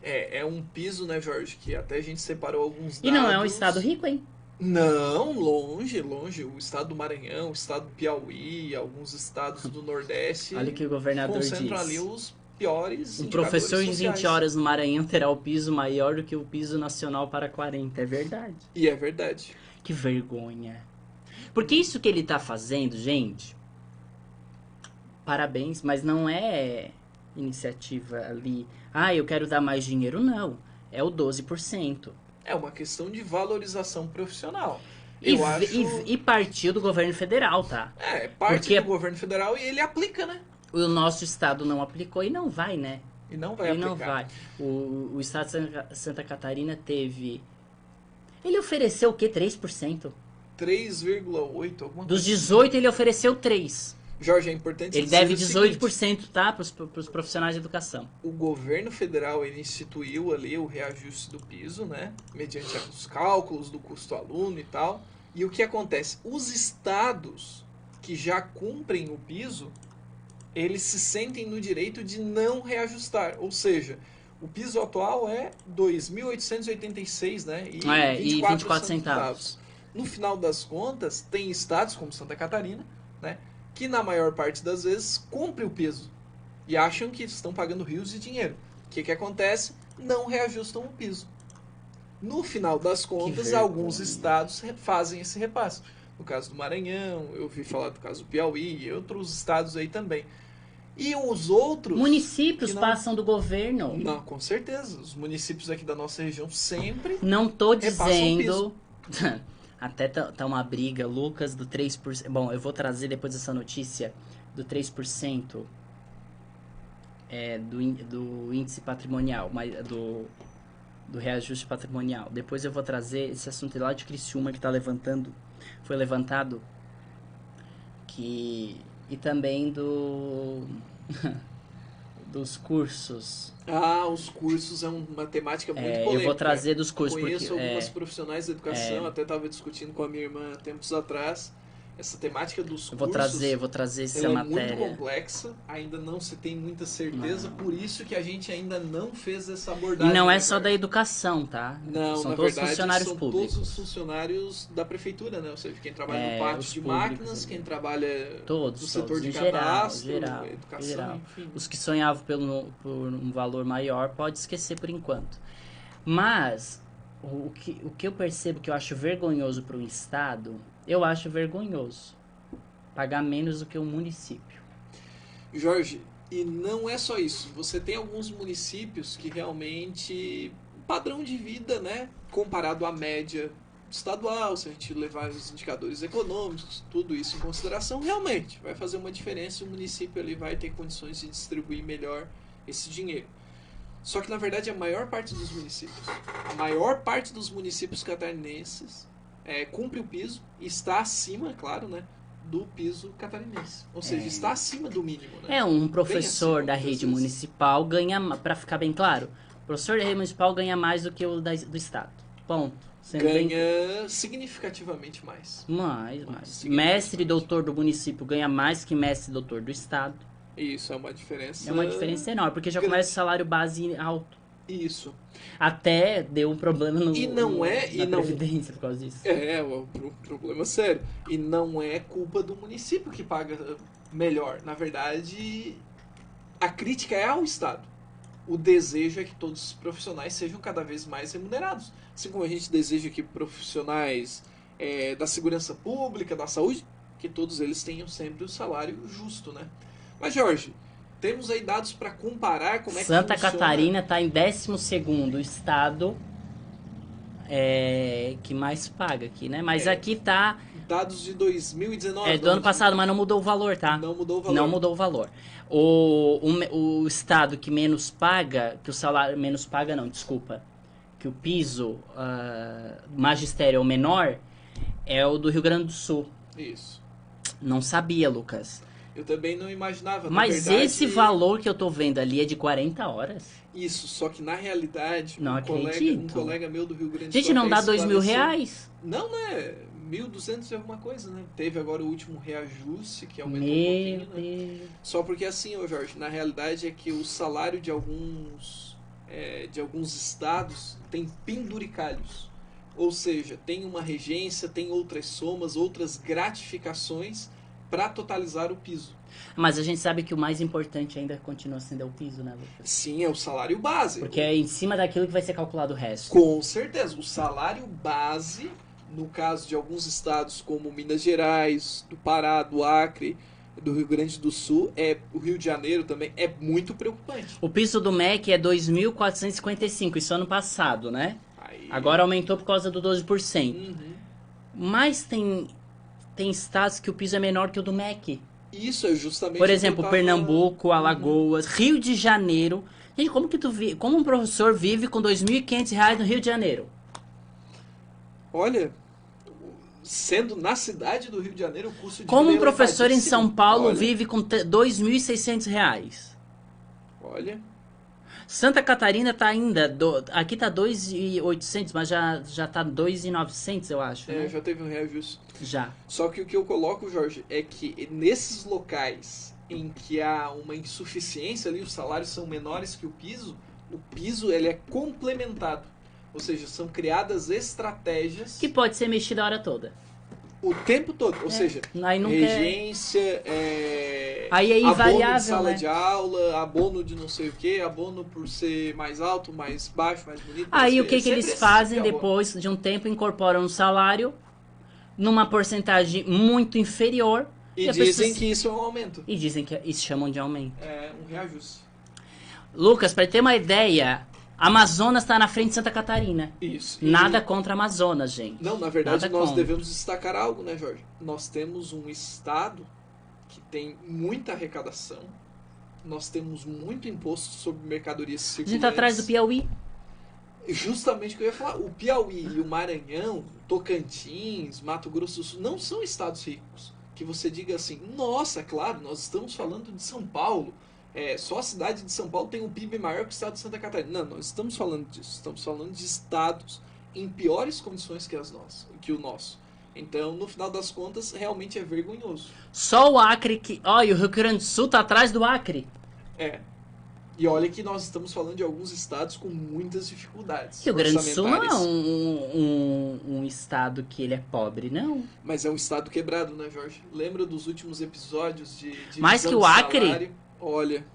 É um piso, né, Jorge, que até a gente separou alguns dados. E não é um estado rico, hein? Não, longe. O estado do Maranhão, o estado do Piauí, alguns estados do Nordeste. Olha o que o governador diz. Concentram ali os piores Um professor em 20 sociais. horas no Maranhão terá o piso maior do que o piso nacional para 40. É verdade. E é verdade. Que vergonha. Porque isso que ele tá fazendo, gente, parabéns, mas não é iniciativa ali. Eu quero dar mais dinheiro. Não. É o 12%. É uma questão de valorização profissional. E partiu do governo federal, tá? Parte do governo federal e ele aplica, né? O nosso estado não aplicou e não vai, né? E não vai aplicar. Não vai. O estado de Santa Catarina teve... Ele ofereceu o quê? 3%? 3,8%, alguma coisa. Dos 18 ele ofereceu 3%. Jorge, é importante ele dizer deve o 18%, seguinte, tá? Para os profissionais de educação. O governo federal ele instituiu ali o reajuste do piso, né? Mediante os cálculos do custo aluno e tal. E o que acontece? Os estados que já cumprem o piso, eles se sentem no direito de não reajustar. Ou seja, o piso atual é R$ 2.886, né? E 24 centavos. No final das contas, tem estados como Santa Catarina, né? Que na maior parte das vezes cumpre o piso e acham que estão pagando rios de dinheiro. O que acontece? Não reajustam o piso. No final das contas, alguns estados fazem esse repasse. No caso do Maranhão, eu ouvi falar do caso do Piauí e outros estados aí também. E os outros... Municípios passam do governo. Não, com certeza. Os municípios aqui da nossa região sempre não tô repassam dizendo... Até tá uma briga, Lucas, do 3%. Bom, eu vou trazer depois essa notícia do 3% do índice patrimonial, do reajuste patrimonial. Depois eu vou trazer esse assunto lá de Criciúma que foi levantado, e também dos cursos. Os cursos é uma temática muito polêmica. Eu vou trazer dos cursos. Conheço algumas profissionais da educação, até estava discutindo com a minha irmã tempos atrás. Essa temática dos cursos... vou trazer essa matéria. É muito complexa, ainda não se tem muita certeza, por isso que a gente ainda não fez essa abordagem. E não é só da educação, tá? Não, são na todos verdade, funcionários são públicos. todos os funcionários da prefeitura, né? Ou seja, quem trabalha no pátio de máquinas, quem trabalha no setor de cadastro, educação, enfim. Os que sonhavam por um valor maior, pode esquecer por enquanto. Mas, o que eu percebo que eu acho vergonhoso para um estado, eu acho vergonhoso pagar menos do que um município. Jorge, e não é só isso. Você tem alguns municípios que realmente, padrão de vida, né, comparado à média estadual, se a gente levar os indicadores econômicos, tudo isso em consideração, realmente vai fazer uma diferença e o município ali vai ter condições de distribuir melhor esse dinheiro. Só que, na verdade, a maior parte dos municípios catarinenses cumpre o piso e está acima, claro, né, do piso catarinense. Ou seja, está acima do mínimo. Né? Um professor da rede municipal ganha, para ficar bem claro, o professor da rede municipal ganha mais do que o do estado. Ponto. Ganha significativamente mais. Mais. Mestre e doutor do município ganha mais que mestre e doutor do estado. Isso, é uma diferença... É uma diferença enorme, porque já começa o salário base alto. Isso. Até deu um problema na Previdência por causa disso. Um problema sério. E não é culpa do município que paga melhor. Na verdade, a crítica é ao Estado. O desejo é que todos os profissionais sejam cada vez mais remunerados. Assim como a gente deseja que profissionais da segurança pública, da saúde, que todos eles tenham sempre o salário justo, né? Mas, Jorge, Temos aí dados para comparar como é que Santa funciona. Catarina está em 12º estado que mais paga aqui, né? Mas aqui tá Dados de 2019. do ano passado, mas não mudou o valor, tá? Não mudou o valor. Não mudou o valor. O estado que menos paga, que o salário menos paga, não, desculpa, que o piso magistério é o menor, é o do Rio Grande do Sul. Isso. Não sabia, Lucas. Eu também não imaginava. Mas na verdade, esse valor que eu tô vendo ali é de 40 horas. Isso, só que na realidade, Não um acredito. colega meu do Rio Grande do Gente, Sul não até dá R$2.000? esclareceu. Não, né? 1.200 e alguma coisa, né? Teve agora o último reajuste que aumentou Meu um pouquinho, né? Deus. Só porque assim, ô Jorge, na realidade é que o salário de alguns estados tem penduricalhos. Ou seja, tem uma regência, tem outras somas, outras gratificações para totalizar o piso. Mas a gente sabe que o mais importante ainda continua sendo o piso, né, Lucas? Sim, é o salário base. Porque é em cima daquilo que vai ser calculado o resto. Com certeza, o salário base, no caso de alguns estados como Minas Gerais, do Pará, do Acre, do Rio Grande do Sul, o Rio de Janeiro também, é muito preocupante. O piso do MEC é 2.455, isso ano passado, né? Aí, Agora aumentou por causa do 12%. Uhum. Mas tem estados que o piso é menor que o do MEC. Isso é justamente Por o que eu exemplo, tava- Pernambuco, Alagoas, Rio de Janeiro. Gente, como um professor vive com R$2.500 no Rio de Janeiro? Olha, sendo na cidade do Rio de Janeiro, o custo de Como vida um é professor em elevadíssimo. São Paulo Olha, vive com R$2.600? Olha, Santa Catarina tá ainda, aqui tá 2.800, mas já tá 2.900, eu acho, né? já teve um reajuste. Já. Só que o que eu coloco, Jorge, é que nesses locais em que há uma insuficiência ali, os salários são menores que o piso ele é complementado. Ou seja, são criadas estratégias Que pode ser mexido a hora toda. o tempo todo. Ou seja, Aí não quer... regência, Aí é abono de invariável, sala né? de aula, abono de não sei o que, abono por ser mais alto, mais baixo, mais bonito. mais Aí o feio. que É eles sempre esse fazem tipo de abono. depois de um tempo? Incorporam um salário numa porcentagem muito inferior E a dizem pessoa- que isso é um aumento. e dizem que isso chamam de aumento. É um reajuste. Lucas, para ter uma ideia, Amazonas está na frente de Santa Catarina. Isso. E- Nada contra Amazonas, gente. Não, na verdade Nada nós contra. devemos destacar algo, né, Jorge? Nós temos um estado que tem muita arrecadação, nós temos muito imposto sobre mercadorias A circulantes. gente tá atrás do Piauí. Justamente o que eu ia falar. O Piauí e o Maranhão, Tocantins, Mato Grosso do Sul, não são estados ricos. Que você diga assim, nossa, claro, nós estamos falando de São Paulo. Só a cidade de São Paulo tem um PIB maior que o estado de Santa Catarina. Não, nós estamos falando disso. Estamos falando de estados em piores condições que o nosso. Então, no final das contas, realmente é vergonhoso. Só o Acre que... Olha, o Rio Grande do Sul tá atrás do Acre. E olha que nós estamos falando de alguns estados com muitas dificuldades Rio Grande do Sul não é orçamentárias. um estado que ele é pobre, não. Mas é um estado quebrado, né, Jorge? Lembra dos últimos episódios de Mais divisão que o de Acre? salário? Olha,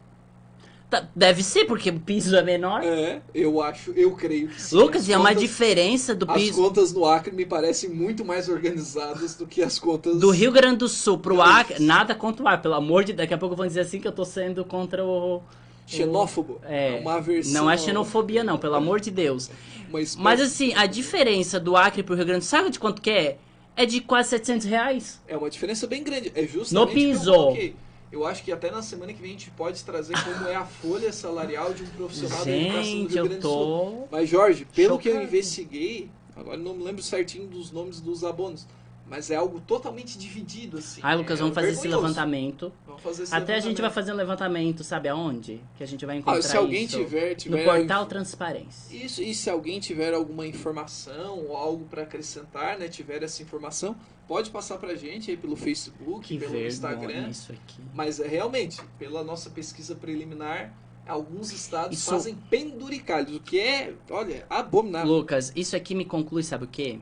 Deve ser, porque o piso é menor. eu creio que sim. Lucas, As e é uma contas- diferença do As piso contas no Acre me parecem muito mais organizadas do que as contas do Rio Grande do Sul pro Não, Acre. Nada contra o Acre, pelo amor de Deus. Daqui a pouco vão dizer assim que eu tô sendo contra o... xenófobo. Uma aversão. Não é xenofobia, não, pelo amor de Deus. Uma espécie- Mas assim, a diferença do Acre pro Rio Grande do Sul, sabe de quanto que é? É de quase R$700. É uma diferença bem grande. É justamente No o que eu piso. coloquei. Eu acho que até na semana que vem a gente pode trazer como é a folha salarial de um profissional da educação do Gente, Rio eu Grande do Sul. tô... Mas, Jorge, pelo que eu chocado. investiguei, agora eu não me lembro certinho dos nomes dos abonos, mas é algo totalmente dividido, assim. Ai, Lucas, vamos fazer esse vergonhoso. levantamento. Vamos fazer esse Até a gente vai levantamento. fazer um levantamento, sabe aonde? Que a gente vai encontrar Se alguém isso tiver no portal Transparência. Isso, e se alguém tiver alguma informação ou algo para acrescentar, né, tiver essa informação, pode passar pra gente aí pelo Facebook, Que pelo vergonha Instagram. isso aqui. Mas realmente, pela nossa pesquisa preliminar, alguns estados Isso- fazem penduricalhos, o que é, olha, abominável. Lucas, isso aqui me conclui, sabe o quê?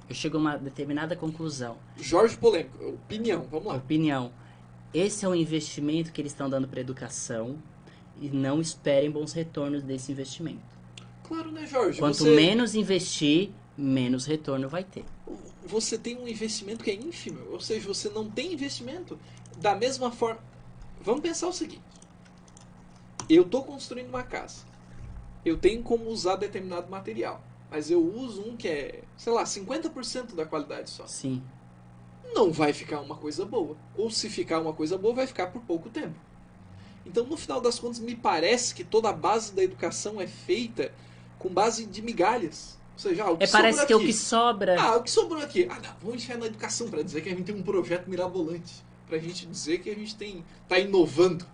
Eu chego a uma determinada conclusão. Jorge Polêmico, opinião, vamos lá. Opinião. Esse é um investimento que eles estão dando para educação e não esperem bons retornos desse investimento. Claro, né, Jorge? Quanto você, menos investir, menos retorno vai ter. você tem um investimento que é ínfimo, ou seja, você não tem investimento. Da mesma forma, vamos pensar o seguinte, Eu estou construindo uma casa. Eu tenho como usar determinado material. Mas eu uso um que é, sei lá, 50% da qualidade só. Sim. Não vai ficar uma coisa boa. Ou se ficar uma coisa boa, vai ficar por pouco tempo. Então, no final das contas, me parece que toda a base da educação é feita com base de migalhas. Ou seja, o que Parece que é o aqui. que sobra. O que sobrou aqui? Não, vamos enfiar na educação para dizer que a gente tem um projeto mirabolante. Pra gente dizer que a gente tá inovando.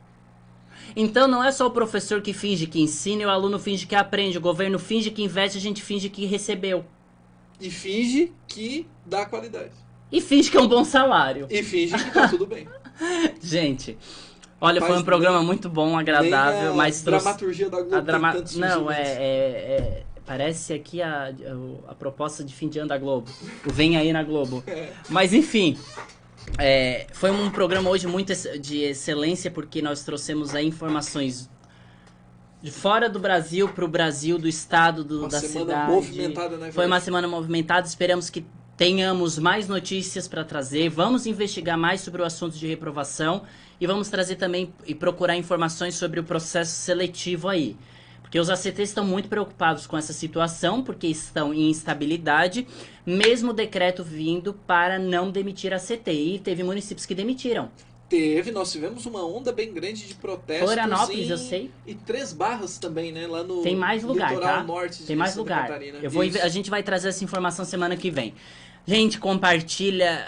Então não é só o professor que finge que ensina e o aluno finge que aprende. O governo finge que investe, a gente finge que recebeu. E finge que dá qualidade. E finge que é um bom salário. E finge que tá tudo bem. Gente, olha, Mas foi um programa nem- muito bom, agradável, Nem mas a dramaturgia da Globo tem tantos Não, surgimentos. parece aqui a proposta de fim de ano da Globo. O Vem Aí na Globo. Mas enfim, foi um programa hoje muito de excelência, porque nós trouxemos aí informações de fora do Brasil para o Brasil, do estado, Uma da semana cidade. movimentada, né, Foi Jorge? uma semana movimentada, esperamos que tenhamos mais notícias para trazer. Vamos investigar mais sobre o assunto de reprovação e vamos trazer também e procurar informações sobre o processo seletivo aí. Porque os ACTs estão muito preocupados com essa situação, porque estão em instabilidade, mesmo o decreto vindo para não demitir a CT. E teve municípios que demitiram. Nós tivemos uma onda bem grande de protestos. Florianópolis, eu sei. E Três Barras também, né? Lá no Tem mais lugar, litoral tá? norte de Tem mais Santa lugar. Catarina. A Isso. gente vai trazer essa informação semana que vem. Gente, compartilha.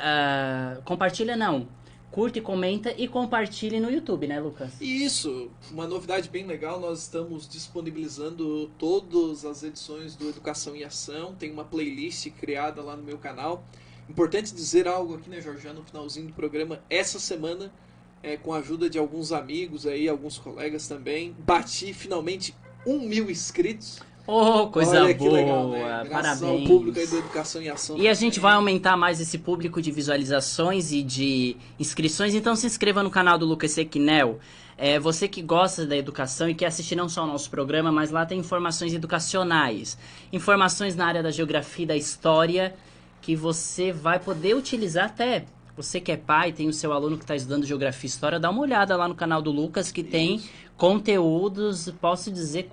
Compartilha não. Curte, comenta e compartilhe no YouTube, né, Lucas? Isso, uma novidade bem legal, nós estamos disponibilizando todas as edições do Educação em Ação, tem uma playlist criada lá no meu canal. Importante dizer algo aqui, né, Jorge, já no finalzinho do programa, essa semana, com a ajuda de alguns amigos aí, alguns colegas também, bati finalmente 1.000 inscritos. Oh, coisa Olha que boa, legal, né? Graças parabéns. ao público aí do Educação em Ação. E a gente vai aumentar mais esse público de visualizações e de inscrições, então se inscreva no canal do Lucas Sequinel. Você que gosta da educação e quer assistir não só o nosso programa, mas lá tem informações educacionais, informações na área da geografia e da história, que você vai poder utilizar até. Você que é pai, tem o seu aluno que está estudando geografia e história, dá uma olhada lá no canal do Lucas, que tem conteúdos, posso dizer,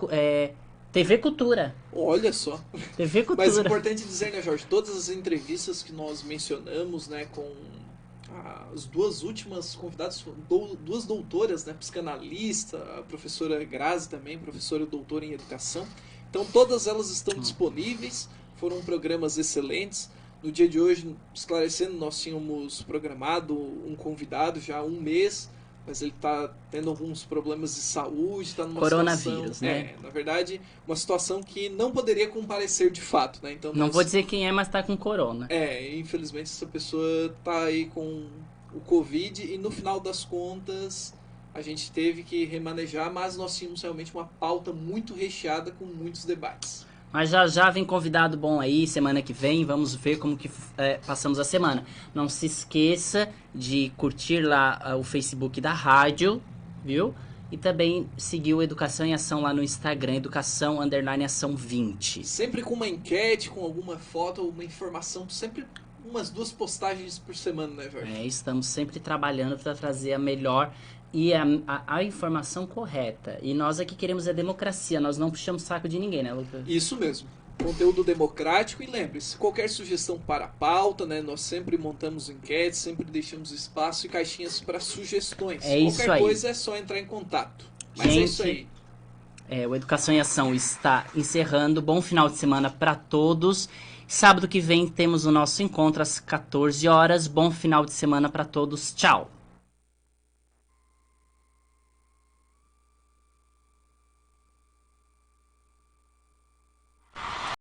TV Cultura. Olha só. TV Cultura. Mas é importante dizer, né, Jorge, todas as entrevistas que nós mencionamos, né, com as duas últimas convidadas, duas doutoras, né, psicanalista, a professora Grazi também, professora doutora em educação. Então todas elas estão disponíveis, foram programas excelentes. No dia de hoje, esclarecendo, nós tínhamos programado um convidado já há um mês, mas ele está tendo alguns problemas de saúde, está numa Coronavírus, situação, né? na verdade, uma situação que não poderia comparecer de fato, né? Então, Não vou dizer quem é, mas tá com corona. Infelizmente essa pessoa está aí com o Covid e no final das contas a gente teve que remanejar, mas nós tínhamos realmente uma pauta muito recheada com muitos debates. Mas já vem convidado bom aí, semana que vem, vamos ver como que passamos a semana. Não se esqueça de curtir lá o Facebook da rádio, viu? E também seguir o Educação em Ação lá no Instagram, Educação_Ação 20. Sempre com uma enquete, com alguma foto, uma informação, sempre umas 2 postagens por semana, né, Jorge? Estamos sempre trabalhando para trazer a melhor e a informação correta. E nós aqui queremos a democracia, nós não puxamos saco de ninguém, né, Lucas? Isso mesmo. Conteúdo democrático e lembre-se, qualquer sugestão para a pauta, né? Nós sempre montamos enquetes, sempre deixamos espaço e caixinhas para sugestões. Isso qualquer aí. coisa é só entrar em contato. Mas Gente, é isso aí. O Educação em Ação está encerrando. Bom final de semana para todos. Sábado que vem temos o nosso encontro às 14 horas. Bom final de semana para todos. Tchau.